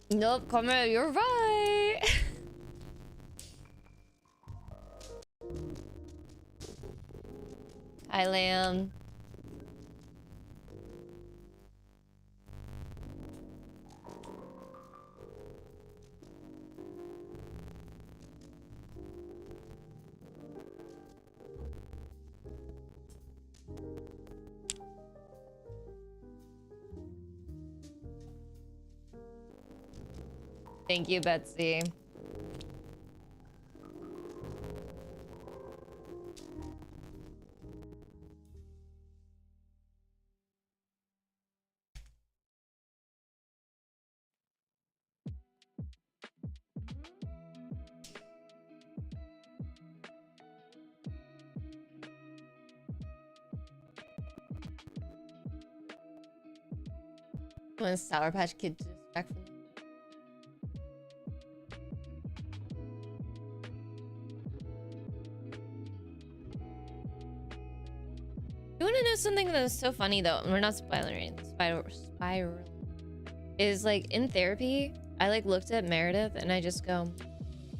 Nope, Comrade, you're right. Hi, Lamb. Thank you, Betsy. When Sour Patch Kid just back from You want to know something that is so funny though? We're not spoiling. Spiral is like in therapy. I like looked at Meredith and I just go,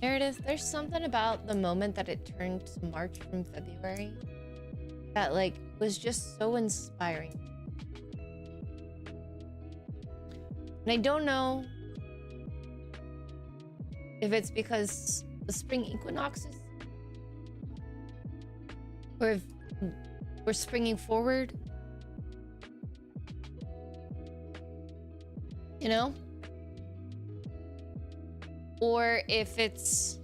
Meredith, there's something about the moment that it turned to March from February that like was just so inspiring. And I don't know if it's because the spring equinoxes or if we're springing forward, you know, or if it's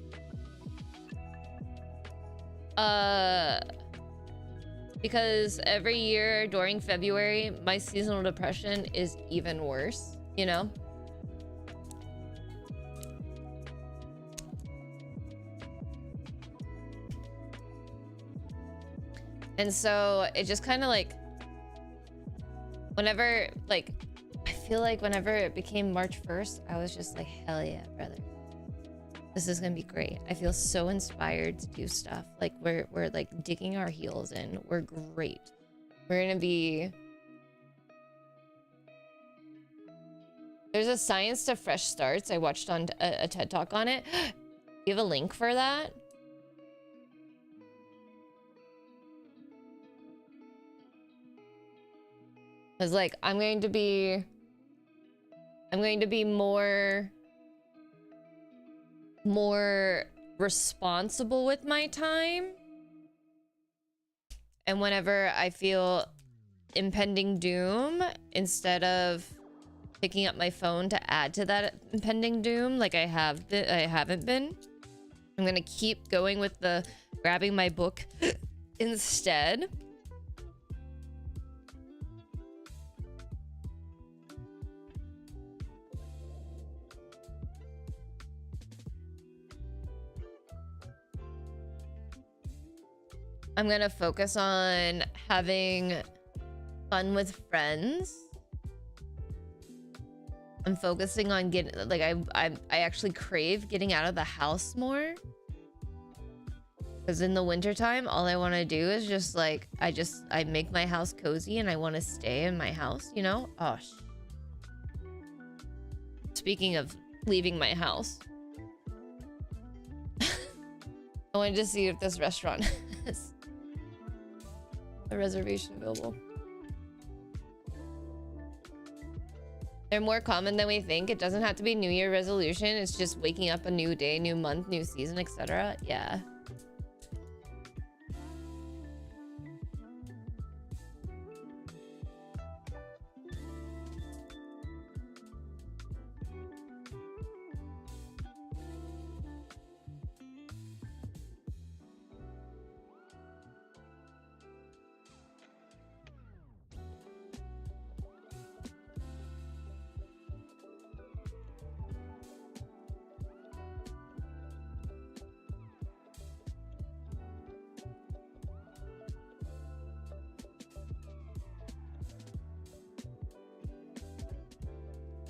because every year during February my seasonal depression is even worse, you know. And so it just kind of like whenever like I feel feel like whenever it became March 1st, I was just like, hell yeah, brother. This is gonna be great. I feel so inspired to do stuff. Like we're like digging our heels in. We're great. We're gonna be... There's a Science to Fresh Starts. I watched on a TED Talk on it. You have a link for that? I was like, I'm going to be more responsible with my time. And whenever I feel impending doom, instead of picking up my phone to add to that impending doom like I haven't been, I'm gonna keep going with the grabbing my book instead. I'm gonna focus on having fun with friends. I'm focusing on getting, like, I actually crave getting out of the house more. Because in the wintertime, all I want to do is just like, I make my house cozy and I want to stay in my house, you know? Oh, speaking of leaving my house. I wanted to see if this restaurant has a reservation available. They're more common than we think. It doesn't have to be New Year resolution. It's just waking up a new day, new month, new season, etc. Yeah.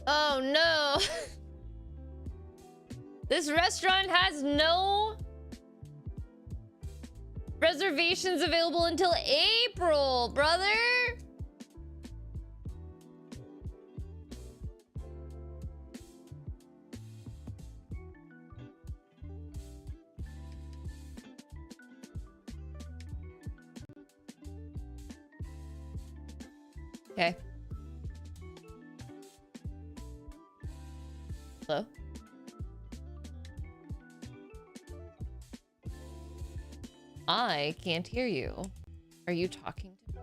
Oh no. This restaurant has no reservations available until April, brother. Okay. Hello? I can't hear you. Are you talking to me?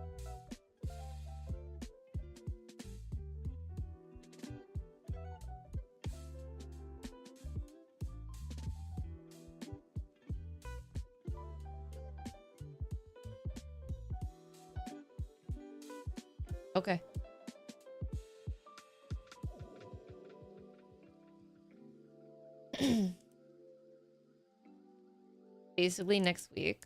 Okay. Basically next week.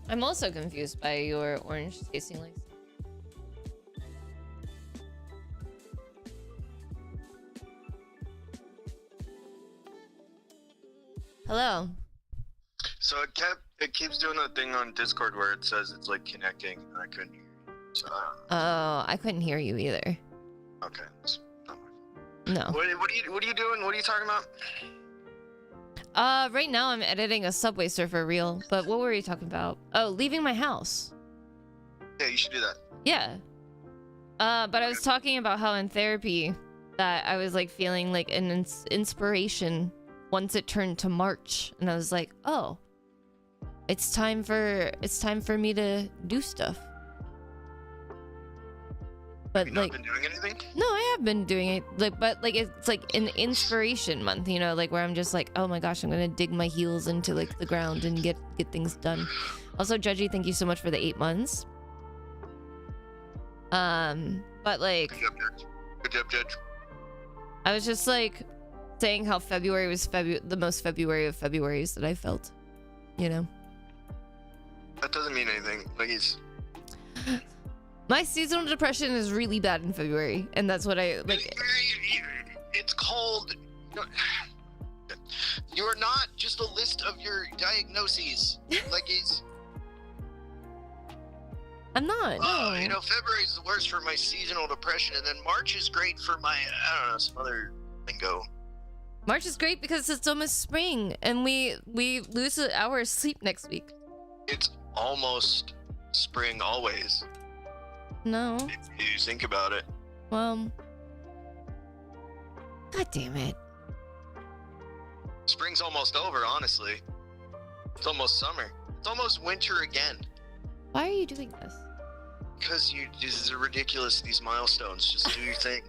I'm also confused by your orange tasting like. Hello. So it keeps doing that thing on Discord where it says it's like connecting, and I couldn't hear you. So, Oh, I couldn't hear you either. okay. It's not my No. fault. What are you doing? What are you talking about? Right now I'm editing a Subway Surfer reel, but what were you talking about? Oh, leaving my house. Yeah, you should do that. Yeah. But I was talking about how in therapy that I was like feeling like an inspiration once it turned to March, and I was like, oh, it's time for me to do stuff. But Have you like, not been doing anything? no, I have been doing it. Like, but like it's like an inspiration month, you know, like where I'm just like, oh my gosh, I'm gonna dig my heels into like the ground and get things done. Also, Judgy, thank you so much for the 8 months. But like, Good job, Judge. Good job, Judge. I was just like saying how February was the most February of Februarys that I felt, you know. That doesn't mean anything. Like he's. My seasonal depression is really bad in February, and that's what I like. It's cold. You are not just a list of your diagnoses. Like he's. I'm not. No. You know, February is the worst for my seasonal depression, and then March is great for my, I don't know, some other lingo. March is great because it's almost spring, and we lose an hour of sleep next week. It's almost spring always. No. If you think about it. Well. God damn it. Spring's almost over, honestly. It's almost summer. It's almost winter again. Why are you doing this? Because this is ridiculous, these milestones. Just do your thing.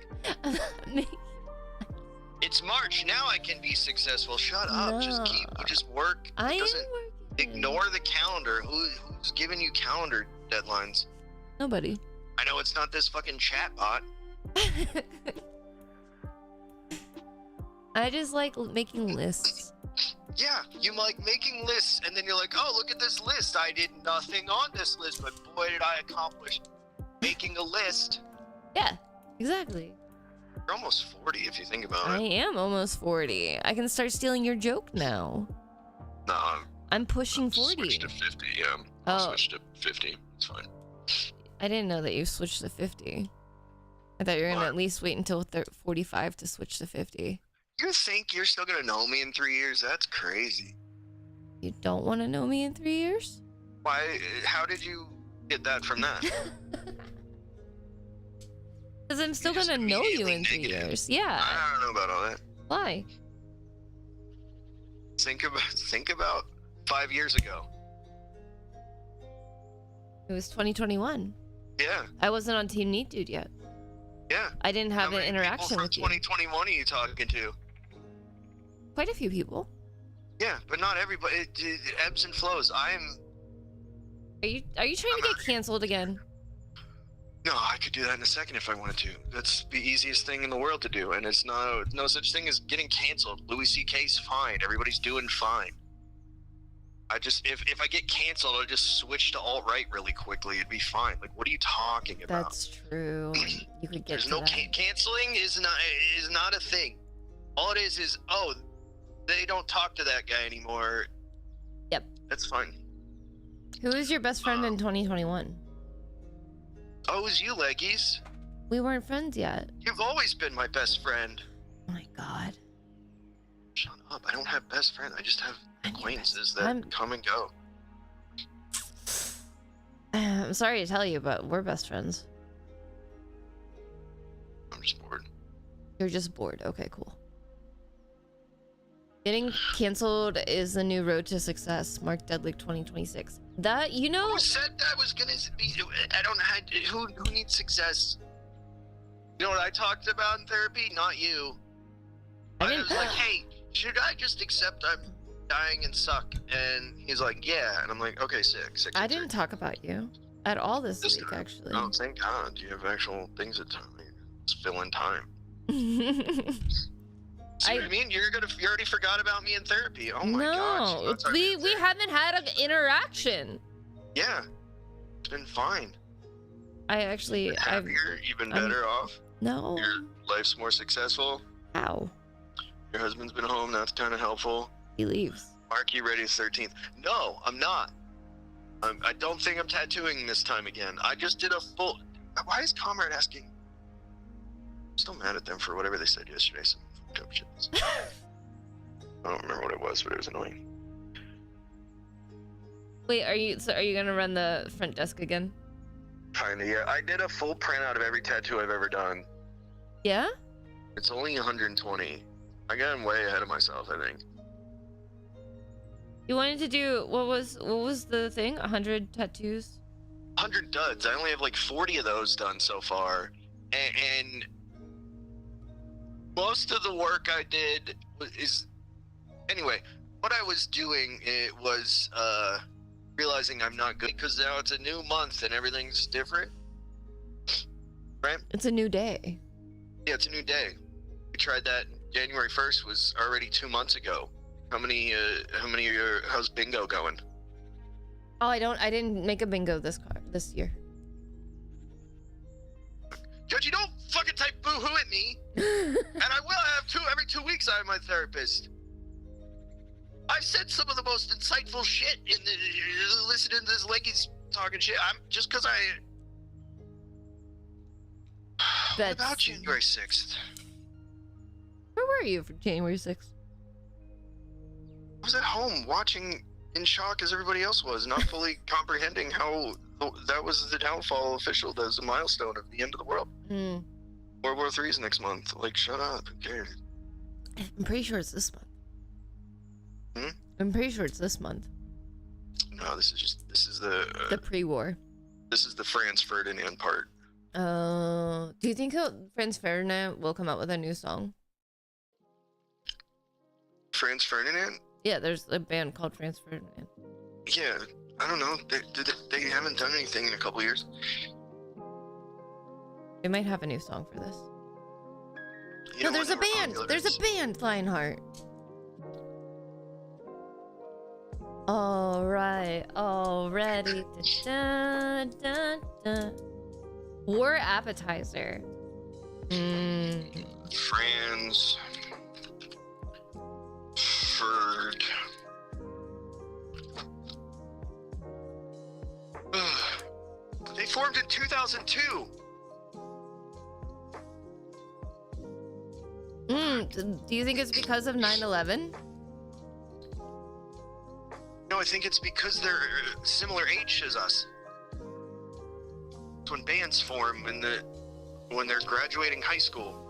It's March. Now I can be successful. Shut up. No. Just work. I am doesn't working. ignore the calendar. Who's giving you calendar deadlines? Nobody. I know it's not this fucking chat bot. I just like making lists. Yeah, you like making lists, and then you're like, oh, look at this list. I did nothing on this list, but boy, did I accomplish making a list. Yeah, exactly. You're almost 40 if you think about I it. am almost 40. I can start stealing your joke now. No, I'm pushing I'll 40. switch to 50, yeah. I'll switch to 50. It's fine. I didn't know that you switched to 50. I thought you were going to What? at least wait until 45 to switch to 50. You think you're still gonna know me in 3 years? That's crazy. You don't want to know me in 3 years? Why? How did you get that from that? Because I'm still You're going just to know you in immediately 3 negative. years. Yeah. I don't know about all that. Why? Think about 5 years ago. It was 2021. Yeah, I wasn't on Team Neat Dude yet. yeah. I didn't have How an many interaction people with from you. 2021 are you talking to? Quite a few people. Yeah, but not everybody. It ebbs and flows. Are you trying to get canceled again? No, I could do that in a second if I wanted to. That's the easiest thing in the world to do, and it's no such thing as getting canceled. Louis C.K.'s fine. Everybody's doing fine. I just if I get canceled, I'll just switch to alt-right really quickly. It'd be fine. Like, what are you talking about? That's true. You could get There's to no that. canceling is not a thing. All it is oh, they don't talk to that guy anymore. Yep. That's fine. Who was your best friend in 2021? Oh, it was you, Leggies. We weren't friends yet. You've always been my best friend. Oh my god. Shut up. I don't have best friends. I just have I'm your acquaintances best- that I'm- come and go. I'm sorry to tell you, but we're best friends. I'm just bored. You're just bored. Okay, cool. Getting canceled is the new road to success. Mark Dedlick 2026. That, you know, Who said that was gonna be? I don't know. Who needs success? You know what I talked about in therapy? Not you. I I didn't- was like, hey, should I just accept I'm dying and suck? And he's like, yeah. And I'm like, okay, sick. I didn't talk about you at all this This week, time. actually. Oh, thank God. You have actual things that tell me. Just fill in time. See what I mean? You already forgot about me in therapy. Oh my God. No, we haven't had an interaction. Yeah. It's been fine. I actually, You've been I've happier. You've been I'm- better off. no. Your life's more successful. How? Your husband's been home. That's kind of helpful. He leaves. Mark, you ready 13th? No, I'm not. I don't think I'm tattooing this time again. I just did a full... Why is Comrade asking? I'm still mad at them for whatever they said yesterday. Some fucked up shit. I don't remember what it was, but it was annoying. Wait, are you gonna run the front desk again? Kinda, yeah. I did a full printout of every tattoo I've ever done. Yeah? It's only 120. I got way ahead of myself, I think. You wanted to do what was the thing? 100 tattoos? 100 duds. I only have like 40 of those done so far. and most of the work I did is anyway. What I was doing it was realizing I'm not good because now it's a new month and everything's different. Right? It's a new day. Yeah, it's a new day. We tried that. January 1st was already 2 months ago. How's bingo going? Oh, I didn't make a bingo this year. Judge, you don't fucking type boo-hoo at me. And I will have every 2 weeks I have my therapist. I've said some of the most insightful shit in the listening to this Leggy's talking shit. I'm just because I. What about January 6th? Where were you for January 6th? I was at home watching in shock as everybody else was, not fully comprehending how that was the downfall official. That was a milestone of the end of the world. Mm. World War III is next month. Like, shut up. Who cares? I'm pretty sure it's this month. Hmm? I'm pretty sure it's this month. No, this is the pre-war. This is the Franz Ferdinand part. Do you think Franz Ferdinand will come out with a new song? Franz Ferdinand? Yeah, there's a band called Franz Ferdinand. Yeah, I don't know. They haven't done anything in a couple years. They might have a new song for this. You No, there's a band. There's a band, Lionheart. All right, already. Dun, dun, dun. War appetizer. Franz Ferd. They formed in 2002. Do you think it's because of 9/11? No, I think it's because they're similar age as us. It's when bands form when they're graduating high school.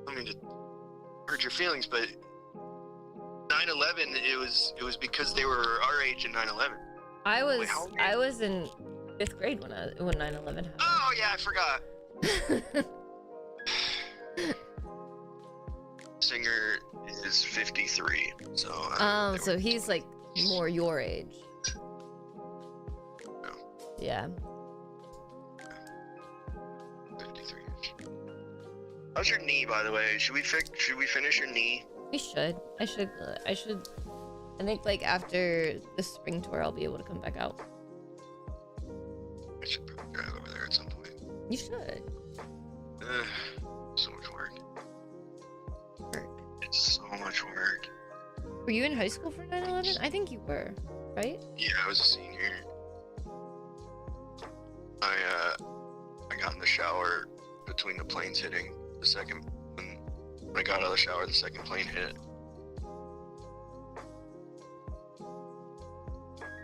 I mean, to hurt your feelings, but 9/11, it was because they were our age in 9/11. I was in 5th grade when 9/11 happened. Oh yeah, I forgot. Singer is 53, so. So he's like more your age. No. Yeah. 53. How's your knee, by the way? Should we finish your knee? We should. I should. I think like after the spring tour, I'll be able to come back out. I should probably drive over there at some point. You should. So much work. It's so much work. Were you in high school for 9/11? I think you were, right? Yeah, I was a senior. I got in the shower between the planes hitting. When I got out of the shower, the second plane hit.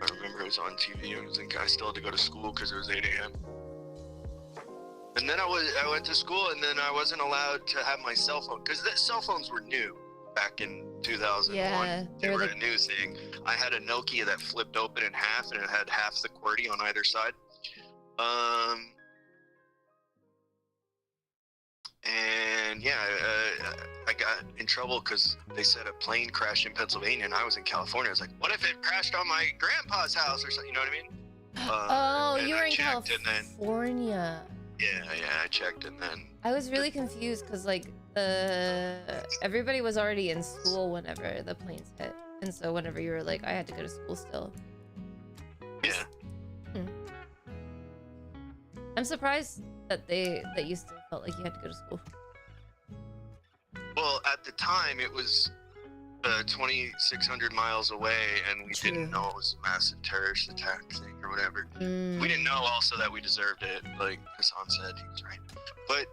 I remember it was on TV. I still had to go to school because it was 8 a.m. And then I went to school, and then I wasn't allowed to have my cell phone because the cell phones were new back in 2001. Yeah, they were a new thing. I had a Nokia that flipped open in half, and it had half the QWERTY on either side. And yeah, I got in trouble because they said a plane crashed in Pennsylvania, and I was in California. I was like, what if it crashed on my grandpa's house or something? You know what I mean? You were in California. Yeah, I checked, and then I was really confused because like everybody was already in school whenever the planes hit, and so whenever you were like, I had to go to school still. Yeah. I'm surprised that you still felt like you had to go to school. Well, at the time, it was 2,600 miles away, and we didn't know it was a massive terrorist attack thing or whatever. We didn't know also that we deserved it, like Hassan said. He was right. But,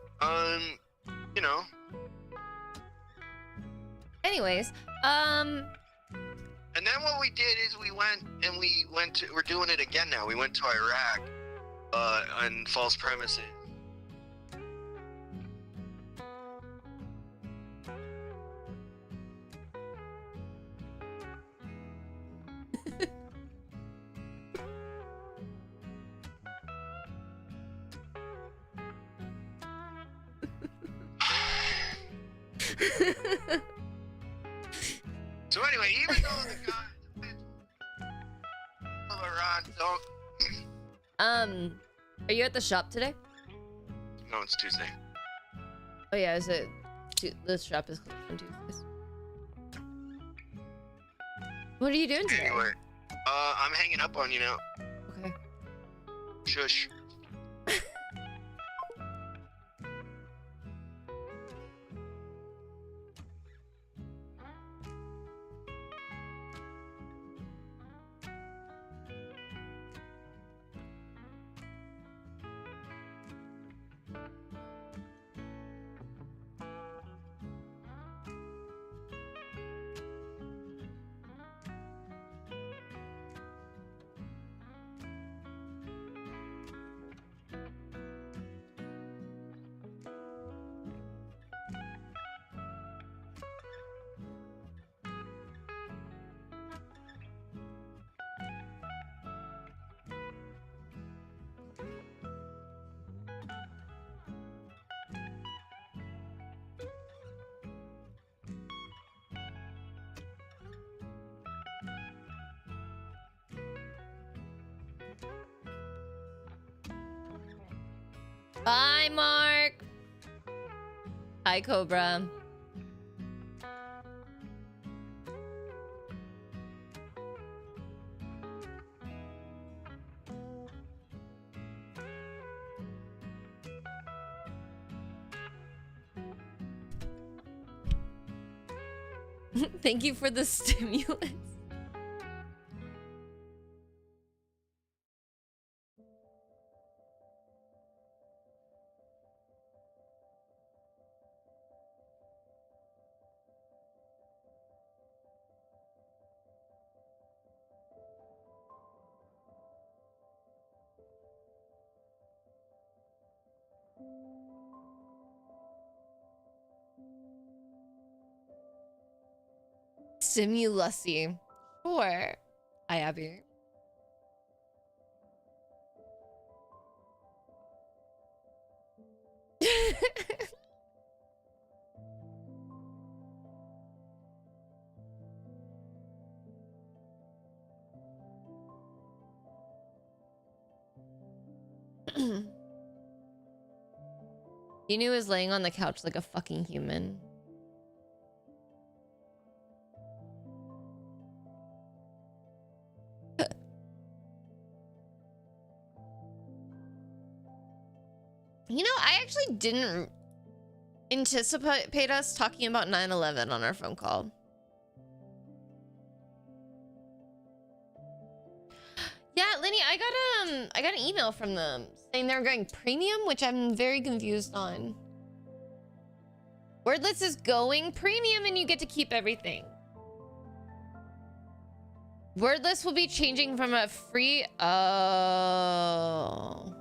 you know. Anyways, And then what we did is we're doing it again now. We went to Iraq on false premises. So anyway, even though the guy don't. Are you at the shop today? No, it's Tuesday. Oh yeah, is it? This shop is closed on Tuesdays. What are you doing today? Anyway, I'm hanging up on you now. Okay. Shush. Bye, Mark. Hi, Cobra. Thank you for the stimulus. Stimulusy. Sure. Hi, Abby. Inu is laying on the couch like a fucking human. You know, I actually didn't anticipate us talking about 9/11 on our phone call. Yeah, Lenny, I got an email from them saying they're going premium, which I'm very confused on. Wordless is going premium and you get to keep everything. Wordless will be changing from a free... Oh...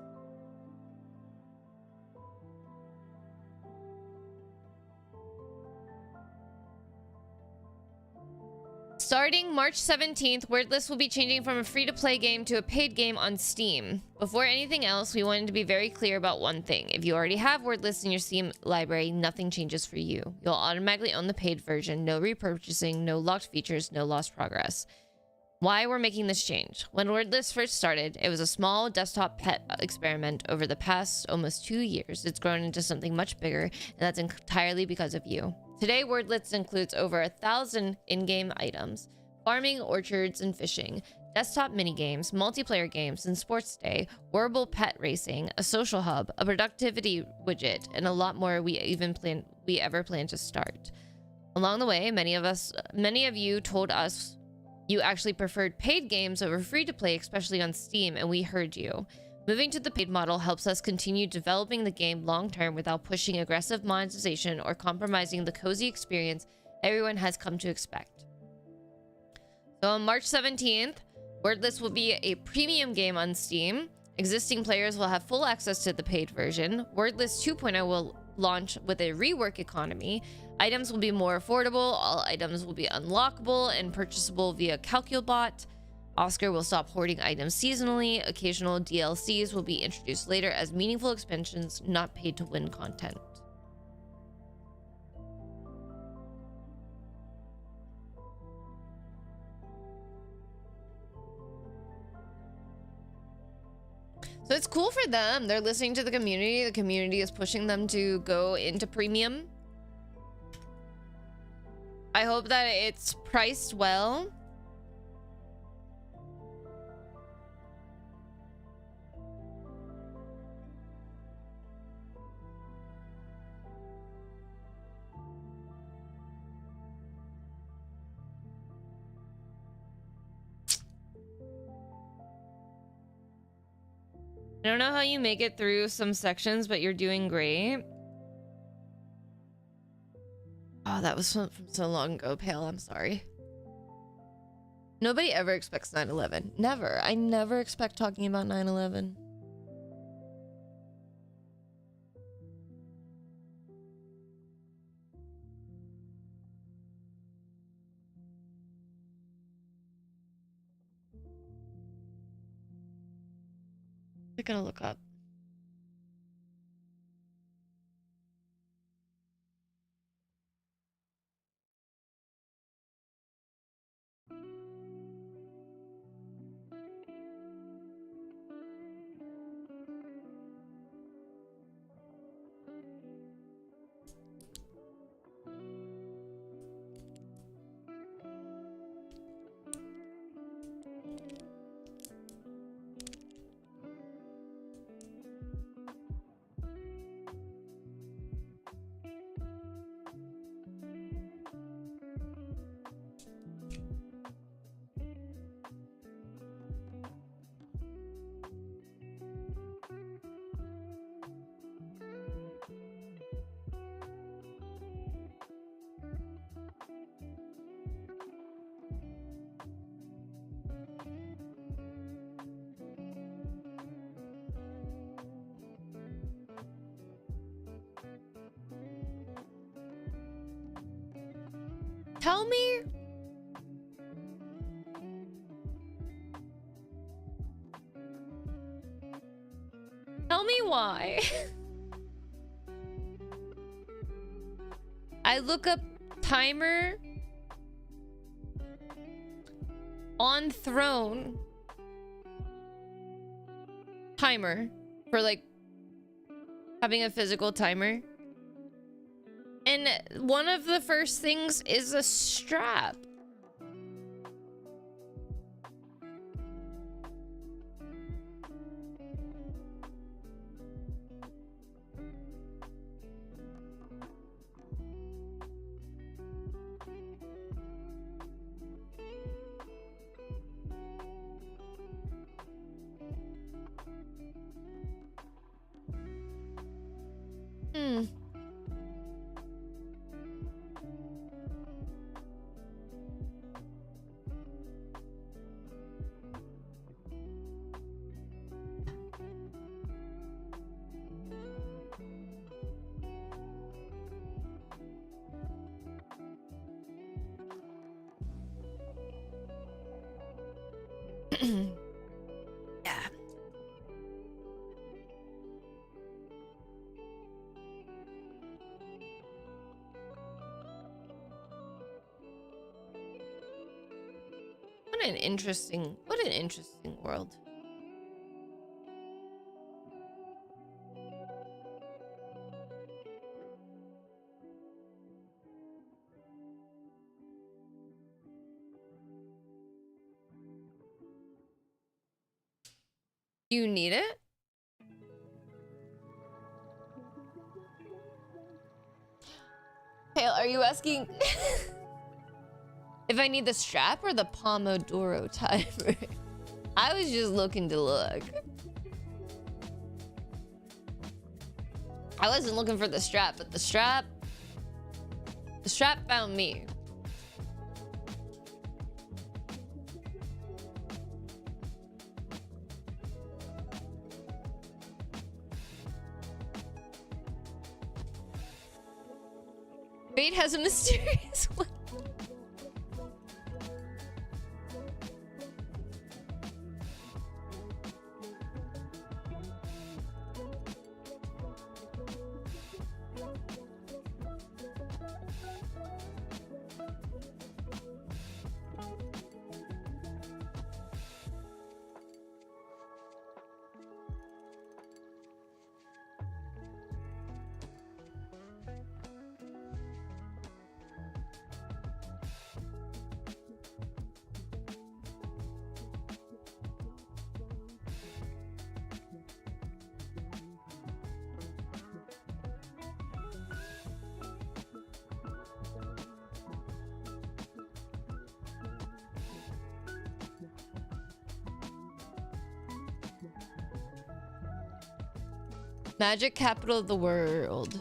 Starting March 17th, Wordless will be changing from a free-to-play game to a paid game on Steam. Before anything else, we wanted to be very clear about one thing. If you already have Wordless in your Steam library, nothing changes for you. You'll automatically own the paid version, no repurchasing, no locked features, no lost progress. Why we're making this change? When Wordless first started, it was a small desktop pet experiment. Over the past almost 2 years, it's grown into something much bigger, and that's entirely because of you. Today, Wordless includes over 1,000 in-game items, farming, orchards, and fishing, desktop minigames, multiplayer games, and sports day, wearable pet racing, a social hub, a productivity widget, and a lot more we ever plan to start. Along the way, many of you told us you actually preferred paid games over free-to-play, especially on Steam, and we heard you. Moving to the paid model helps us continue developing the game long-term without pushing aggressive monetization or compromising the cozy experience everyone has come to expect. So on March 17th, Wordless will be a premium game on Steam. Existing players will have full access to the paid version. Wordless 2.0 will launch with a rework economy. Items will be more affordable. All items will be unlockable and purchasable via Calculbot. Oscar will stop hoarding items seasonally. Occasional DLCs will be introduced later as meaningful expansions, not paid to win content. So it's cool for them. They're listening to the community. The community is pushing them to go into premium. I hope that it's priced well. I don't know how you make it through some sections, but you're doing great. Oh, that was from so long ago, Pale. I'm sorry. Nobody ever expects 9/11. Never. I never expect talking about 9/11. I'm gonna look up. Tell me. Tell me why. I look up timer on throne timer for like having a physical timer. And one of the first things is a strap. Yeah. What an interesting world. You need it? Hey, are you asking if I need the strap or the Pomodoro timer? I was just looking to look. I wasn't looking for the strap, but the strap found me. Fate has a mysterious one. Magic capital of the world.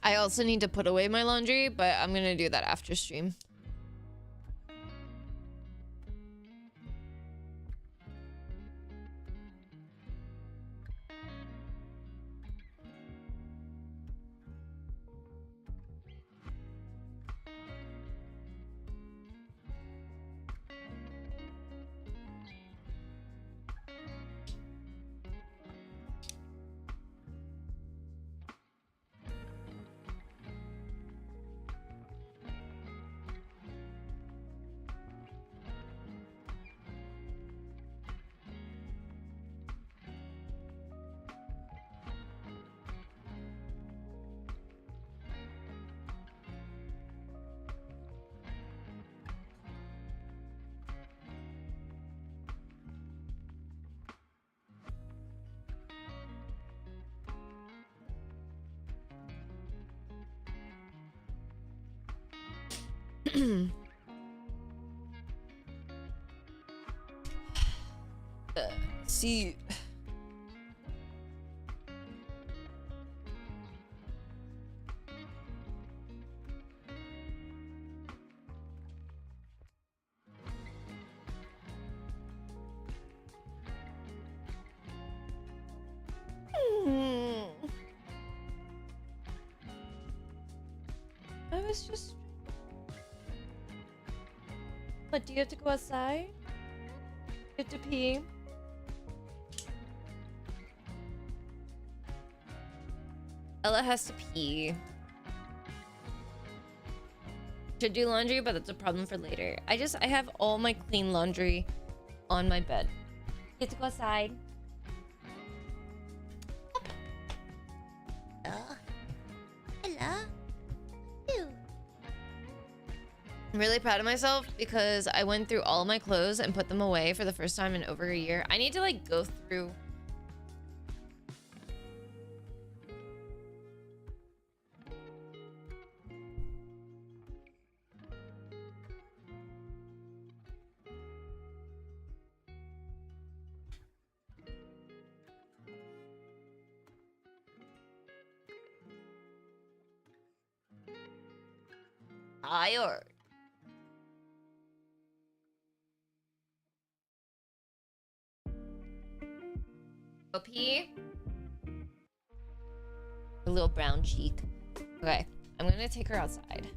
I also need to put away my laundry, but I'm gonna do that after stream. See. I was just. What, do you have to go outside? You have to pee? Ella has to pee. Should do laundry, but that's a problem for later. I have all my clean laundry on my bed. You have to go outside. Hello. Ew. I'm really proud of myself because I went through all my clothes and put them away for the first time in over a year. I need to like go through. Tired. Go pee. A little brown cheek. Okay, I'm gonna take her outside.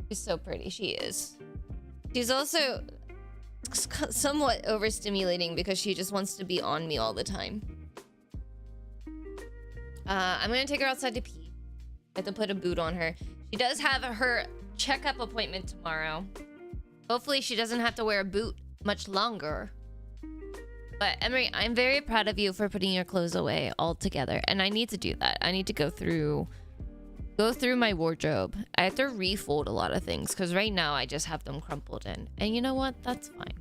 She's so pretty. She is. She's also somewhat overstimulating because she just wants to be on me all the time. I'm gonna take her outside to pee. I have to put a boot on her. She does have her checkup appointment tomorrow. Hopefully she doesn't have to wear a boot much longer. But Emery, I'm very proud of you for putting your clothes away all together. And I need to do that. I need to go through my wardrobe. I have to refold a lot of things because right now I just have them crumpled in. And you know what? That's fine.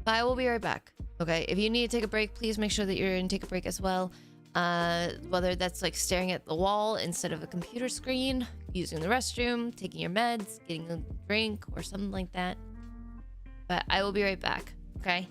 I will be right back. Okay, if you need to take a break, please make sure that you're in take a break as well. Whether that's like staring at the wall instead of a computer screen, using the restroom, taking your meds, getting a drink, or something like that. But I will be right back, okay?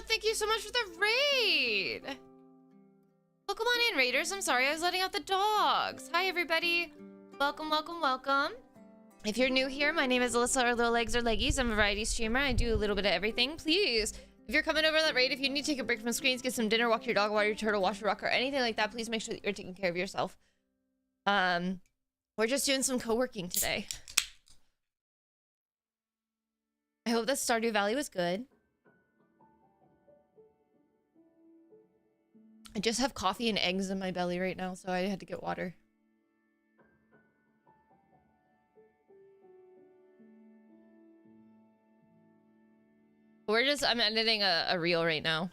thank you so much for the raid. Welcome on in, raiders. I'm sorry, I was letting out the dogs. Hi, everybody. Welcome, welcome, welcome. If you're new here, my name is Alyssa, or Little Legs or Leggies. I'm a variety streamer. I do a little bit of everything. Please, if you're coming over that raid, if you need to take a break from screens, get some dinner, walk your dog, water your turtle, wash your rock, or anything like that, please make sure that you're taking care of yourself. We're just doing some co-working today. I hope that Stardew Valley was good. I just have coffee and eggs in my belly right now, so I had to get water. I'm editing a reel right now.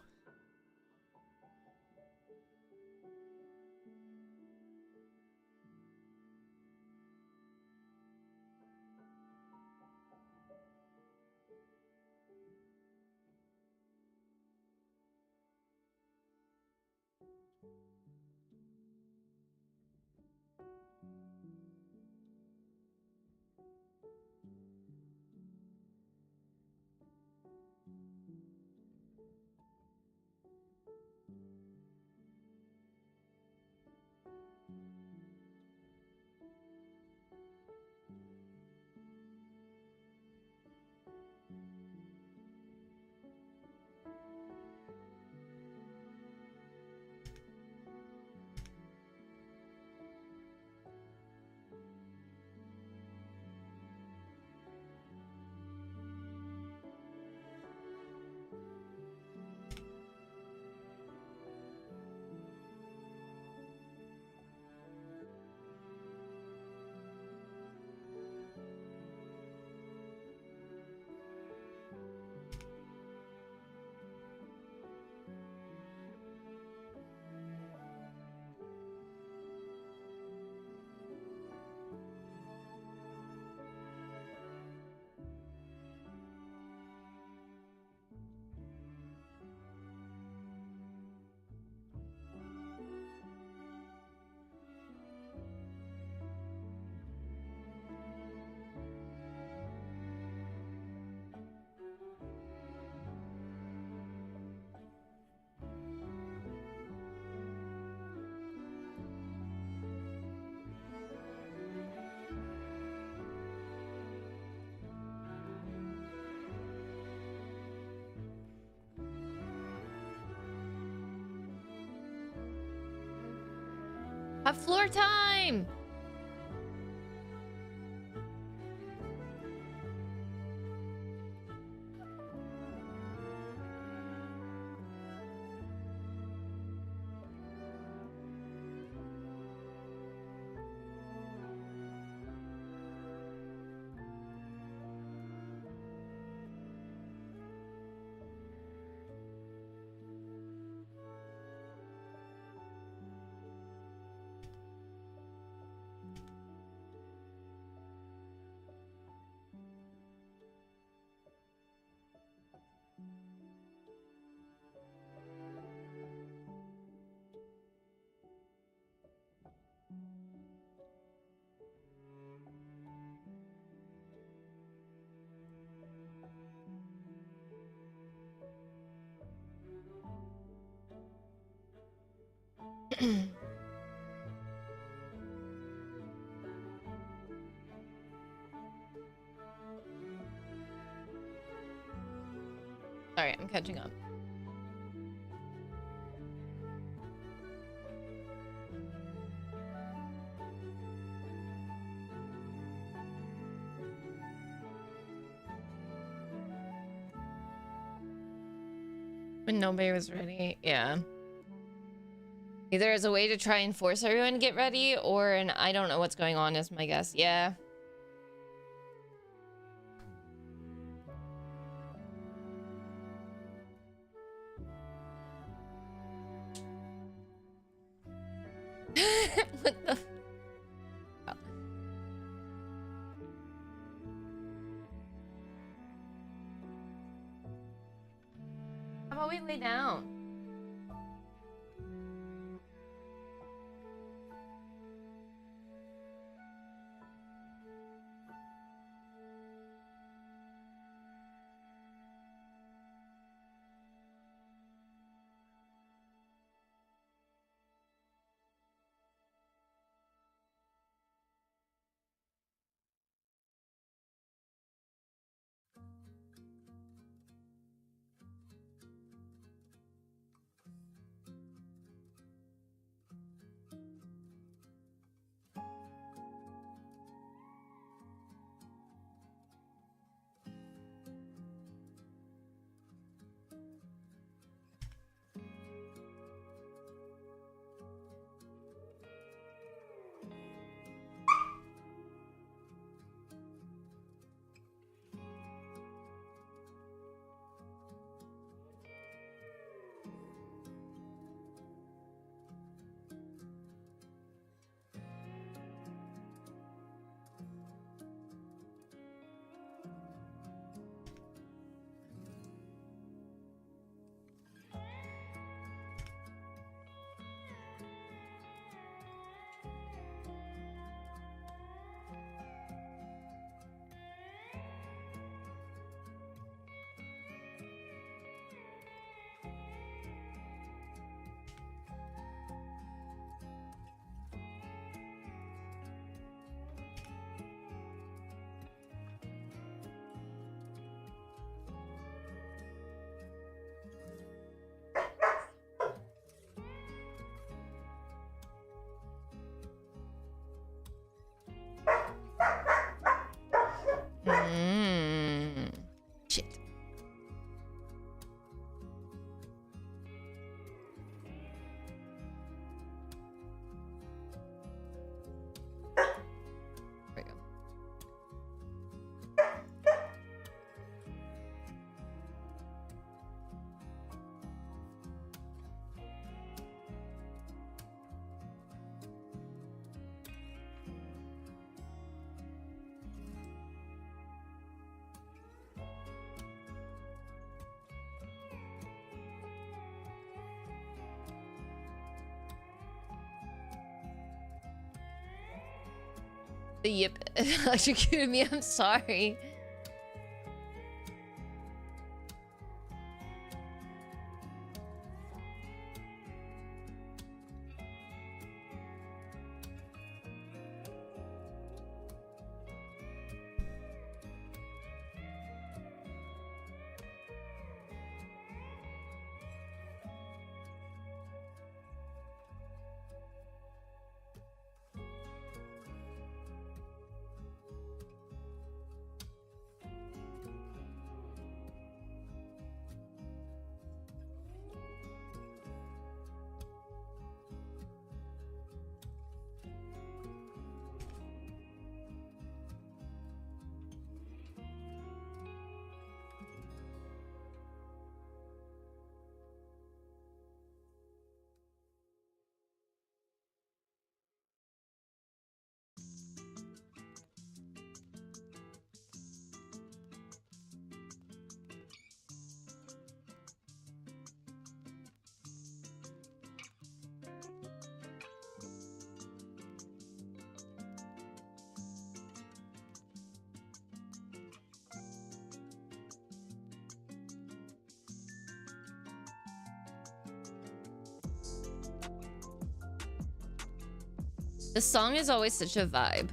Have floor time! Sorry, I'm catching up. When nobody was ready, yeah. Either as a way to try and force everyone to get ready, or an I don't know what's going on is my guess. Yeah. What the? Oh. How about we lay down? The yip electrocuted me. I'm sorry. The song is always such a vibe.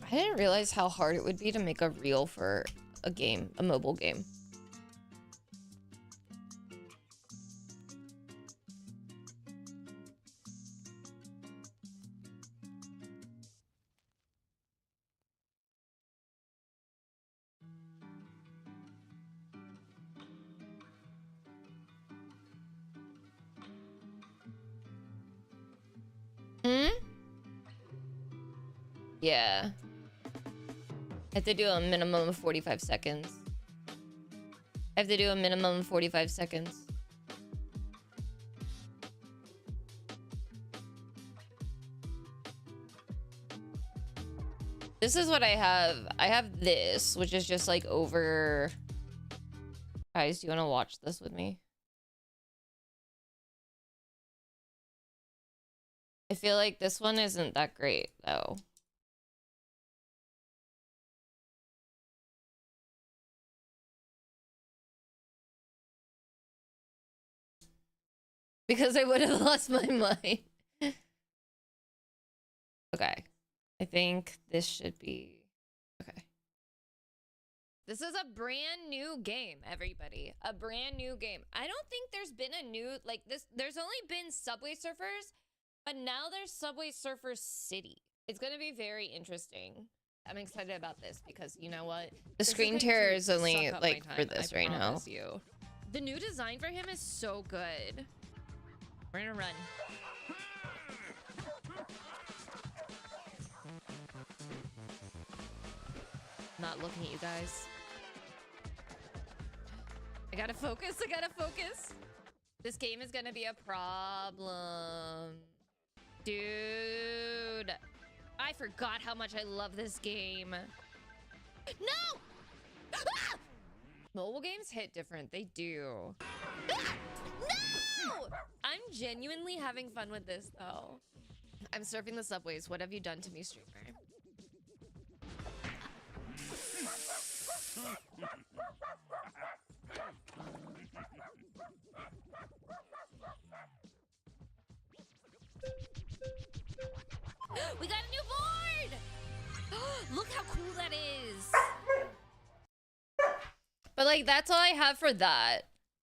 I didn't realize how hard it would be to make a reel for a game, a mobile game. Yeah. I have to do a minimum of 45 seconds. I have to do a minimum of 45 seconds. This is what I have. I have this, which is just like over... Guys, do you want to watch this with me? I feel like this one isn't that great, though. Because I would have lost my mind. Okay. I think this should be... Okay. This is a brand new game, everybody. A brand new game. I don't think there's been a new... Like, this. There's only been Subway Surfers, but now there's Subway Surfers City. It's going to be very interesting. I'm excited about this because, you know what? The screen tear is only, like, for this right now. The new design for him is so good. We're gonna run. Not looking at you guys. I gotta focus. I gotta focus. This game is gonna be a problem. Dude. I forgot how much I love this game. No! Ah! Mobile games hit different. They do. Ah! No! I'm genuinely having fun with this, though. I'm surfing the subways. What have you done to me, streamer? We got a new board! Look how cool that is! But like, that's all I have for that.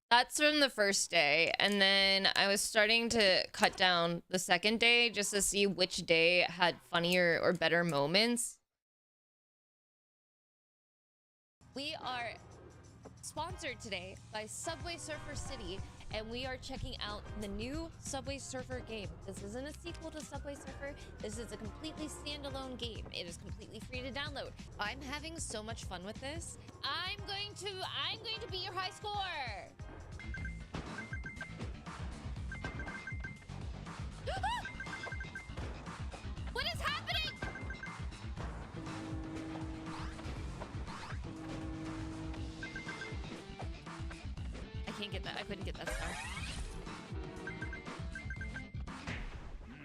That's from the first day. And then I was starting to cut down the second day just to see which day had funnier or better moments. We are sponsored today by Subway Surfer City, and we are checking out the new Subway Surfer game. This isn't a sequel to Subway Surfer. This is a completely standalone game. It is completely free to download. I'm having so much fun with this. I'm going to be your high score. What is happening? I can't get that. I couldn't get that star.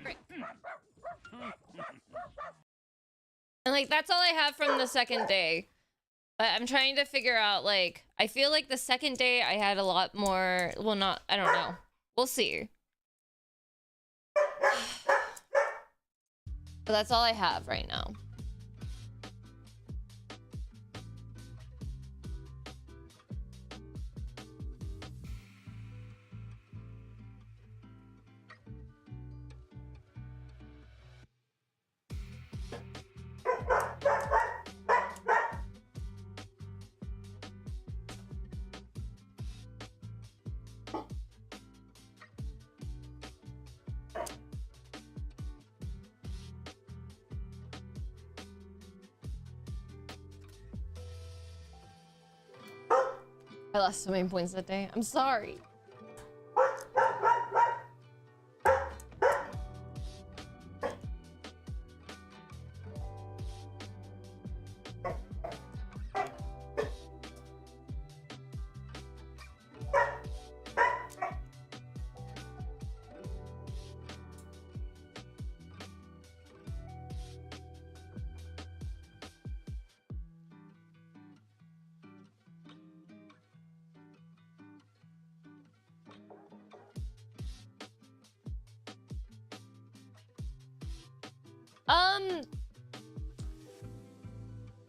Great. And like, that's all I have from the second day. But I'm trying to figure out, like, I feel like the second day I had a lot more, well, not, I don't know. We'll see. But that's all I have right now. I lost so many points that day. I'm sorry.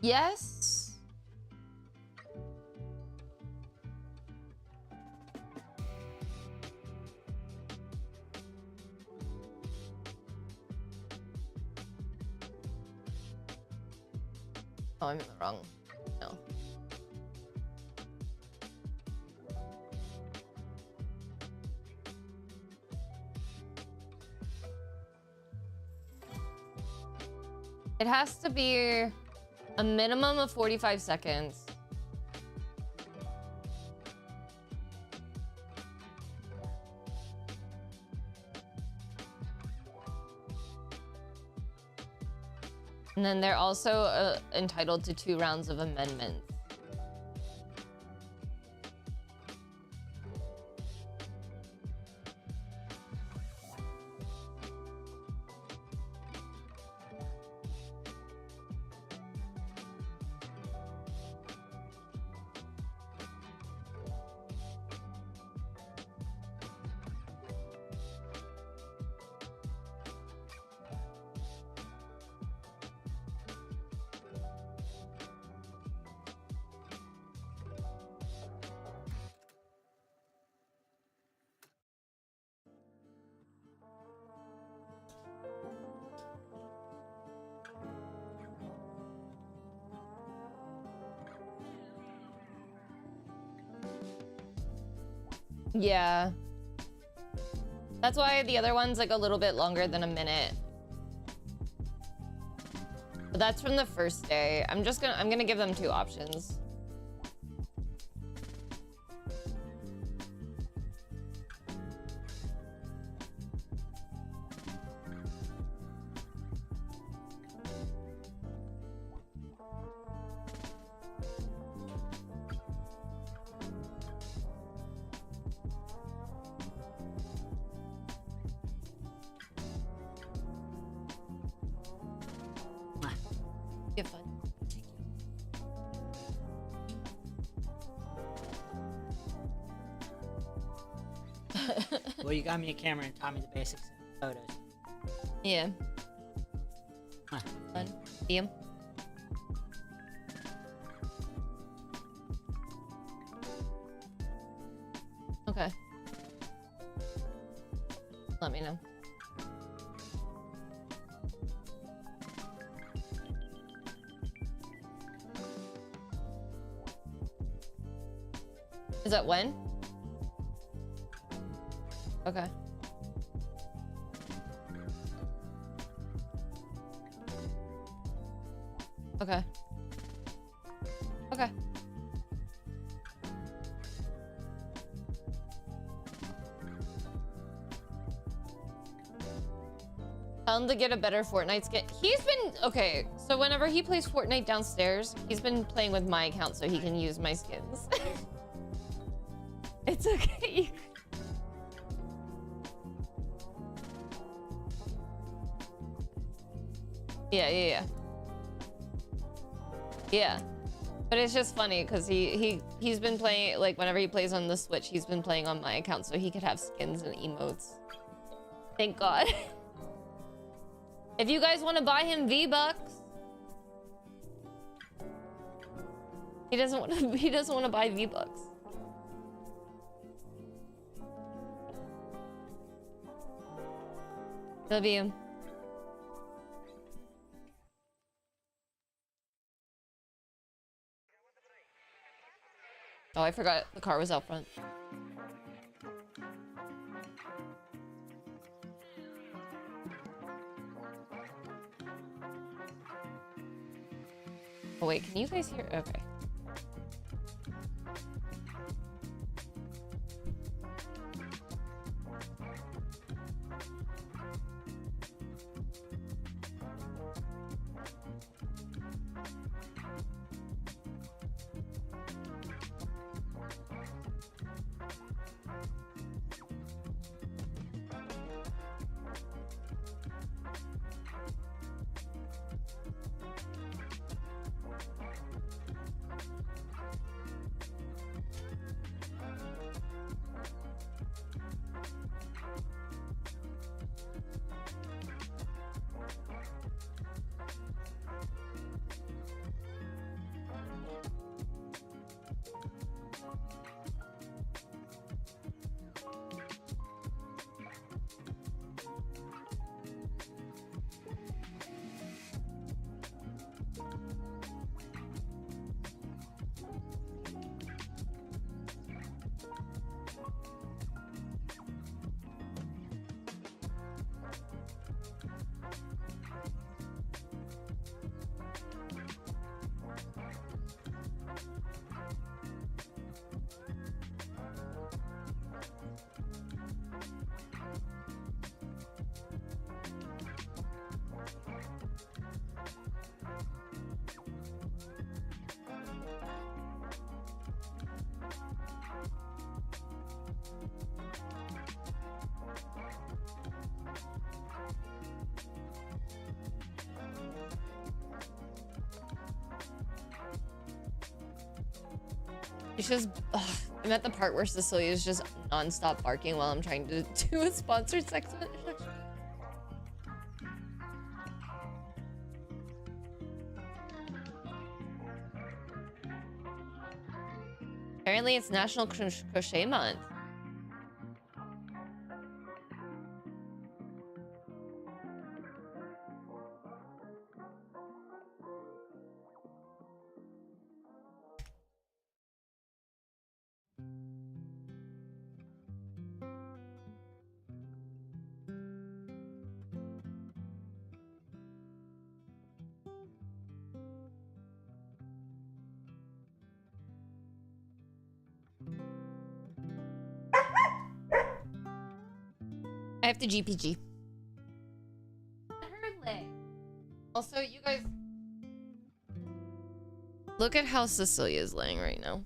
Yes. Oh, I'm in the wrong. No. It has to be a minimum of 45 seconds. And then they're also entitled to 2 rounds of amendments. Yeah. That's why the other one's like a little bit longer than a minute. That's from the first day. I'm gonna give them 2 options. Get fun. Well, you got me a camera and taught me the basics of photos. Yeah. Huh. Fun. See him? Okay. Let me know. Is that when? Okay. Okay. Okay. Tell him to get a better Fortnite skin. He's been, okay, so whenever he plays Fortnite downstairs, he's been playing with my account so he can use my skins. It's okay. Yeah. Yeah. But it's just funny because he's been playing, like, whenever he plays on the Switch, he's been playing on my account so he could have skins and emotes. Thank God. If you guys want to buy him V-Bucks, he doesn't want to buy V-Bucks. Love you. Oh, I forgot the car was out front. Oh wait, can you guys hear? Okay. It's just, I'm at the part where Cecilia's just non-stop barking while I'm trying to do a sponsored section. Apparently it's National Crochet Month. have to GPG. Also, you guys, look at how Cecilia is laying right now.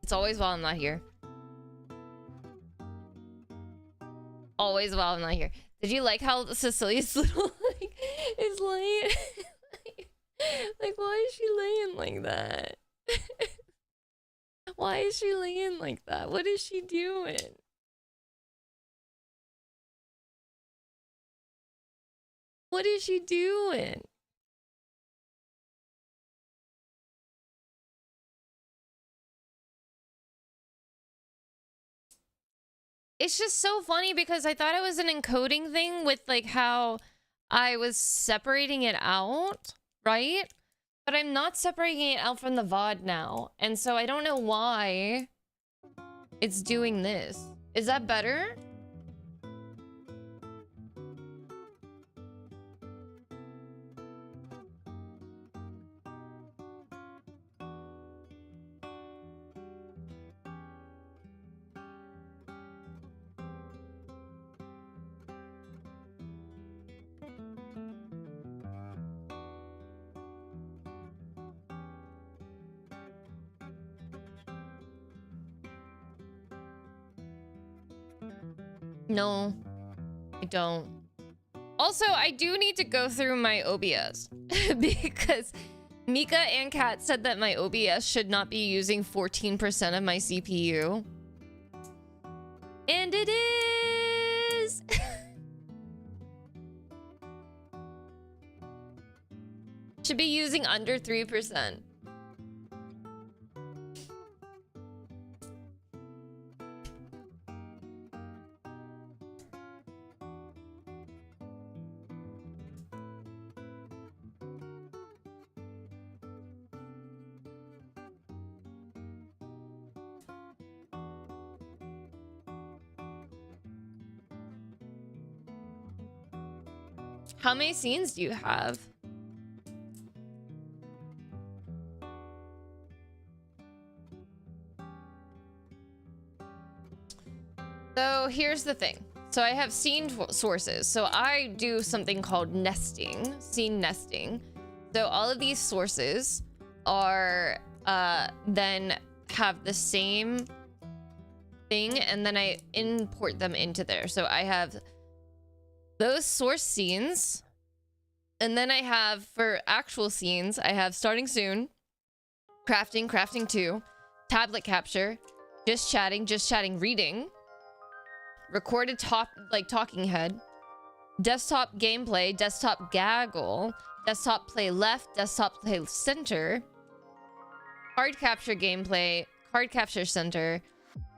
It's always while I'm not here. Always while I'm not here. Did you like how Cecilia's little like is laying? Like, why is she laying like that? Why is she laying like that? What is she doing? What is she doing? It's just so funny because I thought it was an encoding thing with like how I was separating it out, right? But I'm not separating it out from the VOD now. And so I don't know why it's doing this. Is that better? No, I don't. Also, I do need to go through my OBS because Mika and Kat said that my OBS should not be using 14% of my CPU. And it is! Should be using under 3%. How many scenes do you have? So here's the thing. So I have scene sources. So I do something called nesting, scene nesting. So all of these sources are then have the same thing, and then I import them into there. So I have those source scenes, and then I have, for actual scenes, I have starting soon, crafting, crafting 2, tablet capture, just chatting, reading, recorded talking head, desktop gameplay, desktop gaggle, desktop play left, desktop play center, card capture gameplay, card capture center,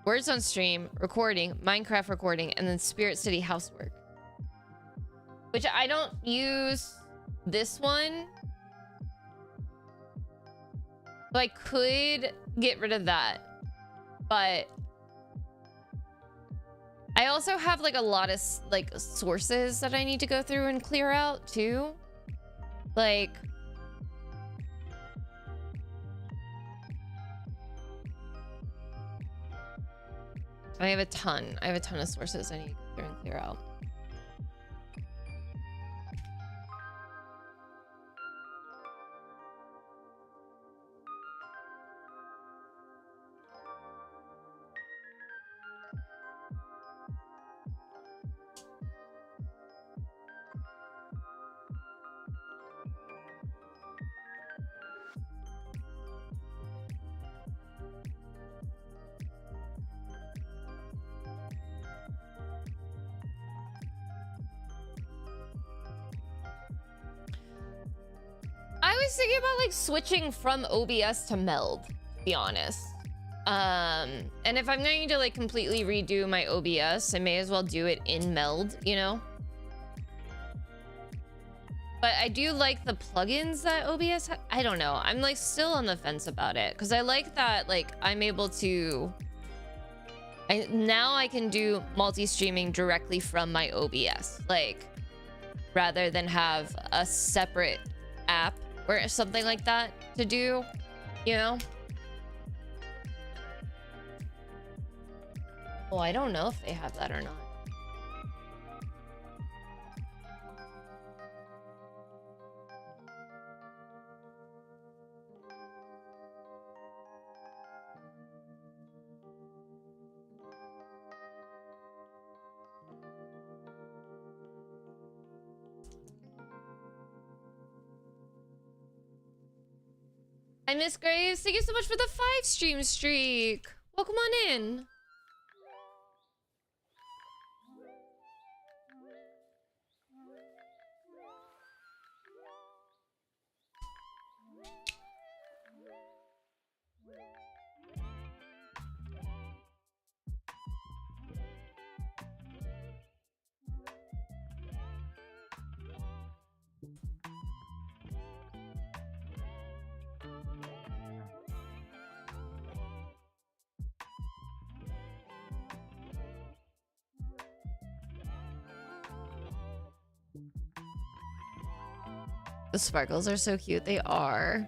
words on stream, recording, Minecraft recording, and then Spirit City housework. Which I don't use this one. So I could get rid of that. But I also have like a lot of like sources that I need to go through and clear out too. Like I have a ton of sources I need to go through and clear out. I was thinking about like switching from OBS to Meld, to be honest. And if I'm going to like completely redo my OBS, I may as well do it in Meld, you know? But I do like the plugins that OBS I don't know. I'm like still on the fence about it because I like that like I'm able to now I can do multi-streaming directly from my OBS, like rather than have a separate app or something like that to do, you know? Oh, I don't know if they have that or not. Hi, Miss Graves. Thank you so much for the 5 stream streak. Welcome on in. The sparkles are so cute. They are.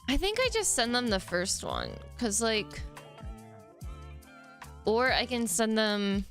I think I just send them the first one, because like, or I can send them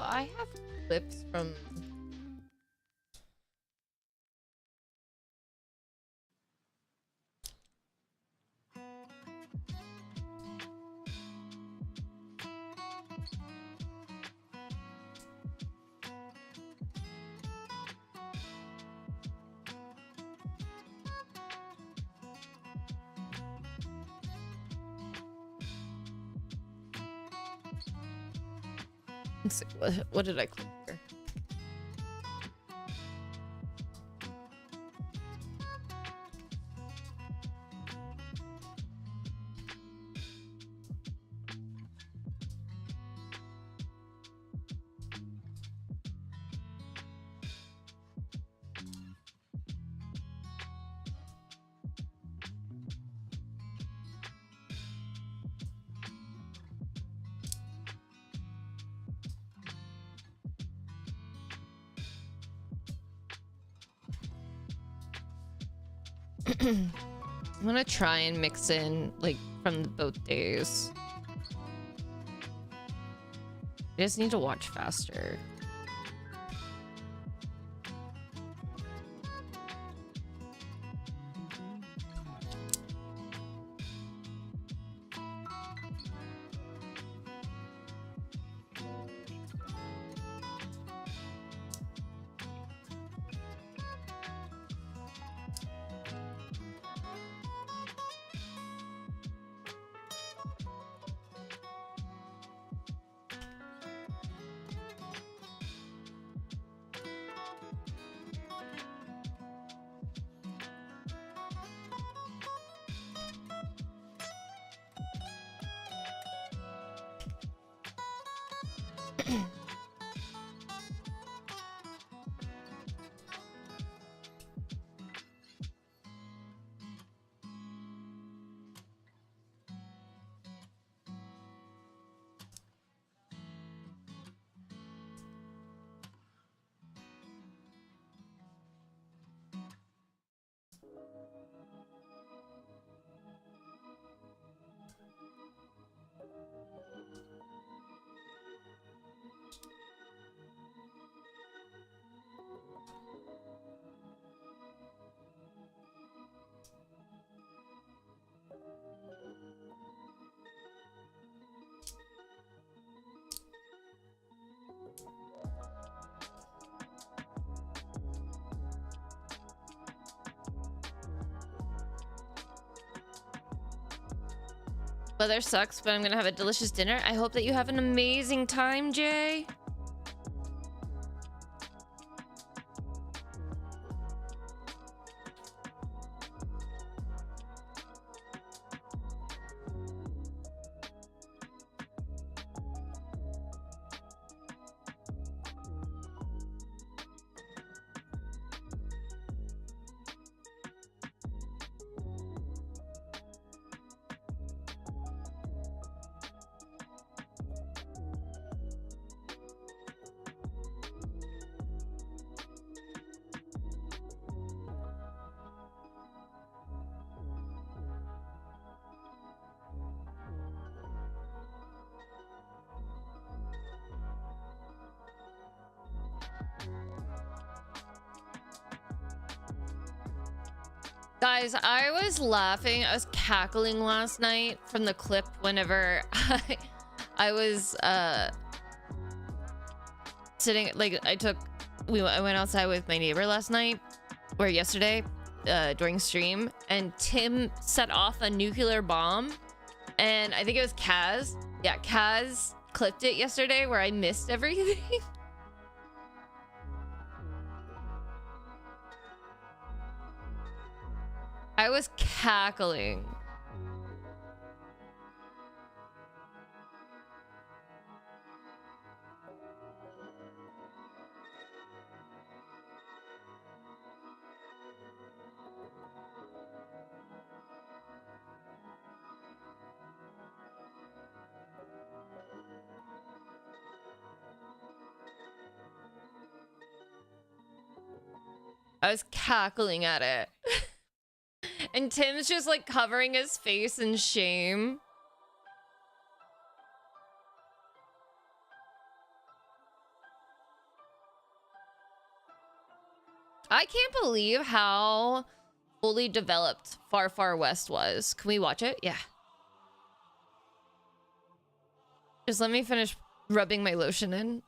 I have clips from... Let's see, what did I click here? I'm gonna try and mix in like from both days. I just need to watch faster. Weather sucks, but I'm gonna have a delicious dinner. I hope that you have an amazing time, Jay. Guys, I was laughing. I was cackling last night from the clip whenever I was sitting, like I went outside with my neighbor last night or yesterday during stream, and Tim set off a nuclear bomb, and I think it was Kaz. Yeah, Kaz clipped it yesterday where I missed everything. I was cackling. I was cackling at it. And Tim's just like covering his face in shame. I can't believe how fully developed Far Far West was. Can we watch it? Yeah. Just let me finish rubbing my lotion in.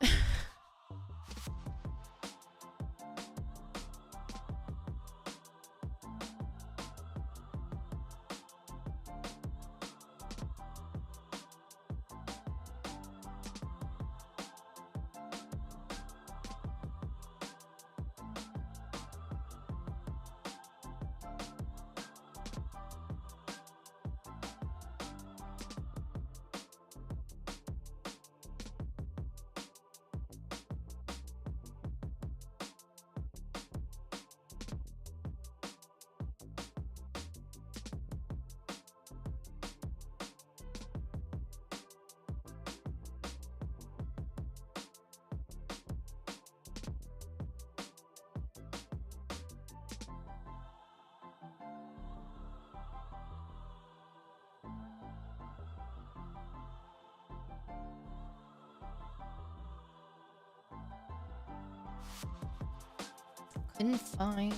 Couldn't find.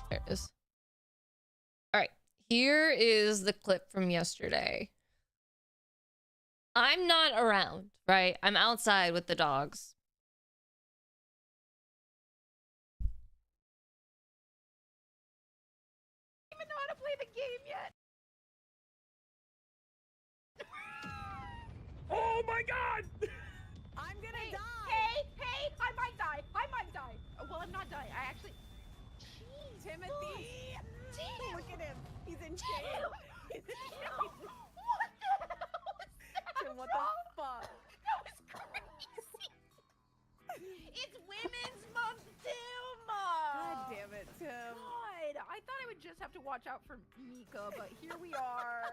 There it is. All right, here is the clip from yesterday. I'm not around, right? I'm outside with the dogs. I don't even know how to play the game yet. Oh my god! I'm gonna die. Hey, I might die. Well, I'm not dying. I actually. Jeez, Timothy. Damn. Look at him. He's in shame. He's in shame. What the hell was that? Tim, what the fuck? That was crazy. It's Women's Month too, Mom. God damn it, Tim. God, I thought I would just have to watch out for Mika, but here we are.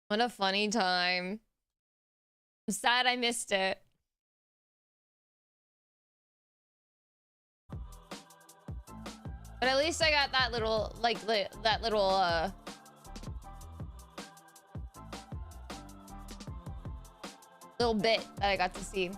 What a funny time. I'm sad I missed it. But at least I got that little, like, that little, little bit that I got to see.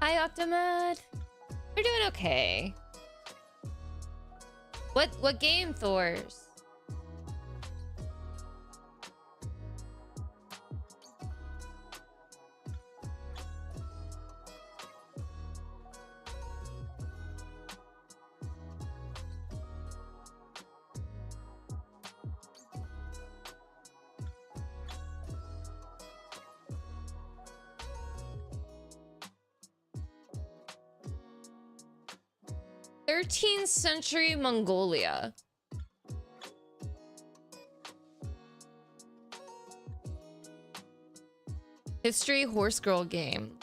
Hi, Octomad. We're doing okay. What game, Thors? '13th century Mongolia. History horse girl game.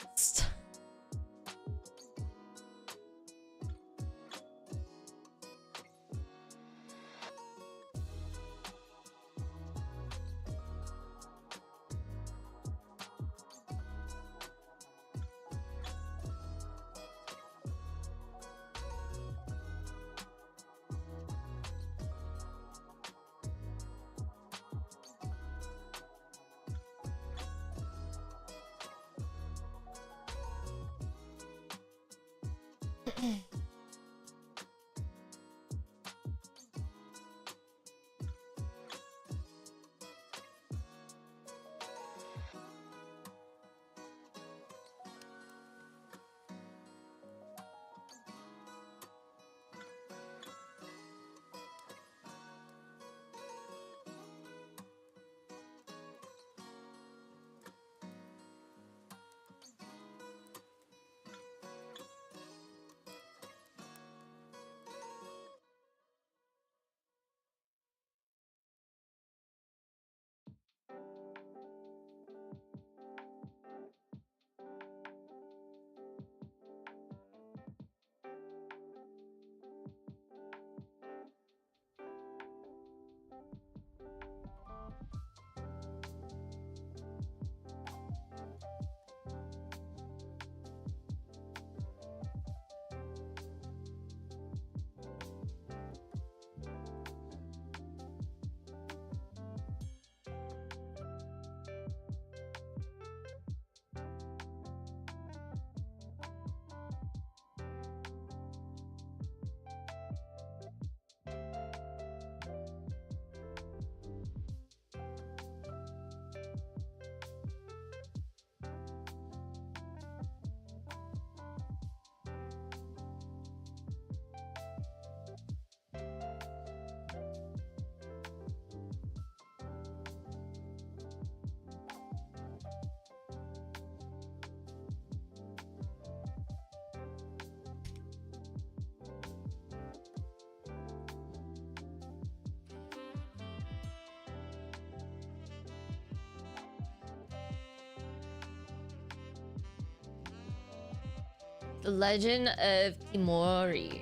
The Legend of Timori.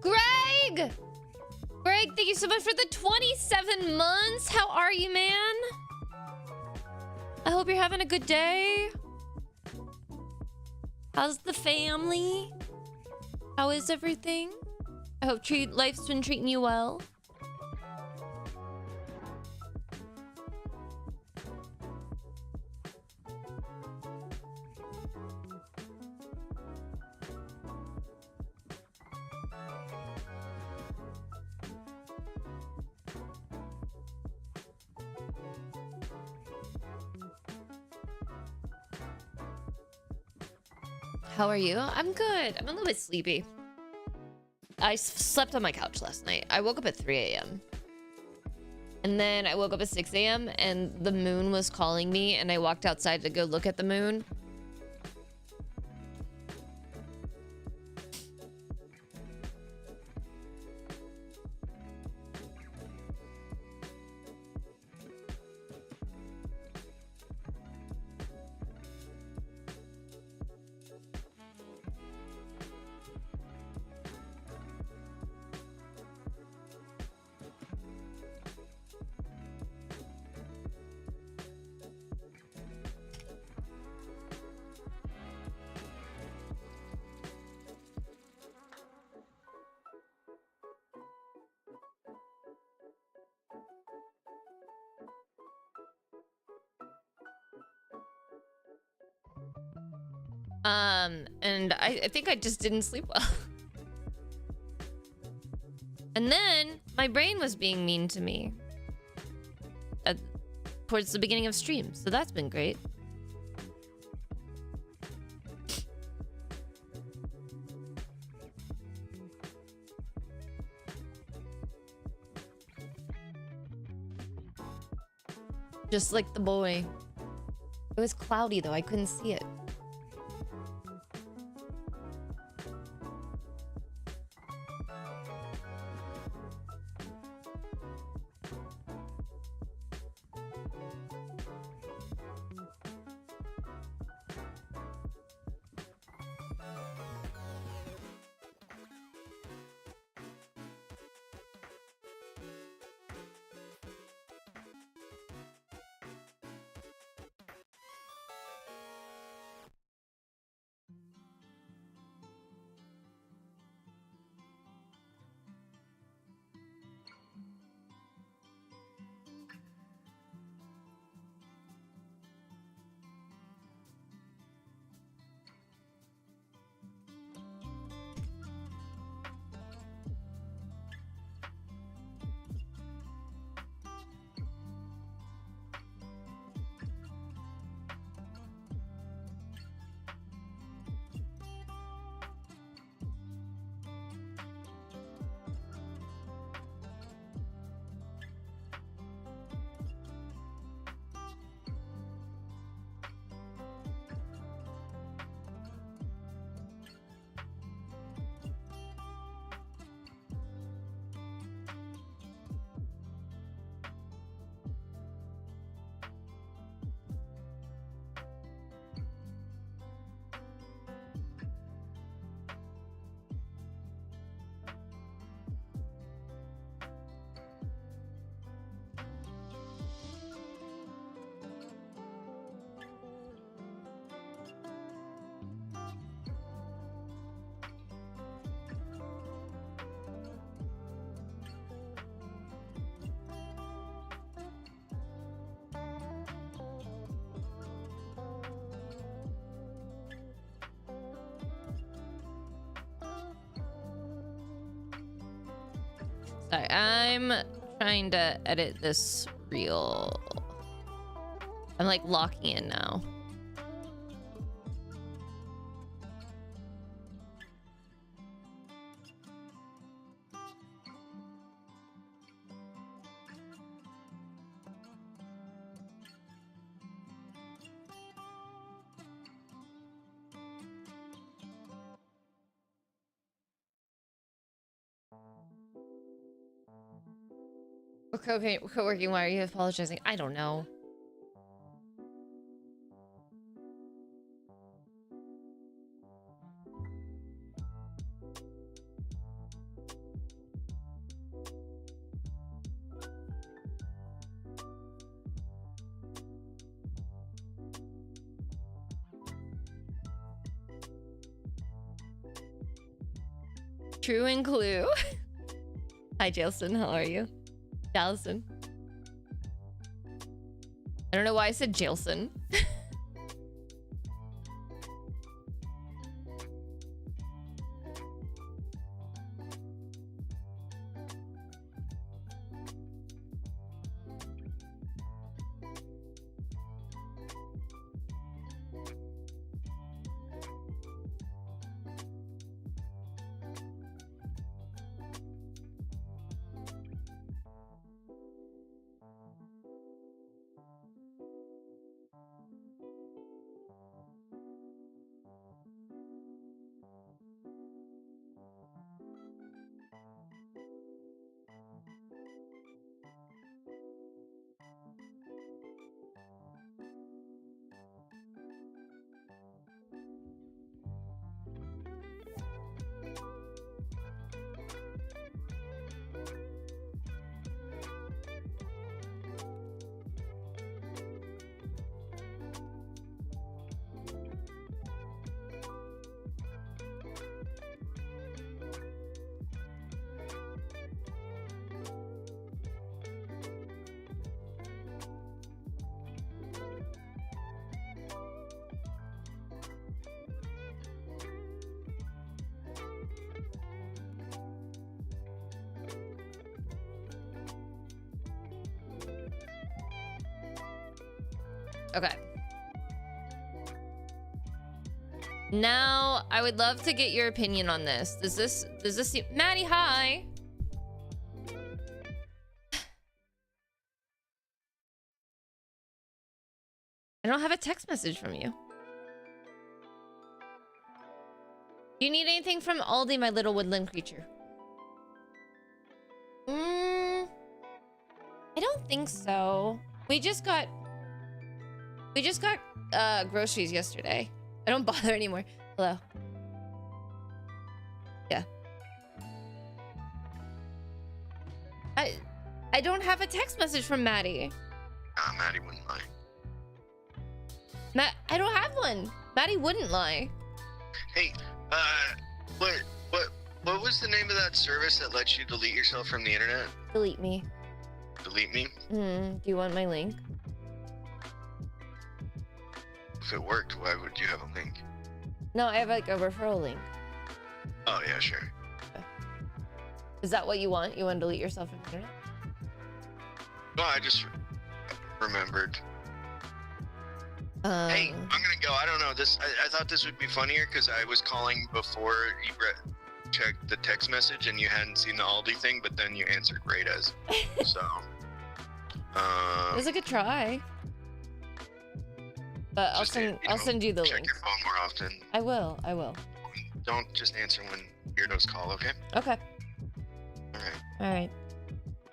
Greg! Greg, thank you so much for the 27 months. How are you, man? I hope you're having a good day. How's the family? How is everything? I hope life's been treating you well. How are you? I'm good. I'm a little bit sleepy. I slept on my couch last night. I woke up at 3 a.m. And then I woke up at 6 a.m. and the moon was calling me and I walked outside to go look at the moon. And I think I just didn't sleep well. And then my brain was being mean to me towards the beginning of stream, so that's been great. Just like the boy. It was cloudy though, I couldn't see it. Sorry, I'm trying to edit this reel. I'm like locking in now. Okay, co-working, why are you apologizing? I don't know. True and Clue. Hi, Jailson. How are you? Jalson. I don't know why I said Jailson. Okay. Now, I would love to get your opinion on this. Does this seem... Maddie, hi! don't have a text message from you. Do you need anything from Aldi, my little woodland creature? I don't think so. We just got groceries yesterday. I don't bother anymore. Hello. Yeah. I don't have a text message from Maddie. Maddie wouldn't lie. I don't have one. Maddie wouldn't lie. Hey, what was the name of that service that lets you delete yourself from the internet? Delete me. Delete me? Do you want my link? If it worked, why would you have a link? No, I have like a referral link. Oh yeah, sure. Is that what you want? You want to delete yourself from the internet? No, I just remembered. Hey, I'm gonna go. I don't know. I thought this would be funnier because I was calling before you checked the text message and you hadn't seen the Aldi thing, but then you answered great as. So. It was a good try. But I'll send you the link. Check your phone more often. I will. Don't just answer when weirdos call, okay? Okay. All right.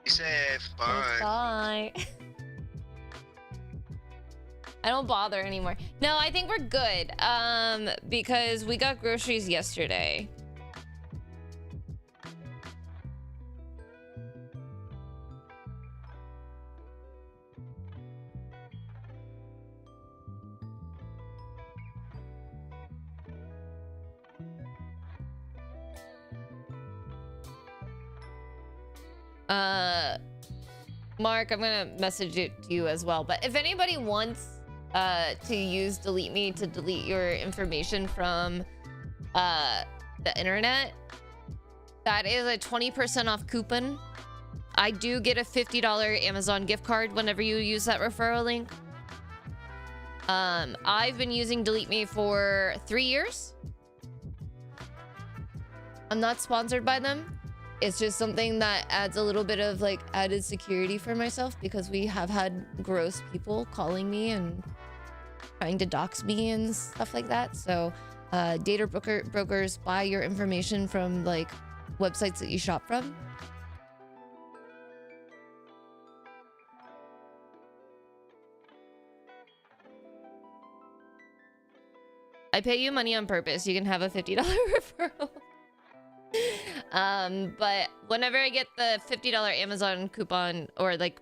Be safe. Bye. Bye. I don't bother anymore. No, I think we're good. Because we got groceries yesterday. Mark, I'm gonna message it to you as well. But if anybody wants to use Delete Me to delete your information from the internet, that is a 20% off coupon. I do get a $50 Amazon gift card whenever you use that referral link. I've been using Delete Me for 3 years. I'm not sponsored by them. It's just something that adds a little bit of like added security for myself because we have had gross people calling me and trying to dox me and stuff like that. So data brokers buy your information from like websites that you shop from. I pay you money on purpose. You can have a $50 referral. But whenever I get the $50 Amazon coupon or like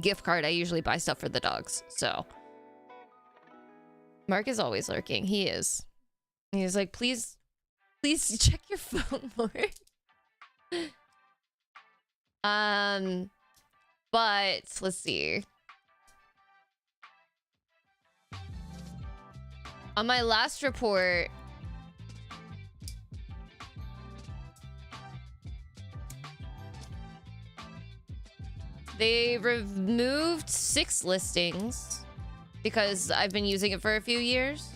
gift card, I usually buy stuff for the dogs. So Mark is always lurking. He is. He's like, please check your phone more. But let's see. On my last report, they removed 6 listings because I've been using it for a few years.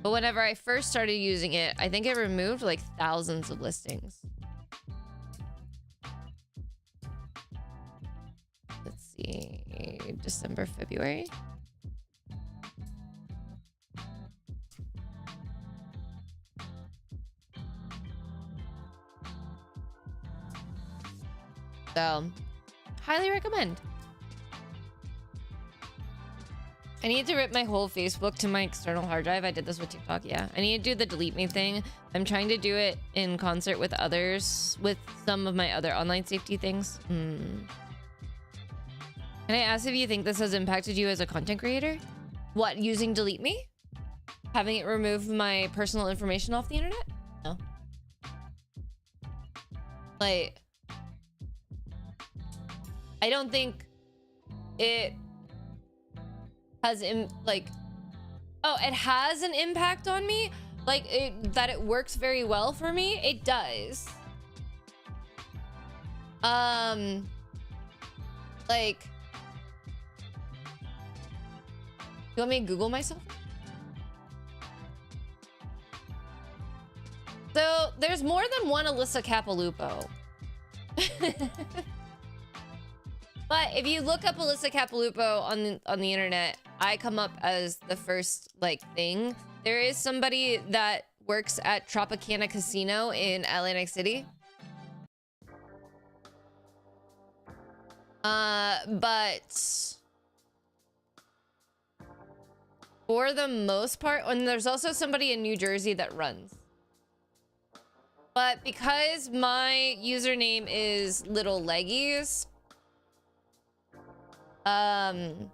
But whenever I first started using it, I think it removed like thousands of listings. Let's see, December, February. So, highly recommend. I need to rip my whole Facebook to my external hard drive. I did this with TikTok, yeah. I need to do the delete me thing. I'm trying to do it in concert with others, with some of my other online safety things. Can I ask if you think this has impacted you as a content creator? What, using delete me? Having it remove my personal information off the internet? No. Like, I don't think it has it has an impact on me, like that it works very well for me. It does. Like, you want me to Google myself? So there's more than one Alyssa Capilupo. But if you look up Alyssa Capilupo on the internet, I come up as the first like thing. There is somebody that works at Tropicana Casino in Atlantic City. But for the most part, and there's also somebody in New Jersey that runs. But because my username is Little Leggies, that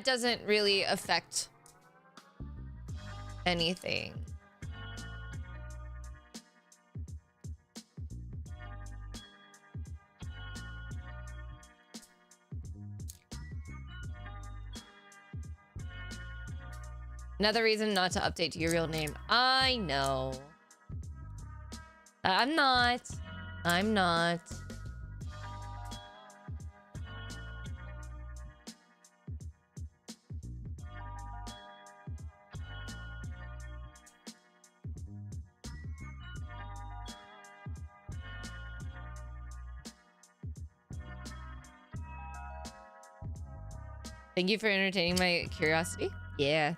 doesn't really affect anything. Another reason not to update to your real name. I know. I'm not. I'm not. Thank you for entertaining my curiosity. Yeah.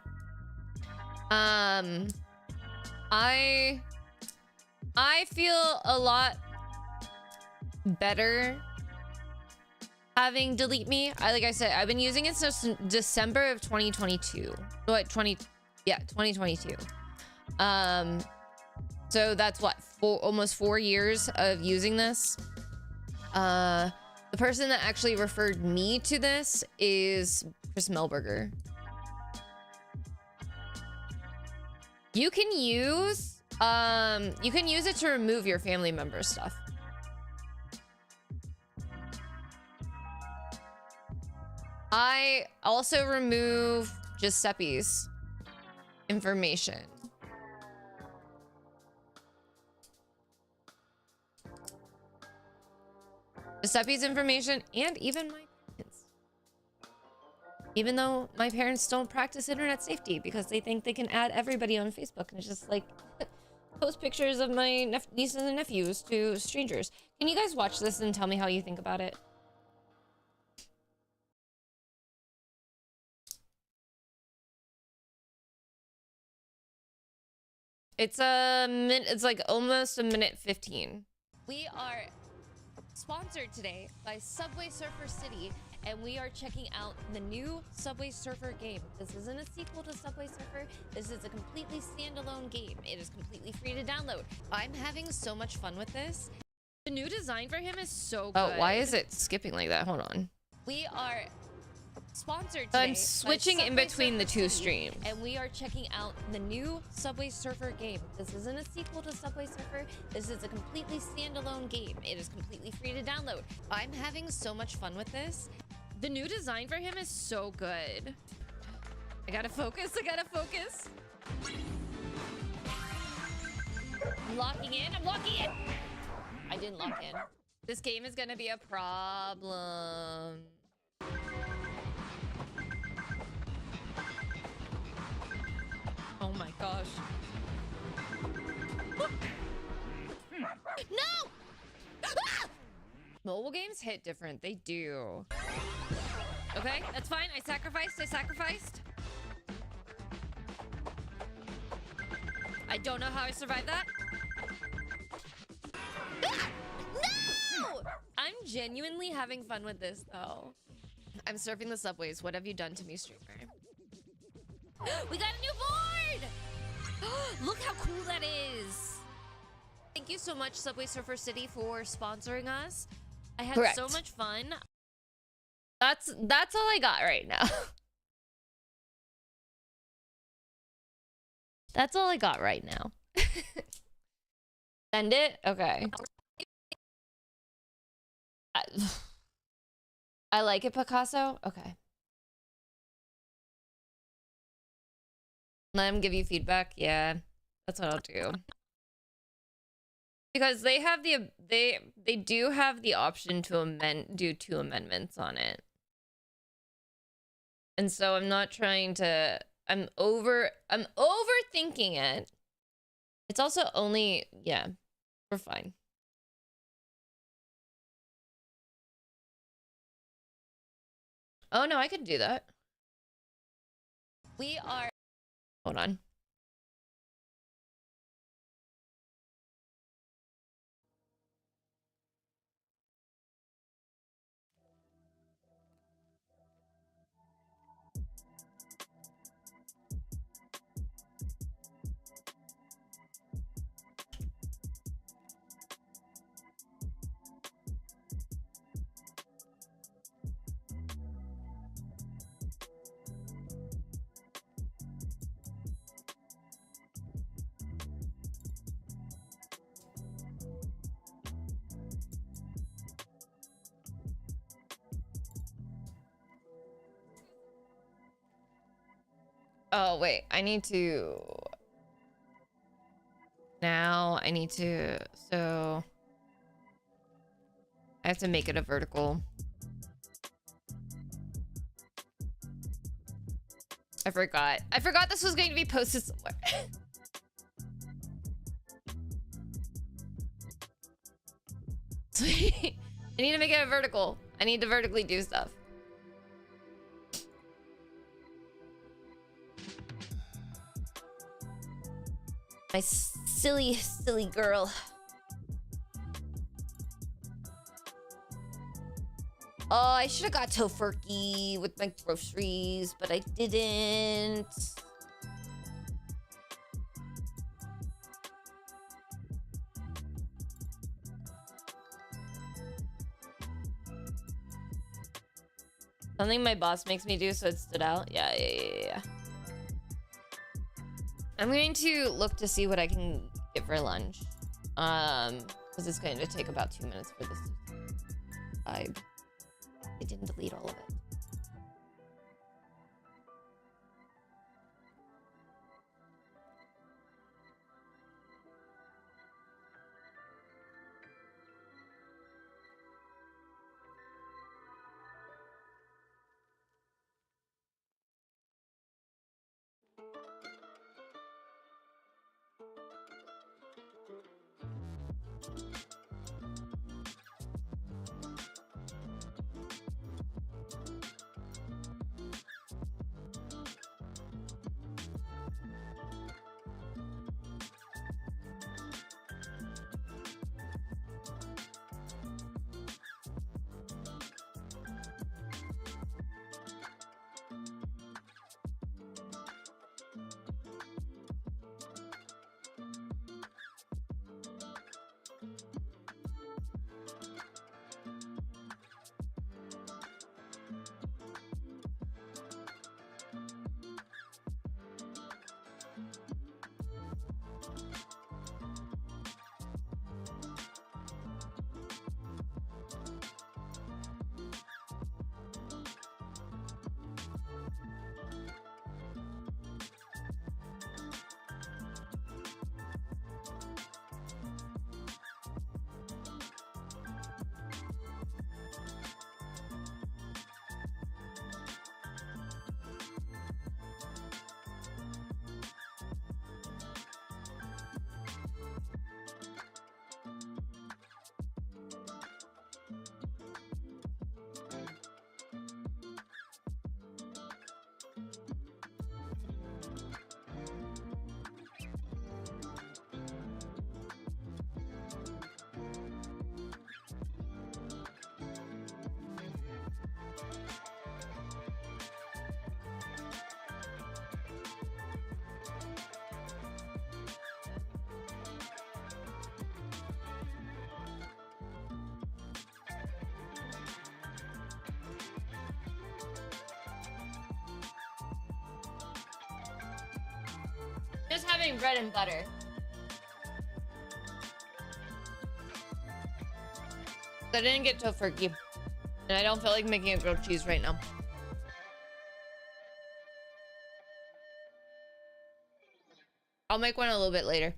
I feel a lot better having Delete Me. Like I said, I've been using it since December of 2022. What, 2022. So that's what, almost 4 years of using this. The person that actually referred me to this is Chris Melberger. You can use it to remove your family member stuff. I also remove Giuseppe's information. Giuseppe's information and even my parents. Even though my parents don't practice internet safety because they think they can add everybody on Facebook and it's just like post pictures of my nieces and nephews to strangers. Can you guys watch this and tell me how you think about it? It's it's like almost a minute 15. We are sponsored today by Subway Surfer City, and we are checking out the new Subway Surfer game. This isn't a sequel to Subway Surfer. This is a completely standalone game. It is completely free to download. I'm having so much fun with this. The new design for him is so good. Oh, why is it skipping like that? Hold on. We are sponsored today. I'm switching in between the two streams. And we are checking out the new Subway Surfer game. This isn't a sequel to Subway Surfer. This is a completely standalone game. It is completely free to download. I'm having so much fun with this. The new design for him is so good. I gotta focus. I gotta focus. I'm locking in. I'm locking in. I didn't lock in. This game is gonna be a problem. Oh my gosh. No! Ah! Mobile games hit different. They do. Okay, that's fine. I sacrificed. I don't know how I survived that. Ah! No! I'm genuinely having fun with this, though. I'm surfing the subways. What have you done to me, streamer? We got a new board! Look how cool that is. Thank you so much, Subway Surfer City, for sponsoring us. I had so much fun. That's all I got right now. That's all I got right now. Send it? Okay. I like it, Picasso? Okay. Let them give you feedback. Yeah, that's what I'll do. Because they have they do have the option to do 2 amendments on it. And so I'm not trying to I'm overthinking it. It's also only, yeah, we're fine. Oh no, I could do that. We are... Hold on. Oh, wait. I need to... Now, I need to... So... I have to make it a vertical. I forgot. I forgot this was going to be posted somewhere. Sweet. I need to make it a vertical. I need to vertically do stuff. My silly, silly girl. Oh, I should have got Tofurkey with my groceries, but I didn't. Something my boss makes me do, so it stood out. Yeah. I'm going to look to see what I can get for lunch. Because it's going to take about 2 minutes for this to vibe. I didn't delete all of it. Just having bread and butter. I didn't get Tofurkey. And I don't feel like making a grilled cheese right now. I'll make one a little bit later.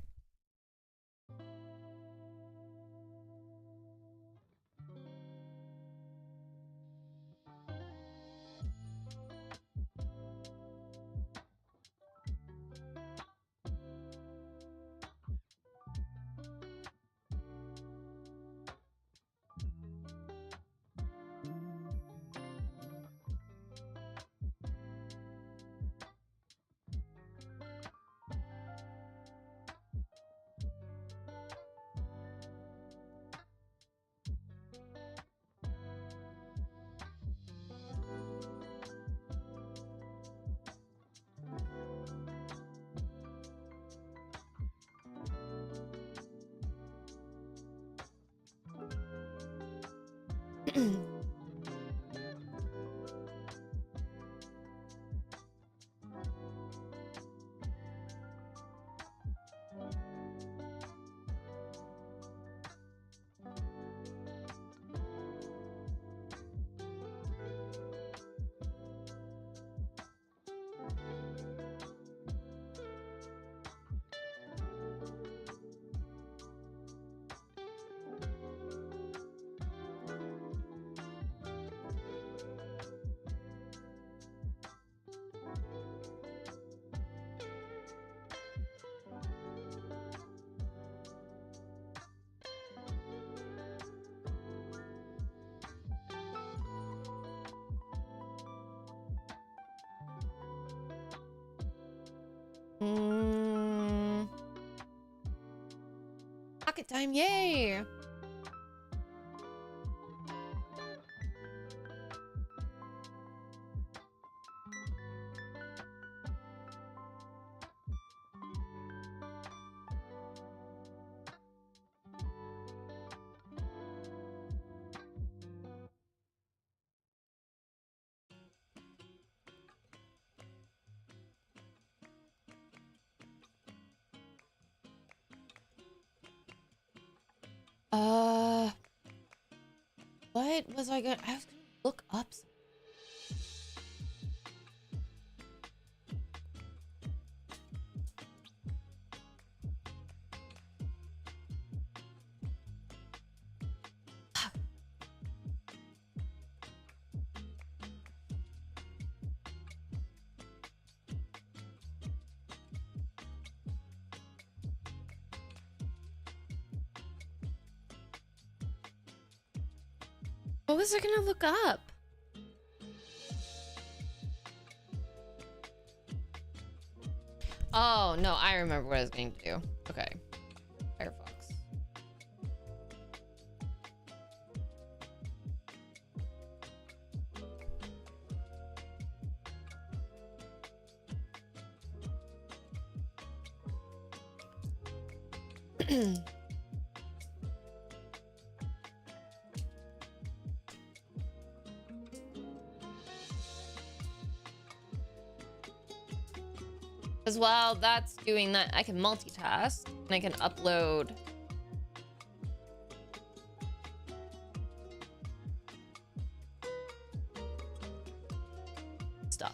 Pocket time, yay! What was I gonna look up? What was I gonna look up? Oh, no, I remember what I was going to do. Okay. Firefox. As well, that's doing that. I can multitask and I can upload stuff.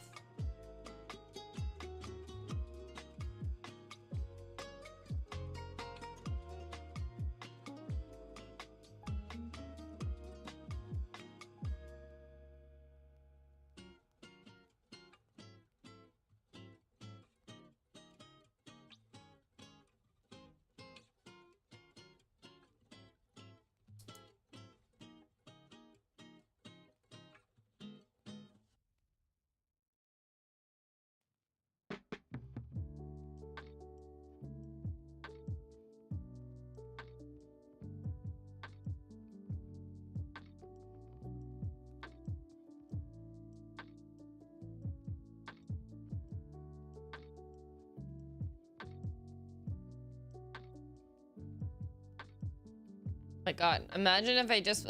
My God, imagine if I just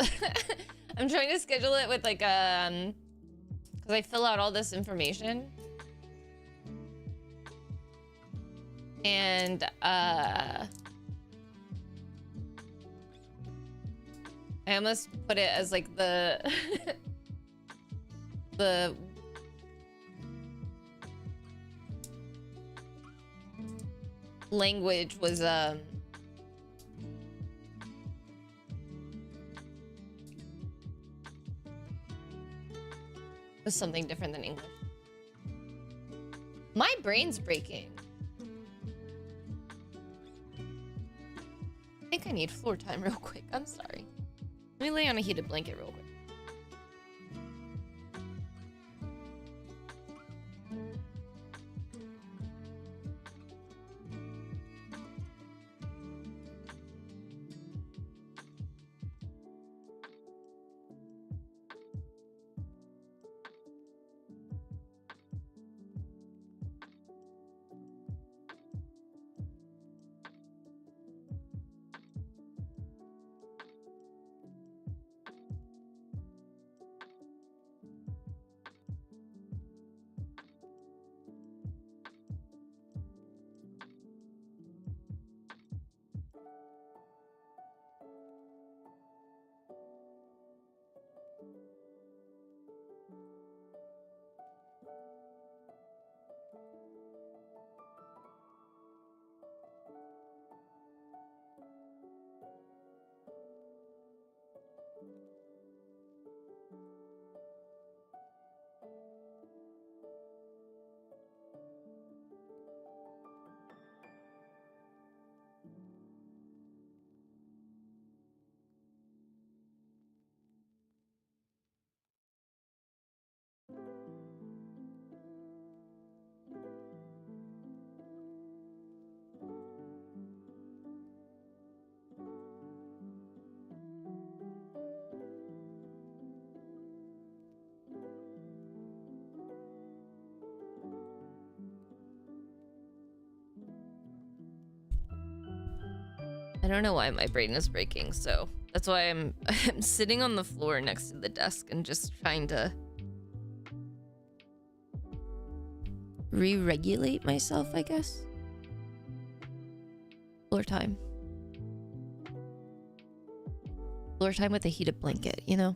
I'm trying to schedule it with like because I fill out all this information and I almost put it as like the the language was something different than English. My brain's breaking. I think I need floor time real quick. I'm sorry. Let me lay on a heated blanket real quick. I don't know why my brain is breaking, so that's why I'm sitting on the floor next to the desk and just trying to re-regulate myself, I guess. Floor time. Floor time with a heated blanket, you know?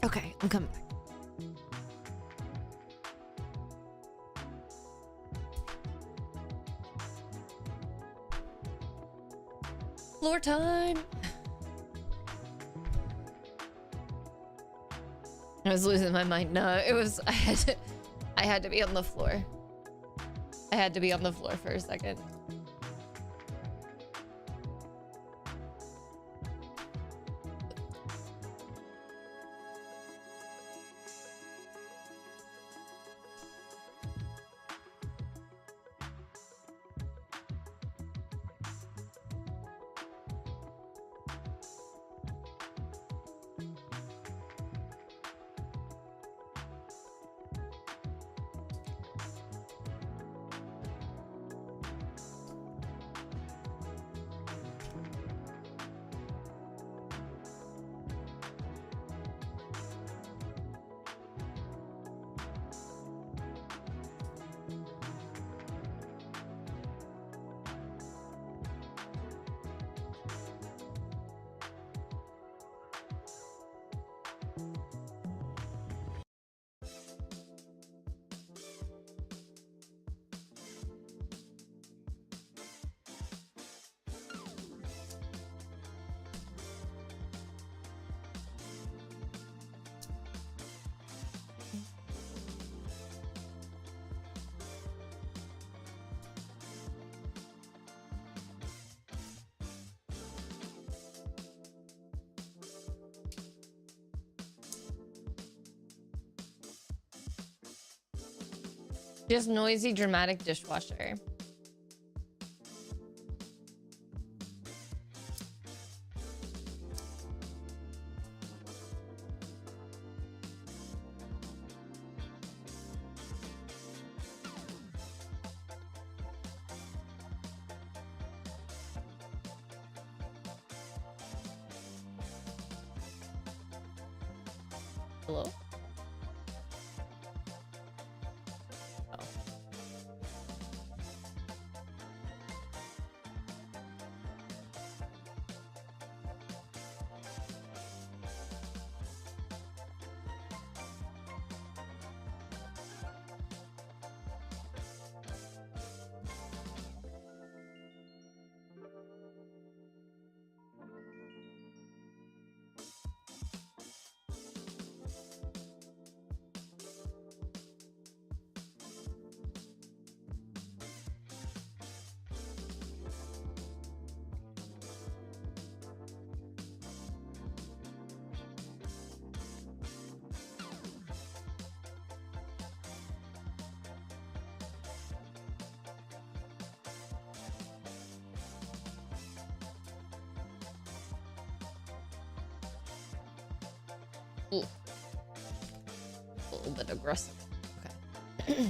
Okay, I'm coming back. Floor time. I was losing my mind. No, it was I had to be on the floor. I had to be on the floor for a second. Just noisy, dramatic dishwasher. Hello? Oh. Ooh. A little bit aggressive. Okay.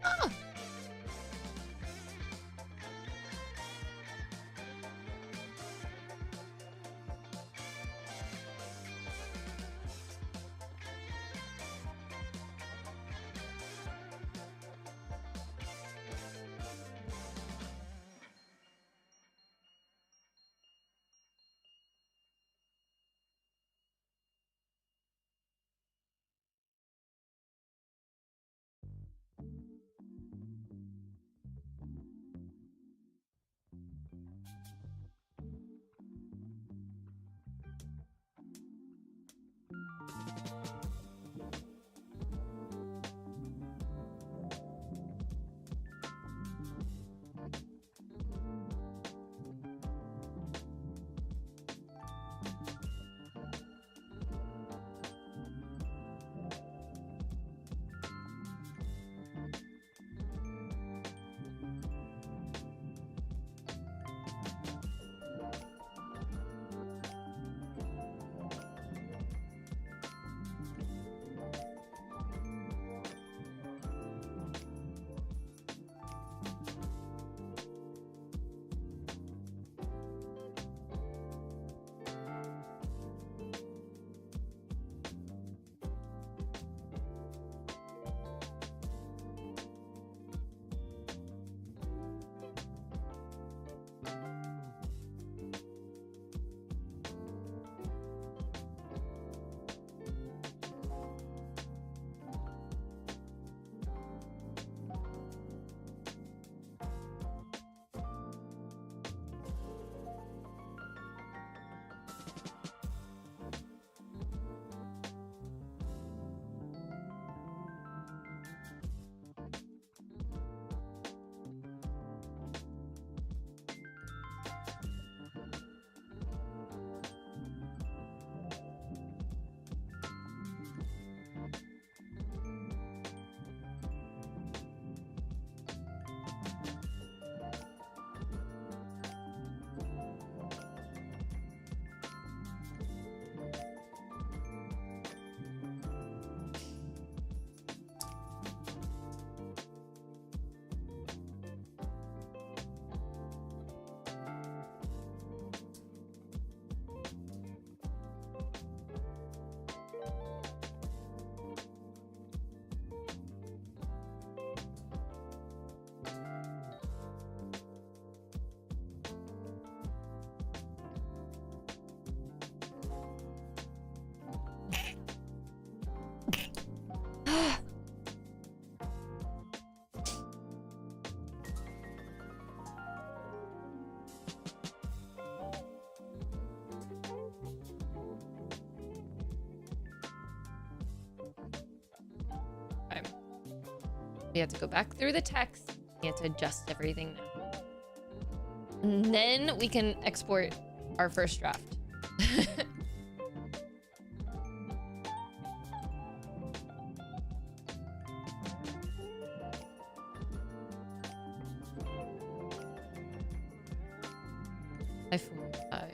Ah! We have to go back through the text. We have to adjust everything now. And then we can export our first draft. iPhone 5.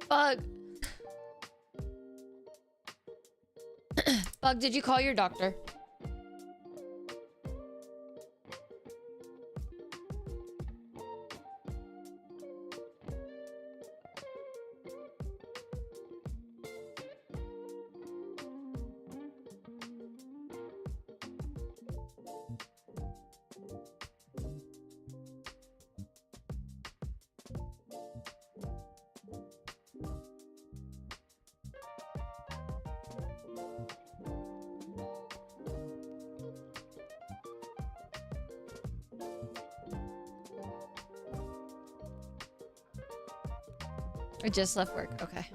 Bug. Bug, did you call your doctor? I just left work. Okay.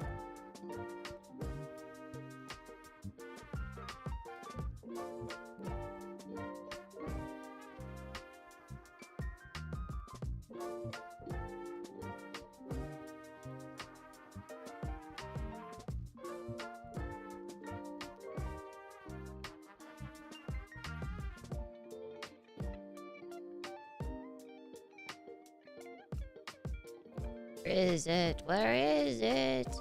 Where is it? Where is it?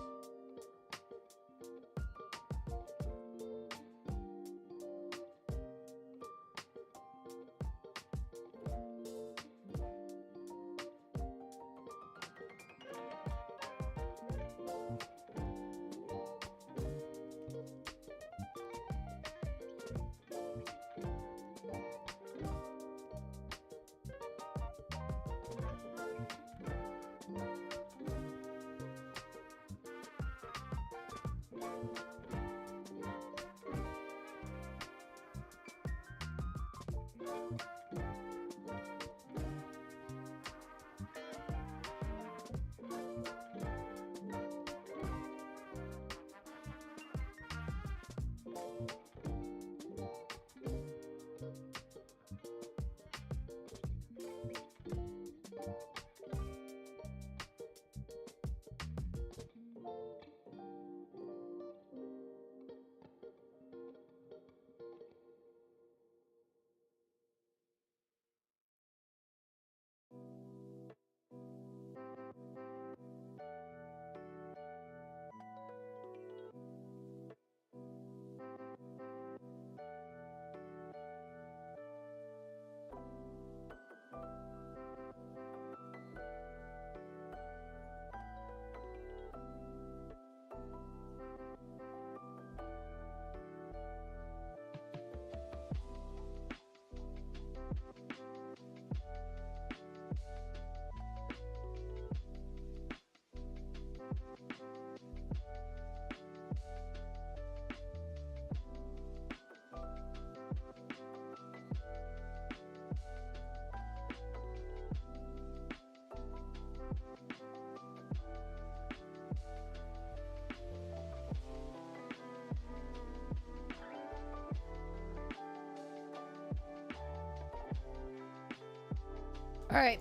All right.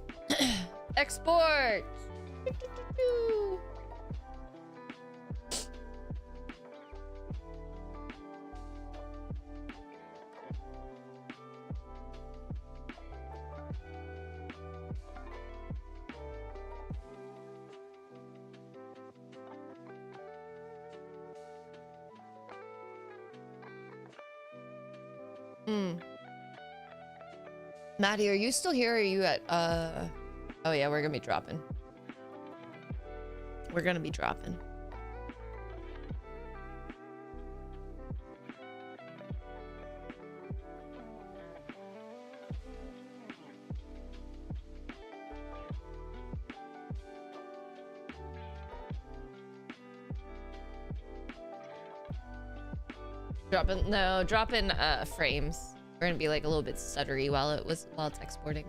Export. Maddie, are you still here? Or are you at oh yeah, we're gonna be dropping. We're gonna be dropping. Drop in frames. We're gonna be like a little bit stuttery while it's exporting.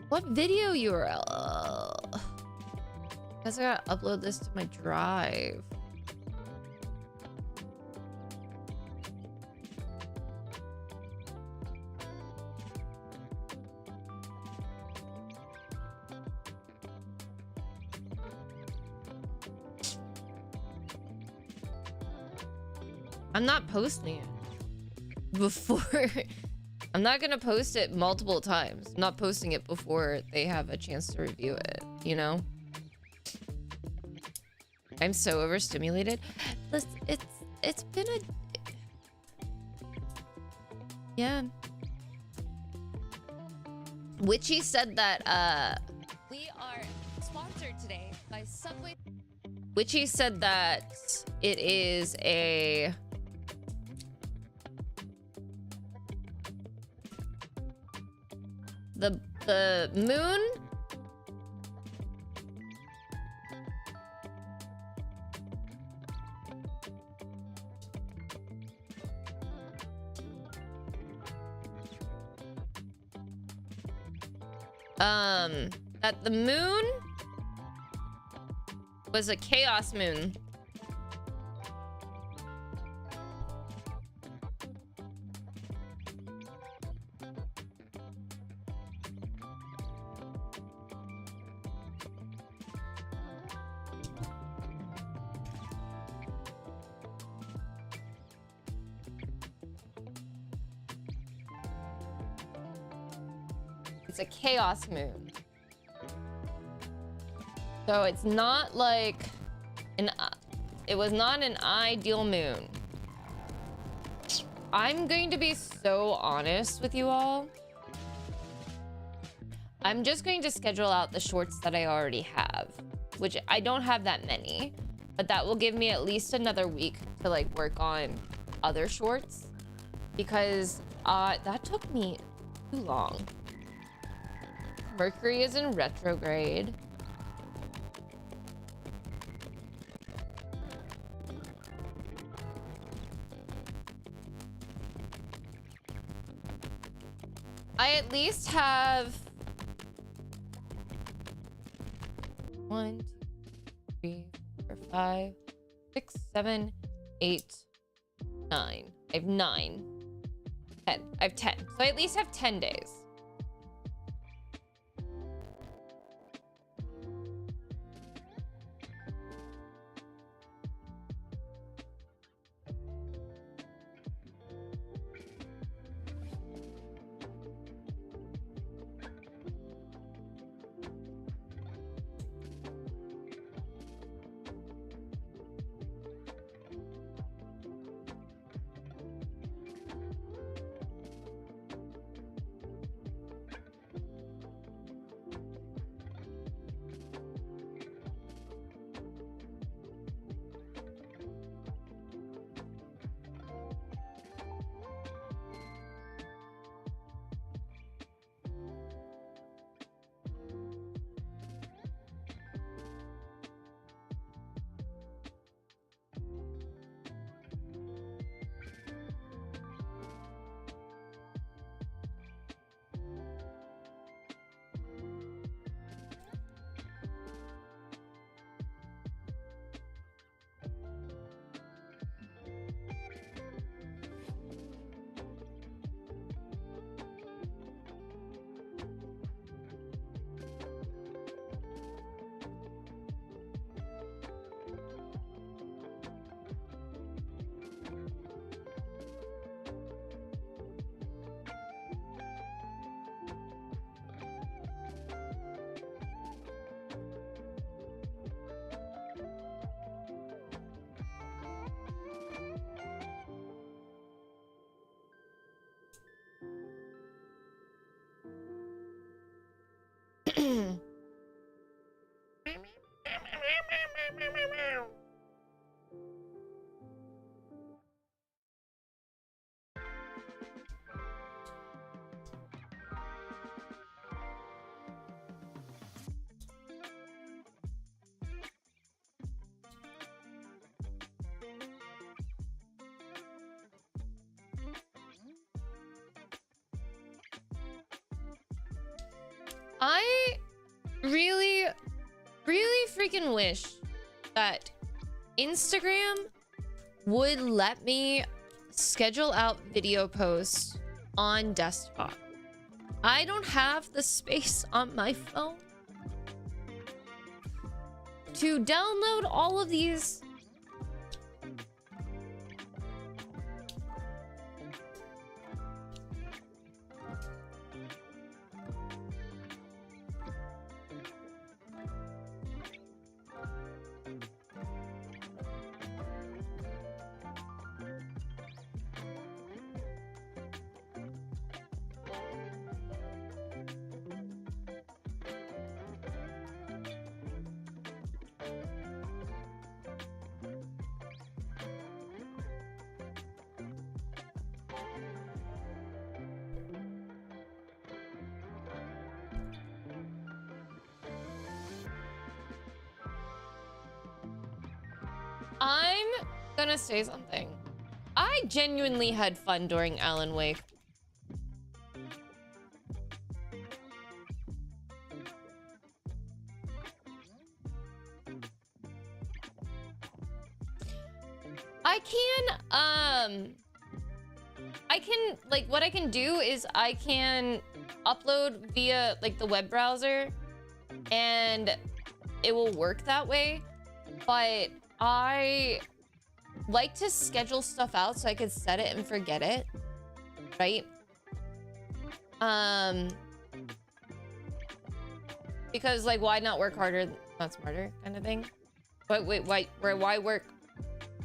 What video URL? Guess I gotta upload this to my drive. I'm not posting it before. I'm not gonna post it multiple times. I'm not posting it before they have a chance to review it, you know? I'm so overstimulated. Listen, it's been a... Yeah. Witchy said that, we are sponsored today by Subway. Witchy said that it is a... The moon that the moon was a chaos moon. It's a chaos moon. So it's not like it was not an ideal moon. I'm going to be so honest with you all. I'm just going to schedule out the shorts that I already have, which I don't have that many, but that will give me at least another week to like work on other shorts, because that took me too long. Mercury is in retrograde. I at least have 1, 2, 3, 4, 5, 6, 7, 8, 9. I have 9. 10. I have 10. So I at least have 10 days. I really, really freaking wish that Instagram would let me schedule out video posts on desktop. I don't have the space on my phone to download all of these. I'm gonna say something. I genuinely had fun during Alan Wake. What I can do is I can upload via like the web browser and it will work that way, but I like to schedule stuff out so I could set it and forget it, right? Because like, why not work harder, not smarter, kind of thing. But wait, why work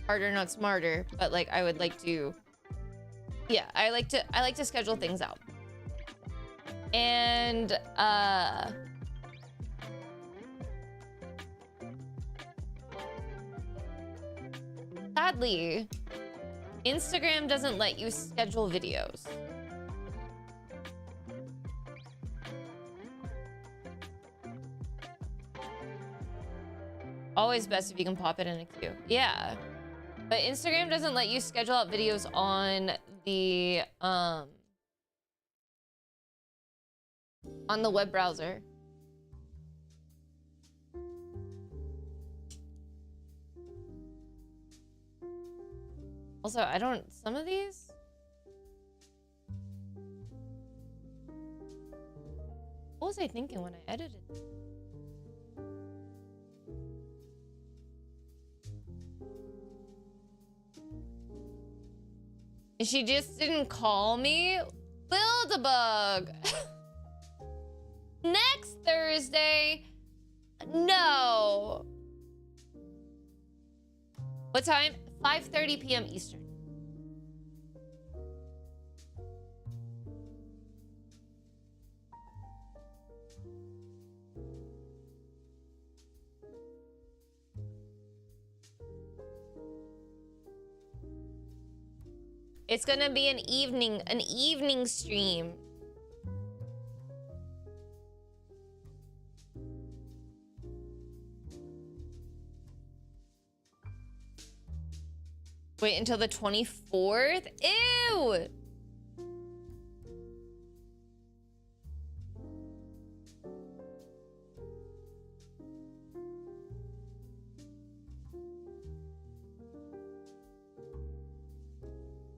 harder, not smarter? But like, I would like to, yeah, I like to schedule things out. And sadly, Instagram doesn't let you schedule videos. Always best if you can pop it in a queue. Yeah. But Instagram doesn't let you schedule out videos on the web browser. Also, I don't, some of these? What was I thinking when I edited? And she just didn't call me? Build-A-Bug! Next Thursday? No! What time? 5:30 p.m. Eastern. It's gonna be an evening stream. Wait until the 24th? Ew!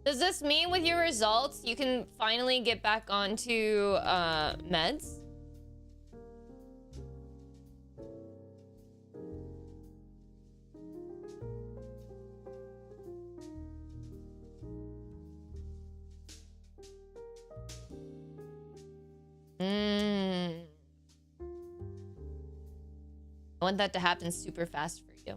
Does this mean with your results, you can finally get back onto meds? I want that to happen super fast for you.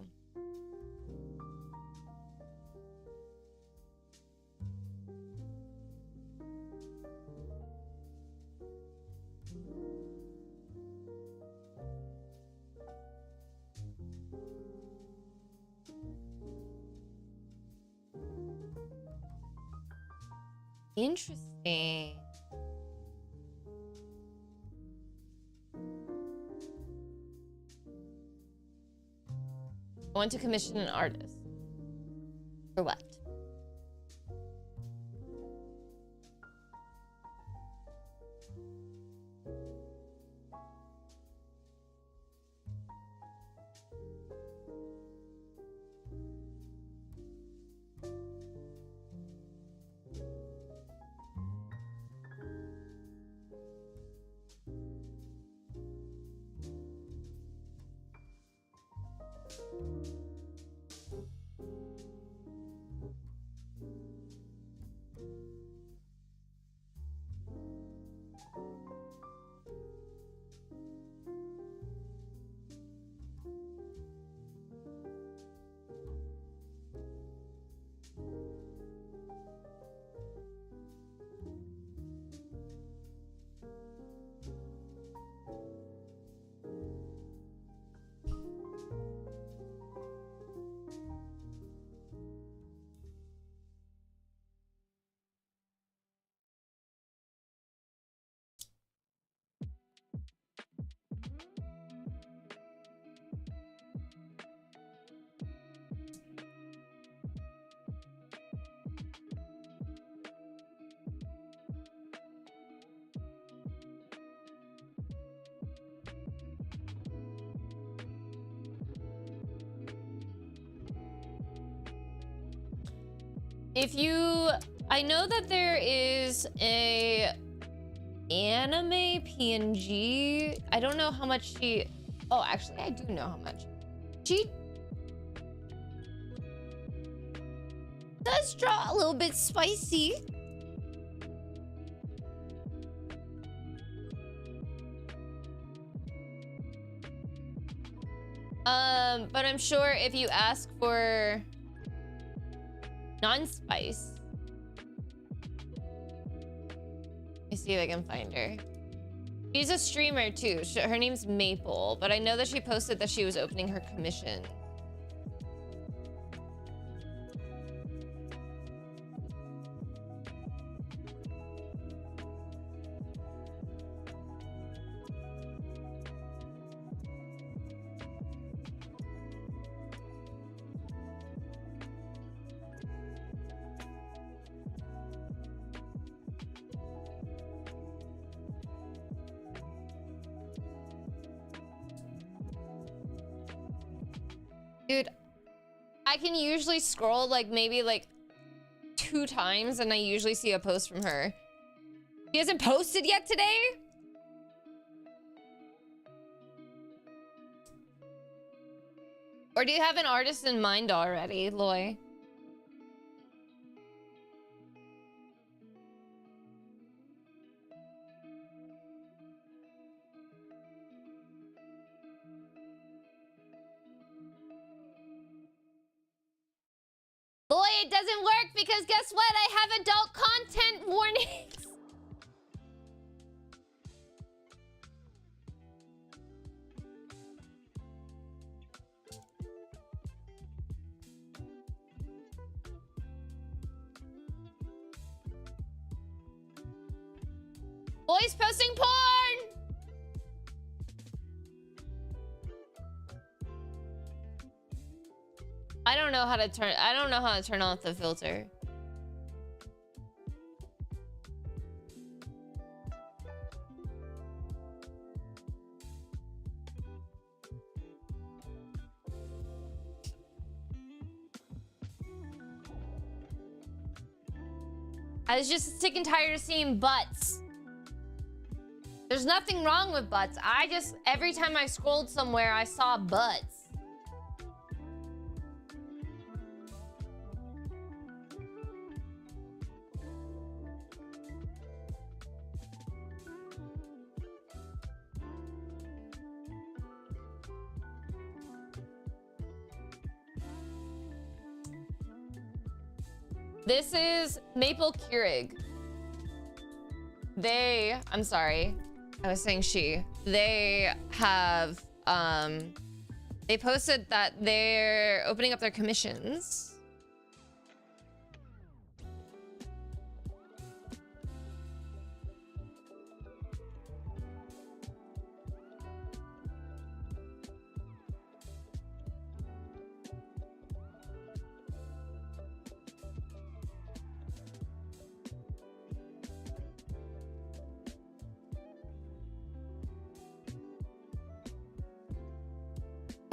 Interesting. I want to commission an artist. For what? If you... I know that there is a anime PNG. I don't know how much she... Oh, actually, I do know how much. She does draw a little bit spicy. But I'm sure if you ask for non-spice. Let me see if I can find her. She's a streamer too. Her name's Maple, but I know that she posted that she was opening her commission. Dude, I can usually scroll like maybe like 2 times and I usually see a post from her. She hasn't posted yet today? Or do you have an artist in mind already, Loy? Boy, it doesn't work because guess what? I have adult content warnings. Boys posting porn. I don't know how to turn off the filter. I was just sick and tired of seeing butts. There's nothing wrong with butts. Every time I scrolled somewhere, I saw butts. This is Maple Keurig. I'm sorry. I was saying she. They have, they posted that they're opening up their commissions.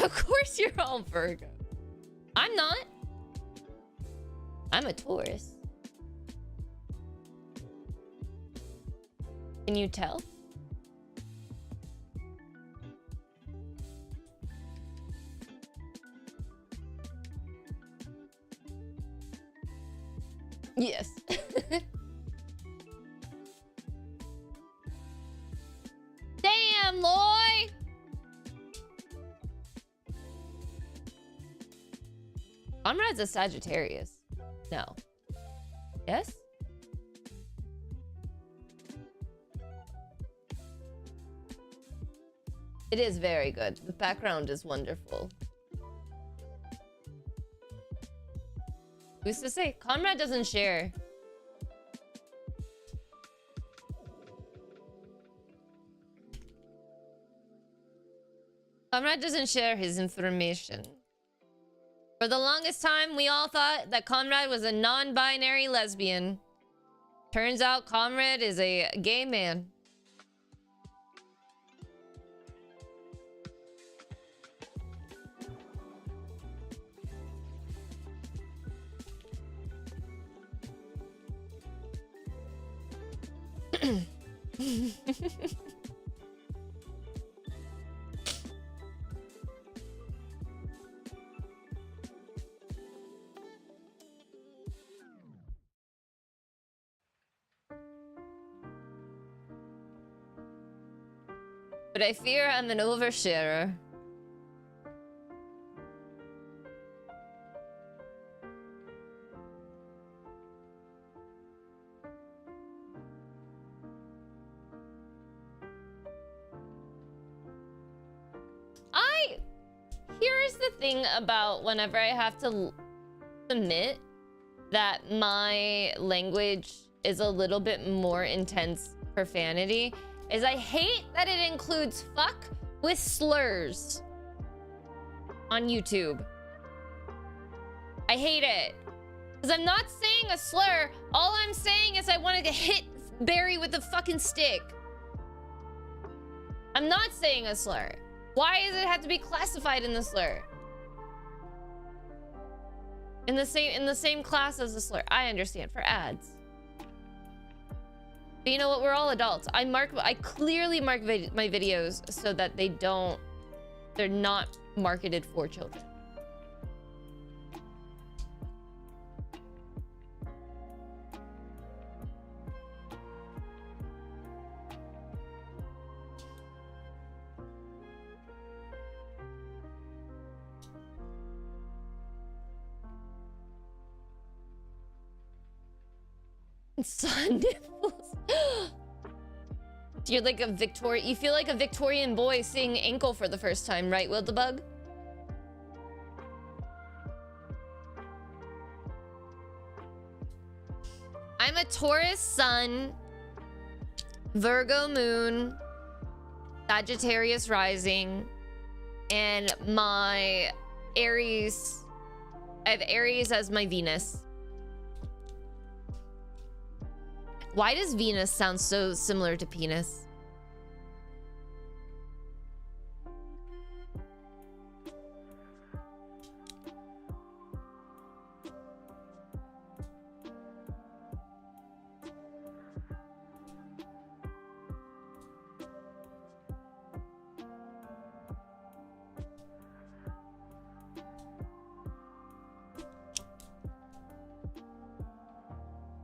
Of course you're all Virgo. I'm not. I'm a Taurus. Can you tell? Yes. Damn, Loy! Conrad's a Sagittarius. No. Yes? It is very good. The background is wonderful. Who's to say? Conrad doesn't share. Conrad doesn't share his information. For the longest time, we all thought that Conrad was a non-binary lesbian. Turns out Conrad is a gay man. But I fear I'm an oversharer. Here's the thing about whenever I have to admit that my language is a little bit more intense profanity is I hate that it includes fuck with slurs on YouTube. I hate it. Because I'm not saying a slur. All I'm saying is I wanted to hit Barry with a fucking stick. I'm not saying a slur. Why does it have to be classified in the slur? In the same class as the slur. I understand, for ads. But you know what? We're all adults. I clearly mark my videos so that they're not marketed for children. Sun nipples. You're like you feel like a Victorian boy seeing ankle for the first time, right, Wildebug? I'm a Taurus sun, Virgo moon, Sagittarius rising, and my Aries, I have Aries as my Venus. Why does Venus sound so similar to penis?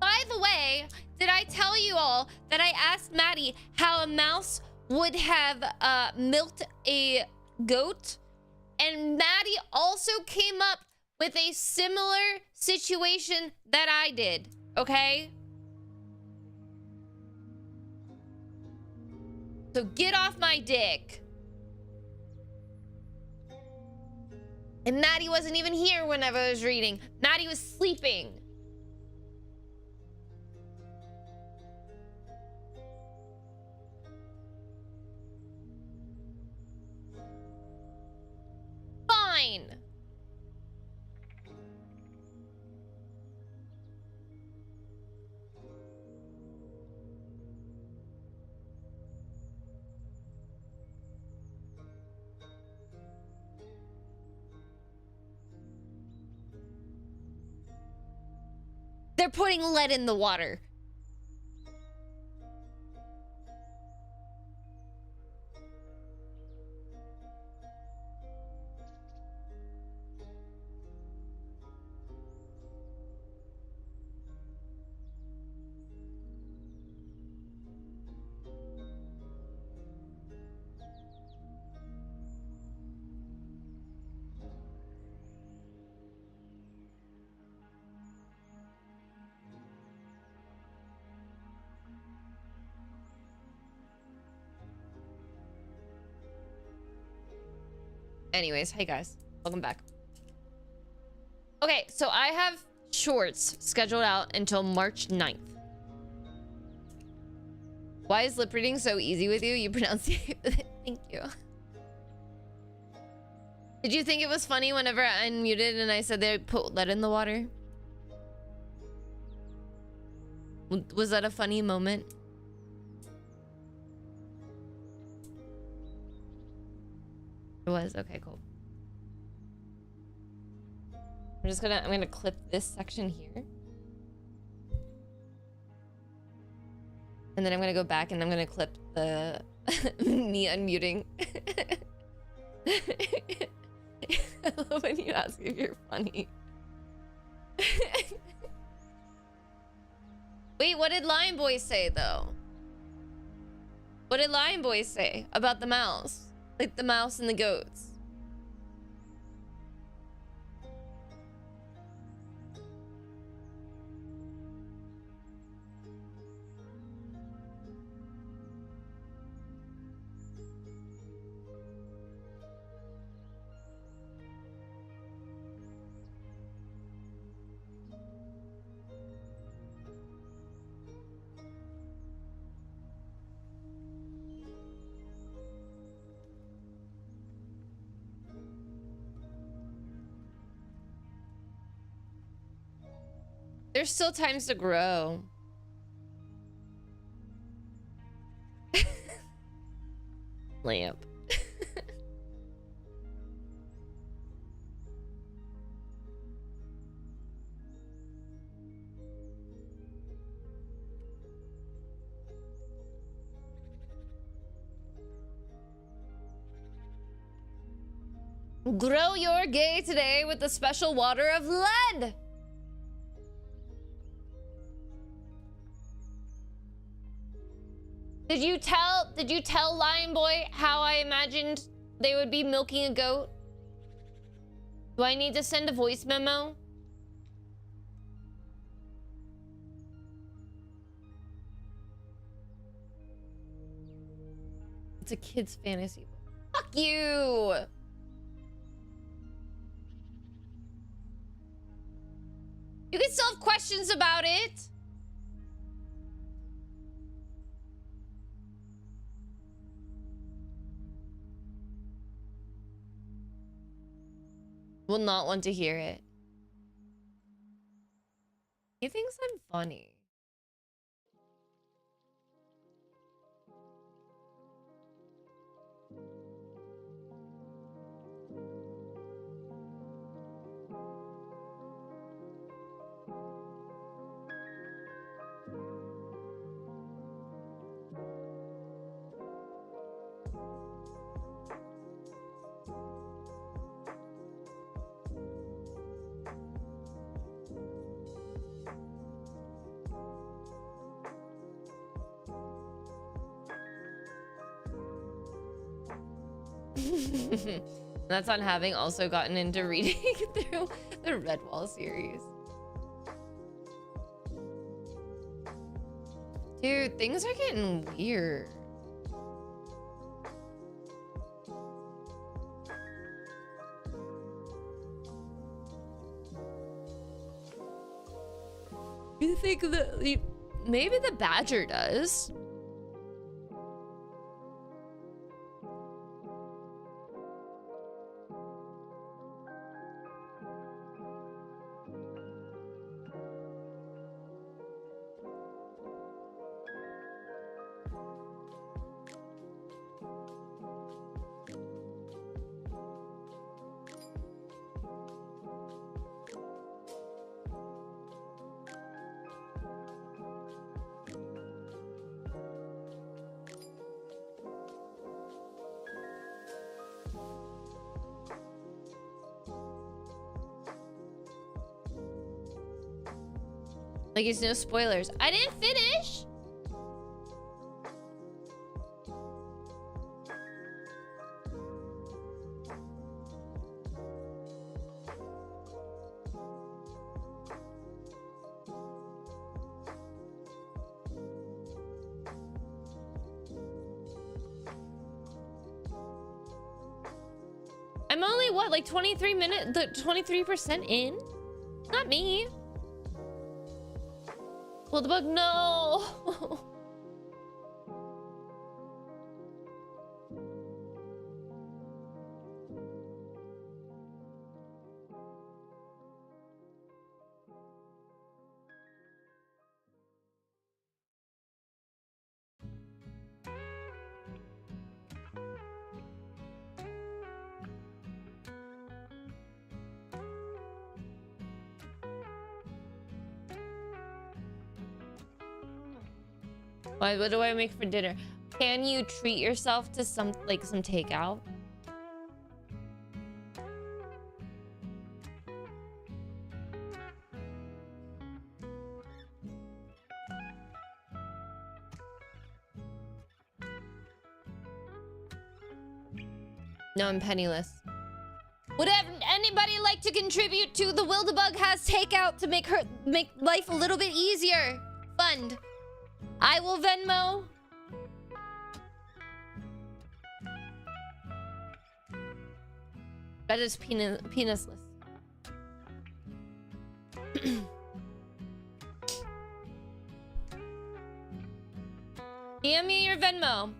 By the way, did I tell you all that I asked Maddie how a mouse would have milked a goat? And Maddie also came up with a similar situation that I did, okay? So get off my dick. And Maddie wasn't even here whenever I was reading. Maddie was sleeping. Fine. They're putting lead in the water. Anyways, hey guys, welcome back. Okay, so I have shorts scheduled out until March 9th. Why is lip reading so easy with you? You pronounce it. Thank you. Did you think it was funny whenever I unmuted and I said they put lead in the water? Was that a funny moment? It was? Okay, cool. I'm gonna clip this section here. And then I'm gonna go back and I'm gonna clip the me unmuting. I love when you ask if you're funny. Wait, what did Lion Boy say though? What did Lion Boy say about the mouse? Like the mouse and the goats. There's still times to grow. Lamp. Grow your gay today with the special water of lead. Did you tell Lion Boy how I imagined they would be milking a goat? Do I need to send a voice memo? It's a kid's fantasy. Fuck you! You can still have questions about it. Will not want to hear it. He thinks I'm funny. That's on having also gotten into reading through the Redwall series. Dude, things are getting weird. You think that maybe the badger does? Like it's no spoilers. I didn't finish. I'm only what, like 23% in? Not me. Well, the bug, no. What do I make for dinner? Can you treat yourself to some takeout? No, I'm penniless. Would anybody like to contribute to the Wildebug has takeout to make life a little bit easier? Fund. I will Venmo. That is penisless. DM me your Venmo.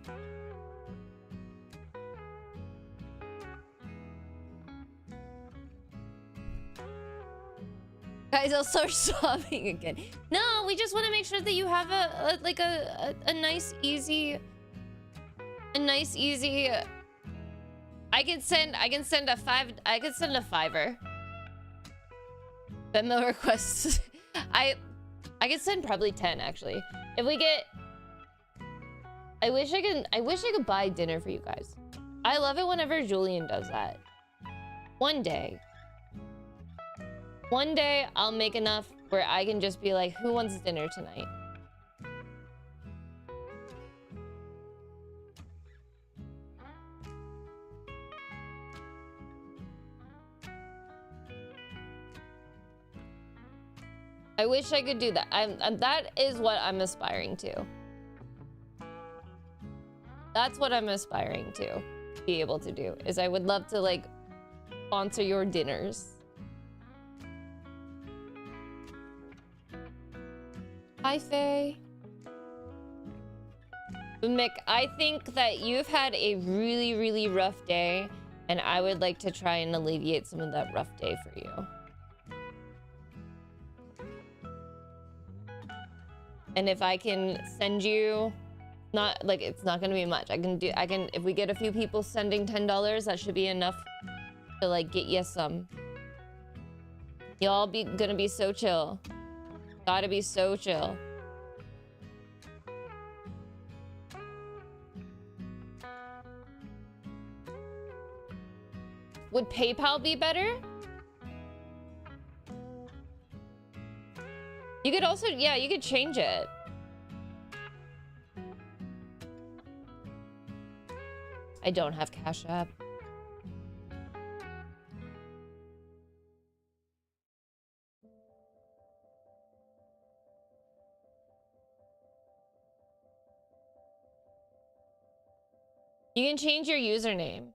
Guys, I'll start sobbing again. No, we just want to make sure that you have a nice easy. I can send a $5. Venmo requests. I can send probably 10 actually. If we get, I wish I could buy dinner for you guys. I love it whenever Julian does that. One day I'll make enough where I can just be like, who wants dinner tonight? I wish I could do that. That is what I'm aspiring to. That's what I'm aspiring to be able to do. Is I would love to like sponsor your dinners. Hi, Faye. Mick, I think that you've had a really, really rough day, and I would like to try and alleviate some of that rough day for you. And if I can send you, not like it's not gonna be much. I can if we get a few people sending $10, that should be enough to like get you some. Y'all gonna be so chill. Gotta be so chill. Would PayPal be better? You could also, yeah, you could change it. I don't have Cash App. You can change your username.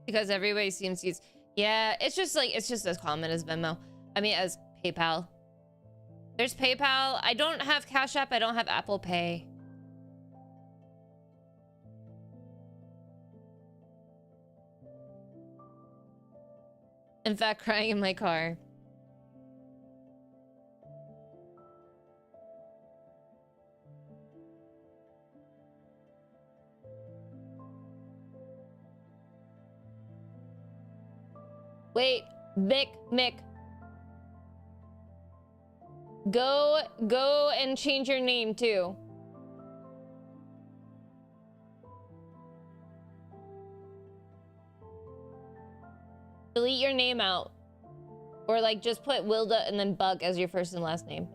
Because everybody seems to use, yeah, it's just as common as Venmo. I mean, as PayPal. There's PayPal. I don't have Cash App. I don't have Apple Pay. In fact, crying in my car. Wait, Mick. Go and change your name too. Delete your name out. Or like just put Wilda and then Bug as your first and last name.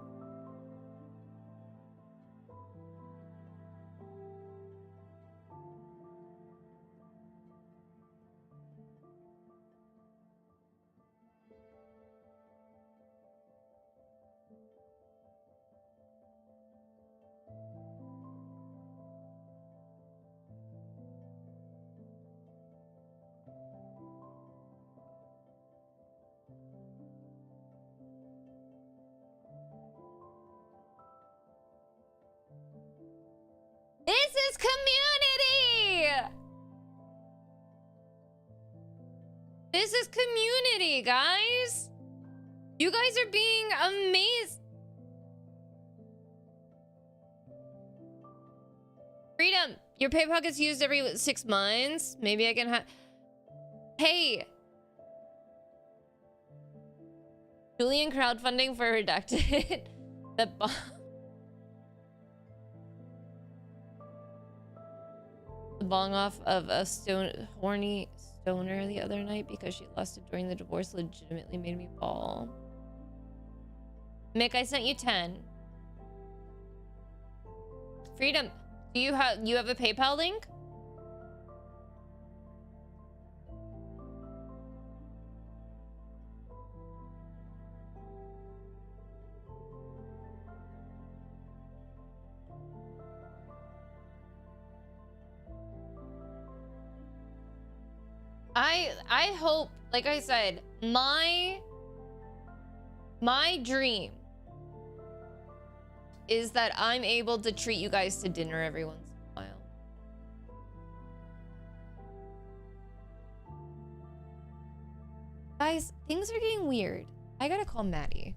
This is community! This is community, guys! You guys are being amazing. Freedom, your PayPal gets used every 6 months. Maybe I can have... Hey! Julian crowdfunding for Redacted. The bomb. The bong off of a horny stoner the other night because she lost it during the divorce legitimately made me bawl. Mick, I sent you 10. Freedom, do you have a PayPal link? I hope, like I said, my dream is that I'm able to treat you guys to dinner every once in a while. Guys, things are getting weird. I gotta call Maddie.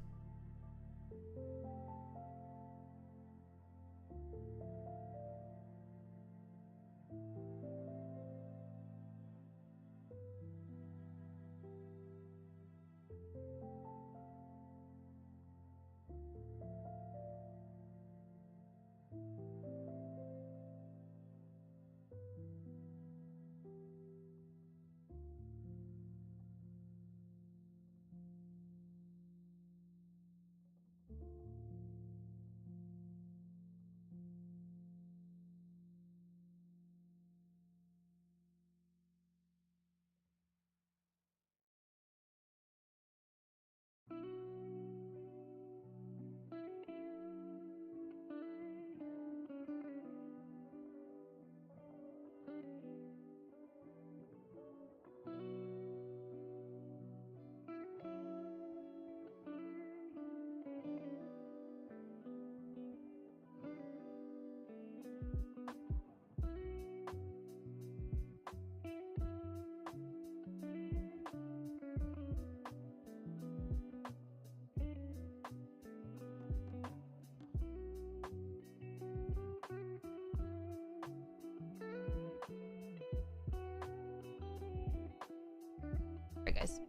Alright, guys.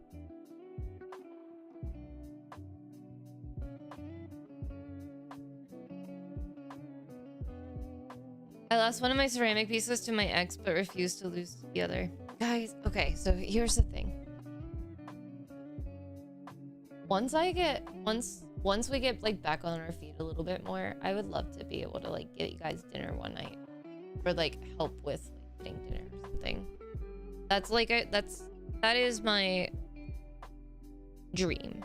I lost one of my ceramic pieces to my ex, but refused to lose the other. Guys, okay, so here's the thing. Once we get like back on our feet a little bit more, I would love to be able to like get you guys dinner one night, or like help with like, getting dinner or something. That's like that is my dream.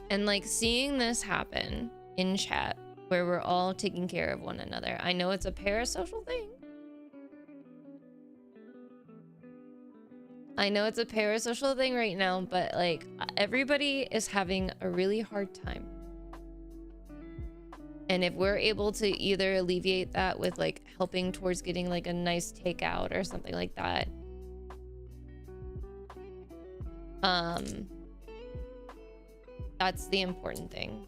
And like seeing this happen in chat where we're all taking care of one another. I know it's a parasocial thing. I know it's a parasocial thing right now, but like everybody is having a really hard time. And if we're able to either alleviate that with like helping towards getting like a nice takeout or something like that. That's the important thing.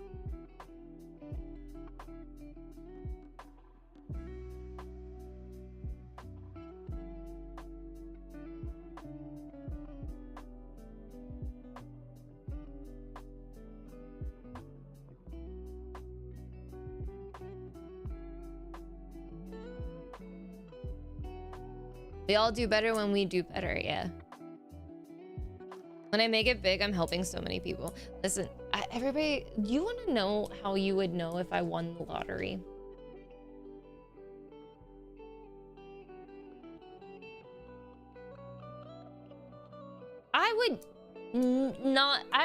We all do better when we do better, yeah. When I make it big, I'm helping so many people. Listen, everybody, do you want to know how you would know if I won the lottery? I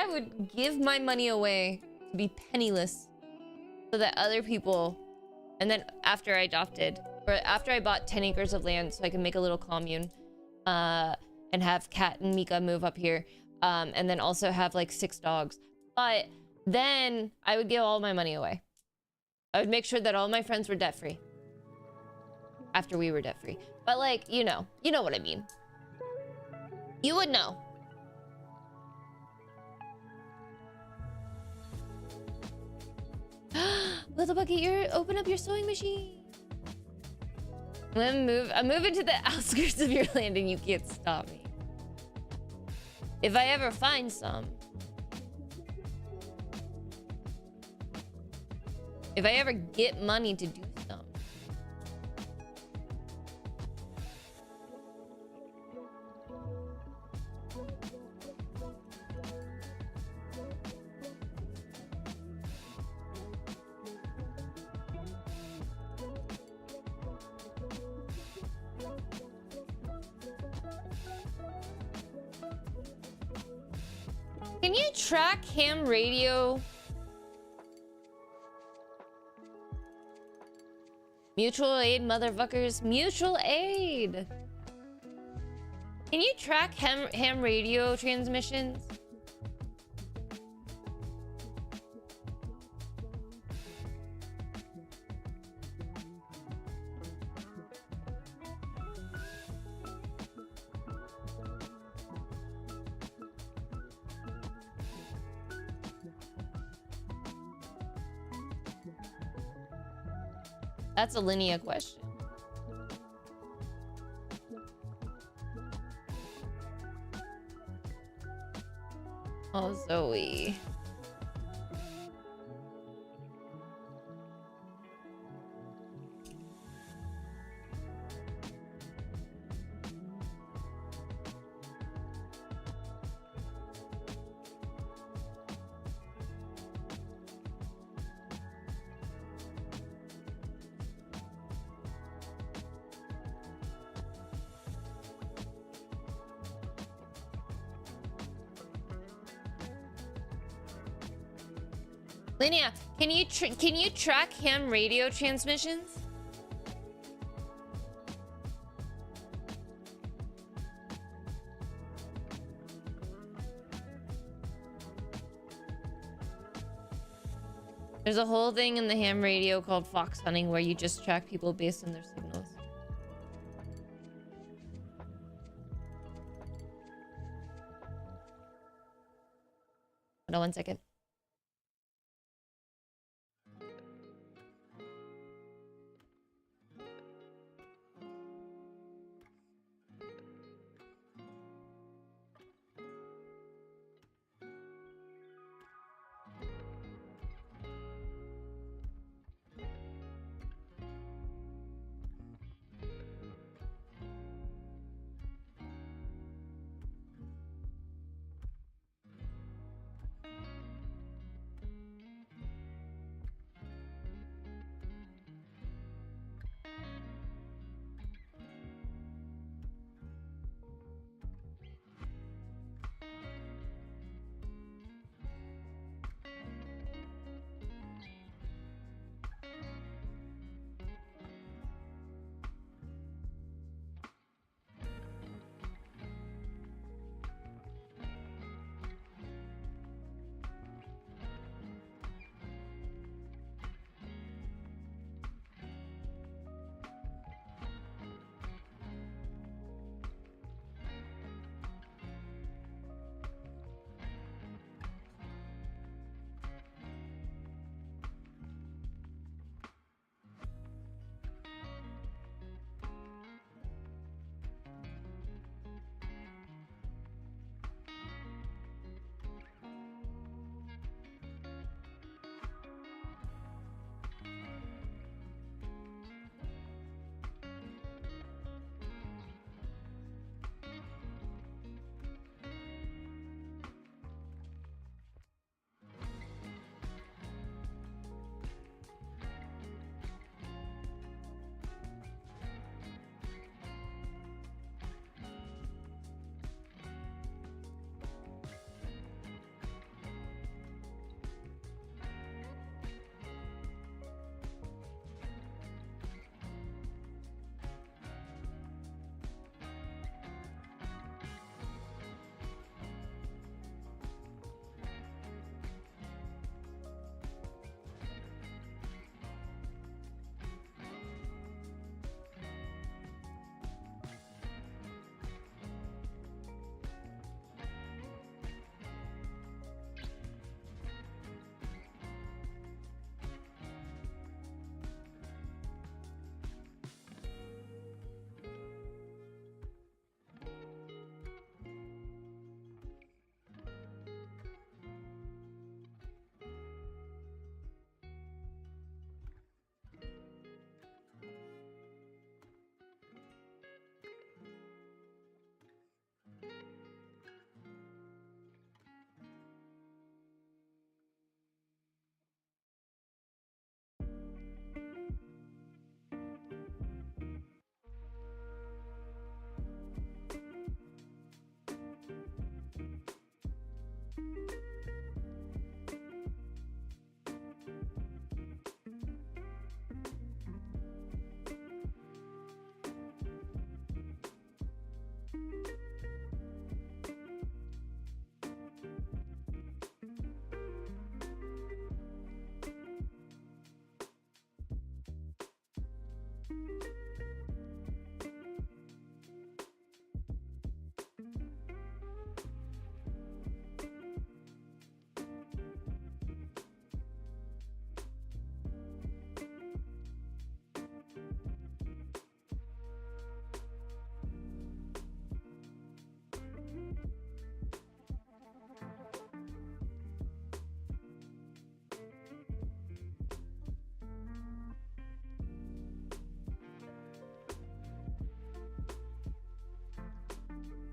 would give my money away to be penniless so that other people, and then after I adopted, or after I bought 10 acres of land so I can make a little commune, and have Kat and Mika move up here, and then also have like 6 dogs. But then I would give all my money away. I would make sure that all my friends were debt free. after we were debt free. But like, you know what I mean. You would know. Little Bucket, open up your sewing machine. I'm moving to the outskirts of your land and you can't stop me. If I ever find some. If I ever get money to do some. Can you track ham radio? Mutual aid, motherfuckers. Mutual aid. Can you track ham radio transmissions? That's a Linnea question. Oh, Zoe. Linnea, can you track ham radio transmissions? There's a whole thing in the ham radio called fox hunting where you just track people based on their signals. Hold on 1 second.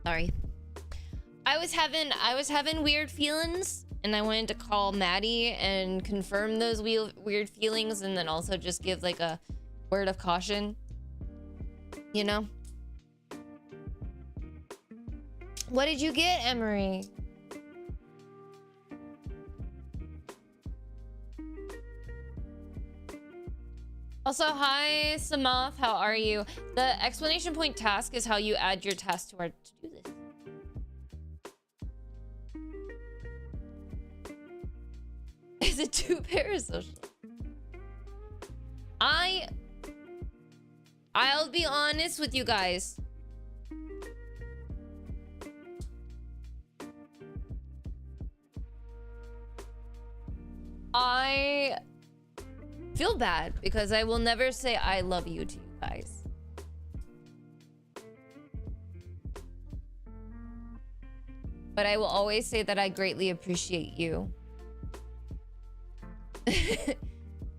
Sorry. I was having weird feelings, and I wanted to call Maddie and confirm those weird feelings, and then also just give like a word of caution. You know? What did you get, Emery? Also, hi, Samath. How are you? The exclamation point task is how you add your task to our to-do list. Is it too parasocial? I'll be honest with you guys. I feel bad because I will never say I love you to you guys. But I will always say that I greatly appreciate you.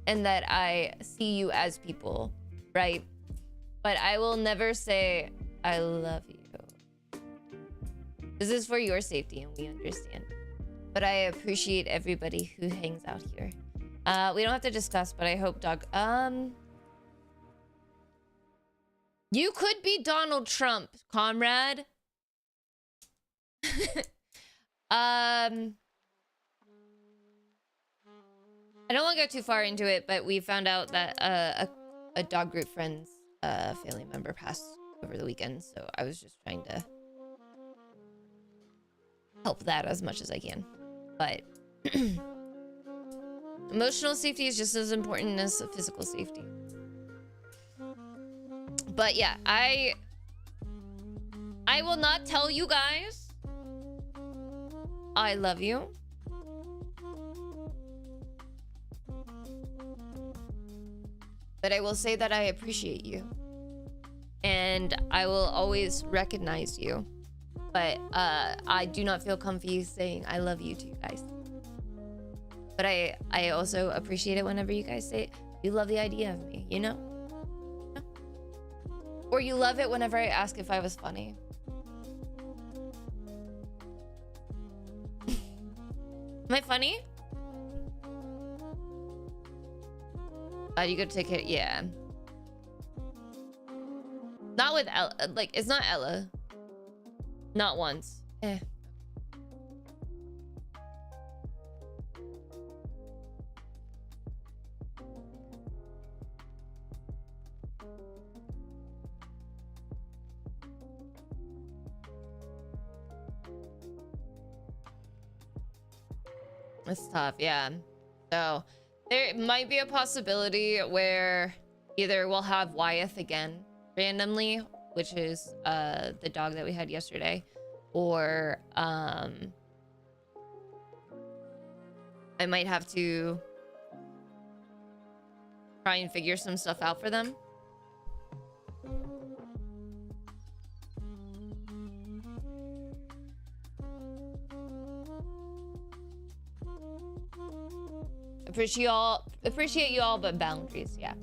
And that I see you as people, right? But I will never say I love you. This is for your safety and we understand. But I appreciate everybody who hangs out here. We don't have to discuss, but I hope dog... You could be Donald Trump, comrade. I don't want to go too far into it, but we found out that a dog group friend's family member passed over the weekend, so I was just trying to help that as much as I can. But emotional safety is just as important as physical safety. But yeah, I will not tell you guys I love you. But I will say that I appreciate you. And I will always recognize you. But I do not feel comfy saying I love you to you guys. But I also appreciate it whenever you guys say you love the idea of me, you know? Or you love it whenever I ask if I was funny. Am I funny? You gotta take it, yeah. Not with Ella, like, it's not Ella. Not once. It's tough, yeah. So there might be a possibility where either we'll have Wyeth again randomly, which is the dog that we had yesterday, or I might have to try and figure some stuff out for them. Appreciate you all, but boundaries, yeah.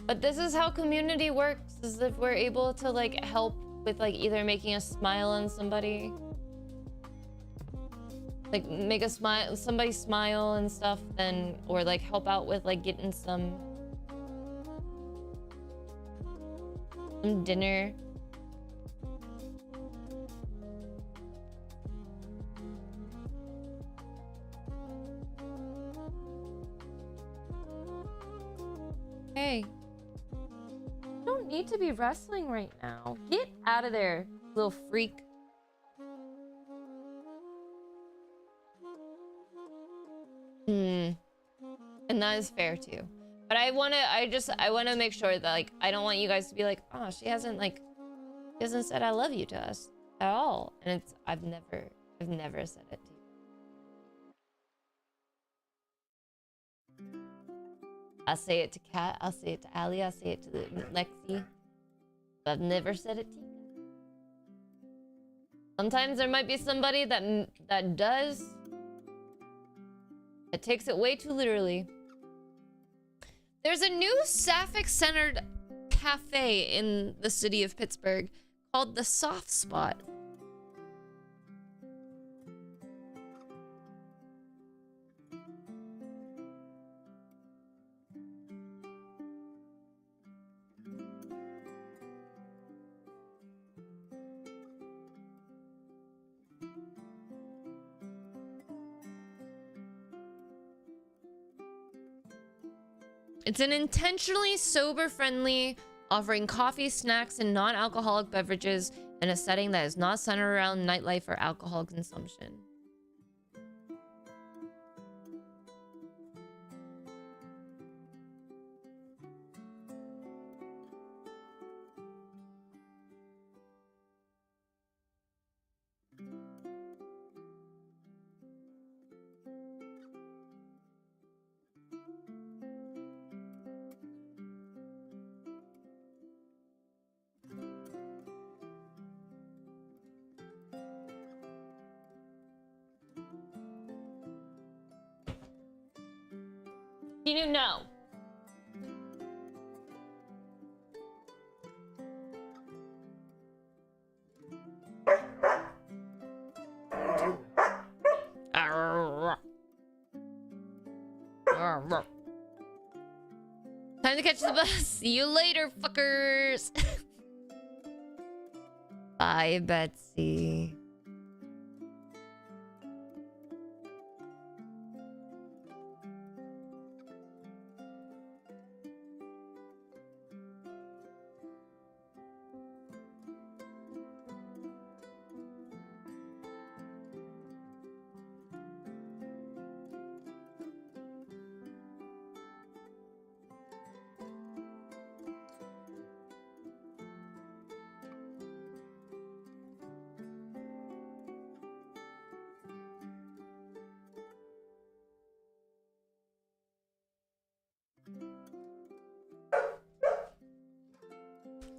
But this is how community works, is if we're able to like help with like either making a smile on somebody, like make a smile, somebody smile and stuff, then, or like help out with like getting some dinner. Hey, you don't need to be wrestling right now. Get out of there, little freak. And that is fair too. But I want to make sure that like, I don't want you guys to be like, oh, she hasn't said I love you to us at all. And I've never said it to you. I'll say it to Kat, I'll say it to Ali, I'll say it to Lexi. But I've never said it to you. Sometimes there might be somebody that does. It takes it way too literally. There's a new Sapphic-centered cafe in the city of Pittsburgh called the soft spot. It's an intentionally sober-friendly, offering coffee, snacks, and non-alcoholic beverages in a setting that is not centered around nightlife or alcohol consumption. You know. Time to catch the bus. See you later, fuckers. Bye, Betsy.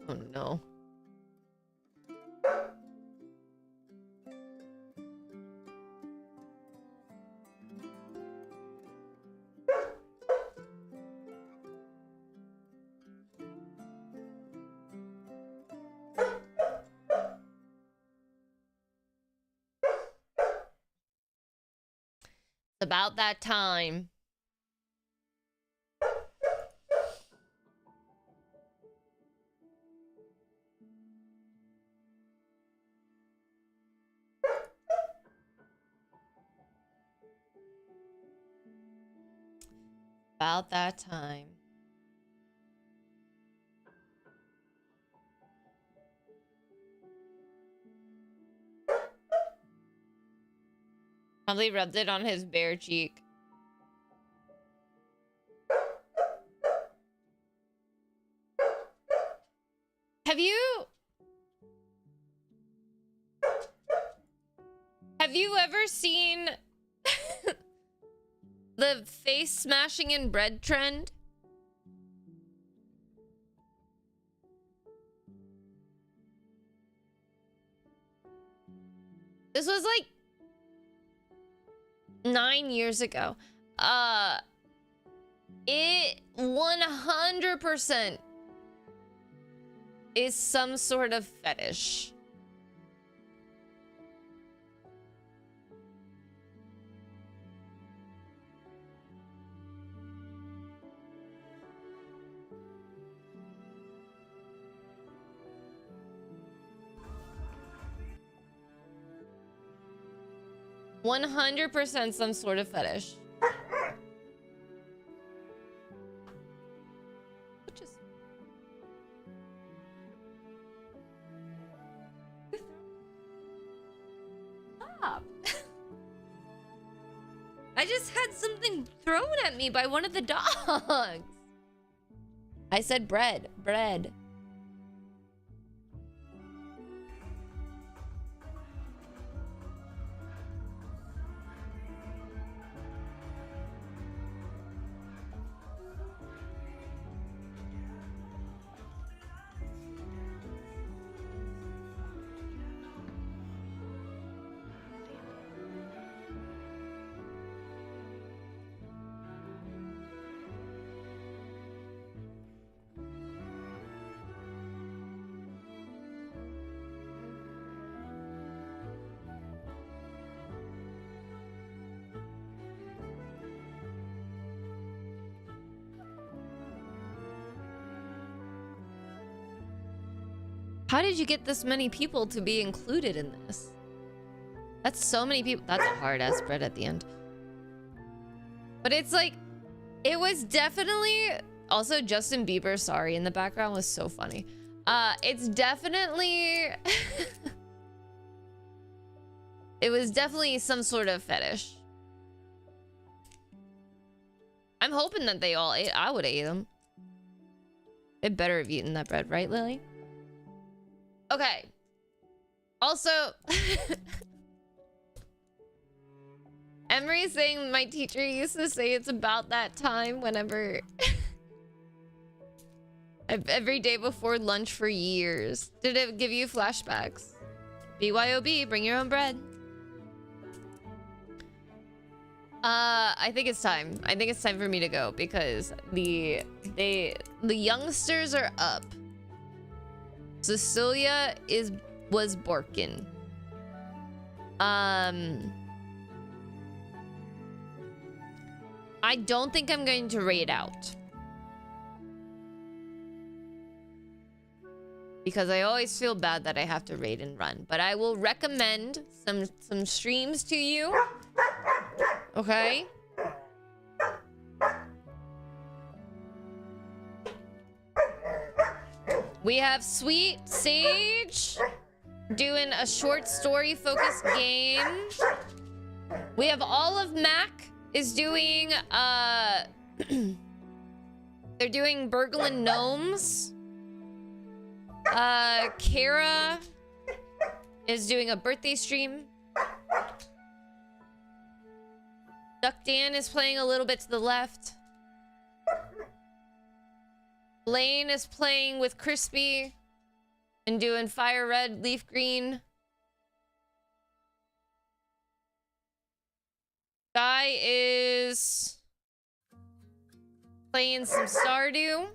Oh no. About that time. About that time. Probably rubbed it on his bare cheek. Have you ever seen the face smashing in bread trend? This was like 9 years ago. It 100% is some sort of fetish. %, some sort of fetish. Which is... Stop. I just had something thrown at me by one of the dogs. I said bread. Bread. How did you get this many people to be included in this? That's so many people. That's a hard ass spread at the end. But it's like, it was definitely also Justin Bieber, sorry, in the background was so funny. It's definitely it was definitely some sort of fetish. I'm hoping that they all ate. I would have ate them. They better have eaten that bread, right, Lily? Okay. Also, Emery's saying my teacher used to say it's about that time whenever... every day before lunch for years. Did it give you flashbacks? BYOB, bring your own bread. I think it's time. I think it's time for me to go because the youngsters are up. Cecilia was borkin. I don't think I'm going to raid out. Because I always feel bad that I have to raid and run. But I will recommend some streams to you. Okay? We have Sweet Sage doing a short story focused game. We have all of Mac is doing they're doing Burglin Gnomes. Kara is doing a birthday stream. Duck Dan is playing a little bit to the left. Blaine is playing with Crispy and doing fire red, leaf green. Guy is playing some Stardew.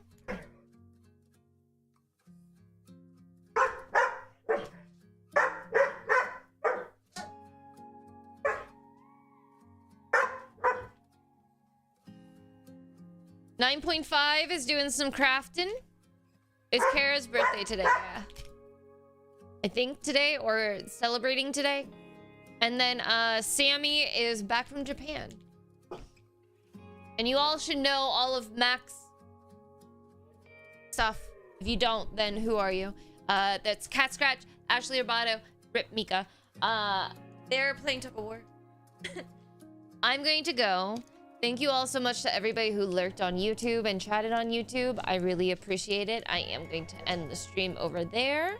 .5 is doing some crafting. It's Kara's birthday today, yeah. I think today, or celebrating today. And then Sammy is back from Japan. And you all should know all of Mac's stuff. If you don't, then who are you? That's Cat Scratch, Ashley Urbano, Rip Mika. They're playing Tug of War. I'm going to go. Thank you all so much to everybody who lurked on YouTube and chatted on YouTube. I really appreciate it. I am going to end the stream over there.